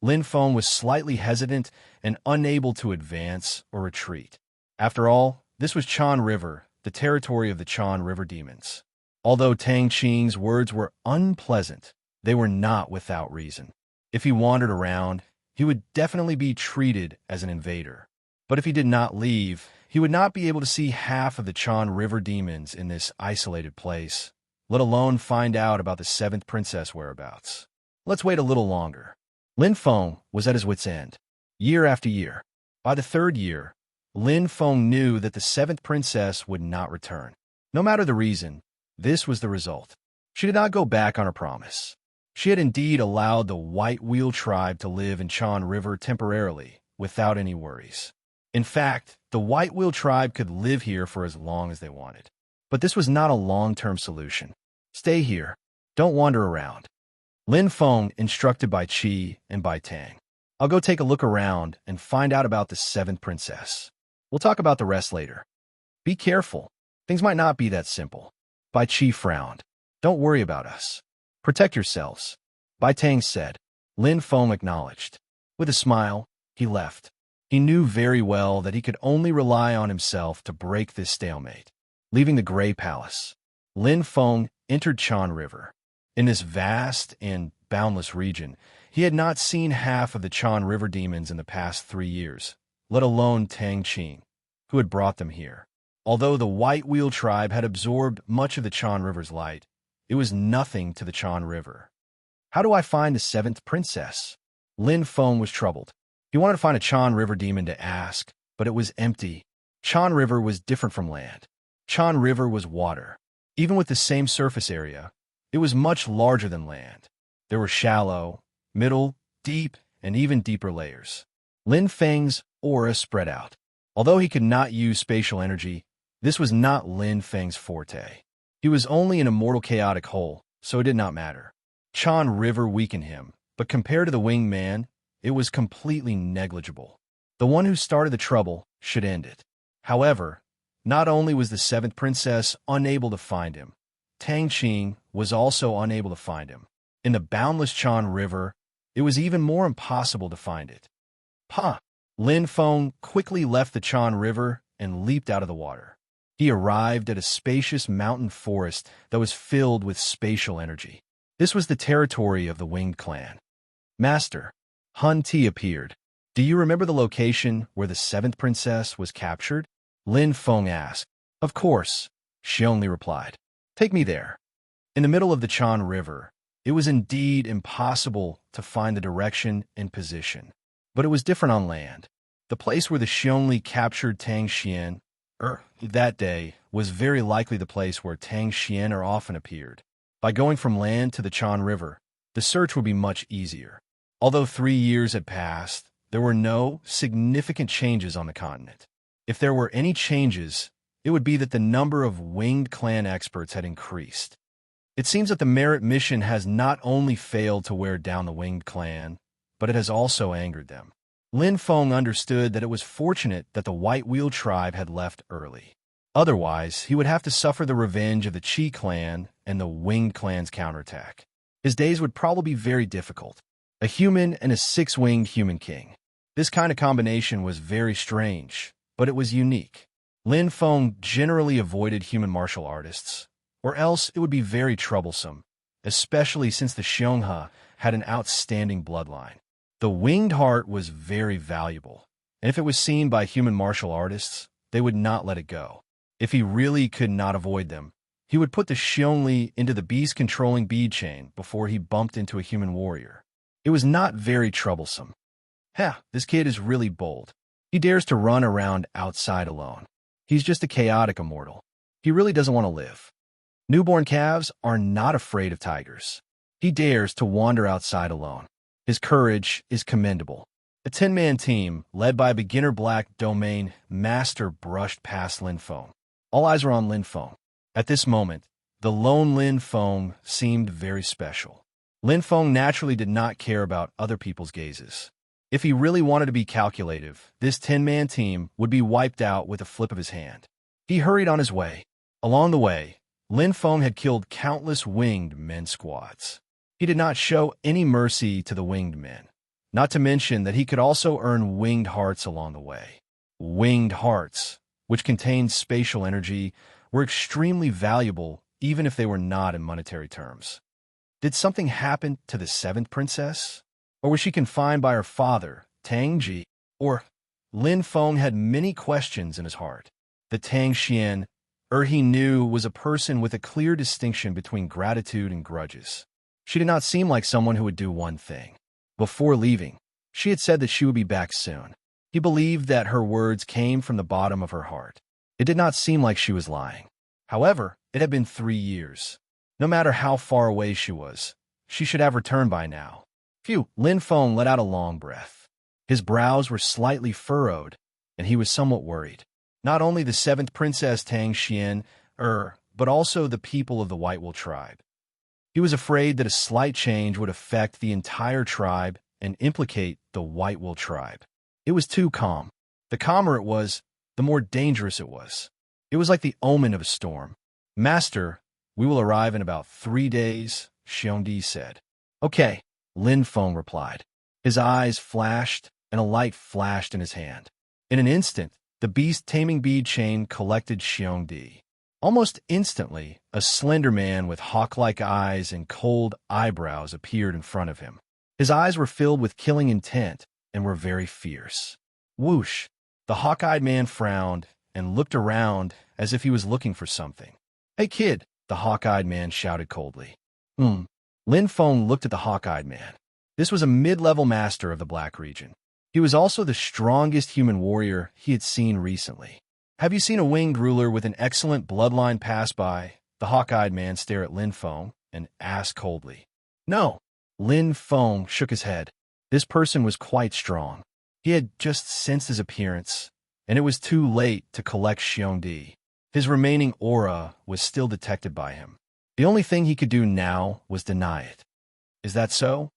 Lin Feng was slightly hesitant and unable to advance or retreat. After all, this was Chan River, the territory of the Chan River demons. Although Tang Qing's words were unpleasant, they were not without reason. If he wandered around, he would definitely be treated as an invader. But if he did not leave, he would not be able to see half of the Chan River demons in this isolated place, let alone find out about the seventh princess whereabouts. Let's wait a little longer. Lin Feng was at his wit's end, year after year. By the third year, Lin Feng knew that the seventh princess would not return. No matter the reason, this was the result. She did not go back on her promise. She had indeed allowed the White Wool tribe to live in Chan River temporarily, without any worries. In fact, the White Wool tribe could live here for as long as they wanted. But this was not a long-term solution. Stay here. Don't wander around. Lin Feng instructed by Qi and by Tang. I'll go take a look around and find out about the seventh princess. We'll talk about the rest later. Be careful. Things might not be that simple. Bai Qi frowned. Don't worry about us. Protect yourselves. Bai Tang said. Lin Feng acknowledged. With a smile, he left. He knew very well that he could only rely on himself to break this stalemate. Leaving the Grey Palace, Lin Feng entered Chan River. In this vast and boundless region, he had not seen half of the Chan River demons in the past 3 years, let alone Tang Qing, who had brought them here. Although the White Wool tribe had absorbed much of the Chan River's light, it was nothing to the Chan River. How do I find the seventh princess? Lin Feng was troubled. He wanted to find a Chan River demon to ask, but it was empty. Chan River was different from land. Chan River was water. Even with the same surface area, it was much larger than land. There were shallow, middle, deep, and even deeper layers. Lin Feng's aura spread out. Although he could not use spatial energy, this was not Lin Feng's forte. He was only an immortal chaotic whole, so it did not matter. Chan River weakened him, but compared to the winged man, it was completely negligible. The one who started the trouble should end it. However, not only was the seventh princess unable to find him, Tang Qing was also unable to find him. In the boundless Chan River, it was even more impossible to find it. Lin Feng quickly left the Chan River and leaped out of the water. He arrived at a spacious mountain forest that was filled with spatial energy. This was the territory of the Winged Clan. Master, Hun Ti appeared. Do you remember the location where the seventh princess was captured? Lin Feng asked. Of course, Xiongli replied. Take me there. In the middle of the Chan River, it was indeed impossible to find the direction and position. But it was different on land. The place where the Xiongli captured Tang Xian that day was very likely the place where Tang Xian often appeared. By going from land to the Chan River, the search would be much easier. Although 3 years had passed, there were no significant changes on the continent. If there were any changes, it would be that the number of Winged Clan experts had increased. It seems that the Merit mission has not only failed to wear down the Winged Clan, but it has also angered them. Lin Feng understood that it was fortunate that the White Wool tribe had left early. Otherwise, he would have to suffer the revenge of the Qi clan and the Winged Clan's counterattack. His days would probably be very difficult. A human and a six-winged human king. This kind of combination was very strange, but it was unique. Lin Feng generally avoided human martial artists, or else it would be very troublesome, especially since the Xionghe had an outstanding bloodline. The winged heart was very valuable, and if it was seen by human martial artists, they would not let it go. If he really could not avoid them, he would put the Xiongli into the beast-controlling bead chain before he bumped into a human warrior. It was not very troublesome. This kid is really bold. He dares to run around outside alone. He's just a chaotic immortal. He really doesn't want to live. Newborn calves are not afraid of tigers. He dares to wander outside alone. His courage is commendable. A 10-man team, led by beginner black domain master, brushed past Lin Feng. All eyes were on Lin Feng. At this moment, the lone Lin Feng seemed very special. Lin Feng naturally did not care about other people's gazes. If he really wanted to be calculative, this 10-man team would be wiped out with a flip of his hand. He hurried on his way. Along the way, Lin Feng had killed countless winged men squads. He did not show any mercy to the winged men, not to mention that he could also earn winged hearts along the way. Winged hearts, which contained spatial energy, were extremely valuable even if they were not in monetary terms. Did something happen to the seventh princess? Or was she confined by her father, Tang Ji? Or Lin Feng had many questions in his heart. The Tang Xian, he knew, was a person with a clear distinction between gratitude and grudges. She did not seem like someone who would do one thing. Before leaving, she had said that she would be back soon. He believed that her words came from the bottom of her heart. It did not seem like she was lying. However, it had been 3 years. No matter how far away she was, she should have returned by now. Phew, Lin Feng let out a long breath. His brows were slightly furrowed, and he was somewhat worried. Not only the seventh princess Tang Xian, but also the people of the White Wolf tribe. He was afraid that a slight change would affect the entire tribe and implicate the White Wolf tribe. It was too calm. The calmer it was, the more dangerous it was. It was like the omen of a storm. Master, we will arrive in about 3 days, Xiongdi said. Okay, Lin Feng replied. His eyes flashed, and a light flashed in his hand. In an instant, the beast-taming bead chain collected Xiongdi. Almost instantly, a slender man with hawk-like eyes and cold eyebrows appeared in front of him. His eyes were filled with killing intent and were very fierce. Whoosh! The hawk-eyed man frowned and looked around as if he was looking for something. Hey, kid, the hawk-eyed man shouted coldly. Lin Feng looked at the hawk-eyed man. This was a mid-level master of the Black region. He was also the strongest human warrior he had seen recently. Have you seen a winged ruler with an excellent bloodline pass by? The hawk-eyed man stared at Lin Feng and asked coldly. No. Lin Feng shook his head. This person was quite strong. He had just sensed his appearance, and it was too late to collect Xiongdi. His remaining aura was still detected by him. The only thing he could do now was deny it. Is that so?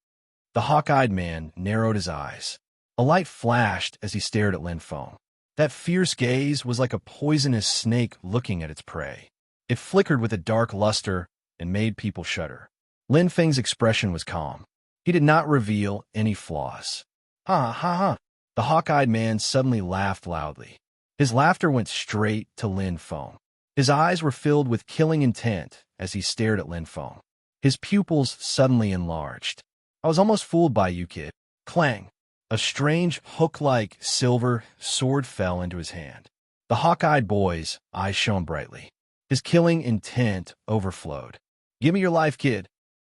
The hawk-eyed man narrowed his eyes. A light flashed as he stared at Lin Feng. That fierce gaze was like a poisonous snake looking at its prey. It flickered with a dark luster and made people shudder. Lin Feng's expression was calm. He did not reveal any flaws. Ha ha ha! The hawk-eyed man suddenly laughed loudly. His laughter went straight to Lin Feng. His eyes were filled with killing intent as he stared at Lin Feng. His pupils suddenly enlarged. I was almost fooled by you, kid. Clang! A strange, hook-like silver sword fell into his hand. The hawk-eyed boy's eyes shone brightly. His killing intent overflowed. Give me your life, kid.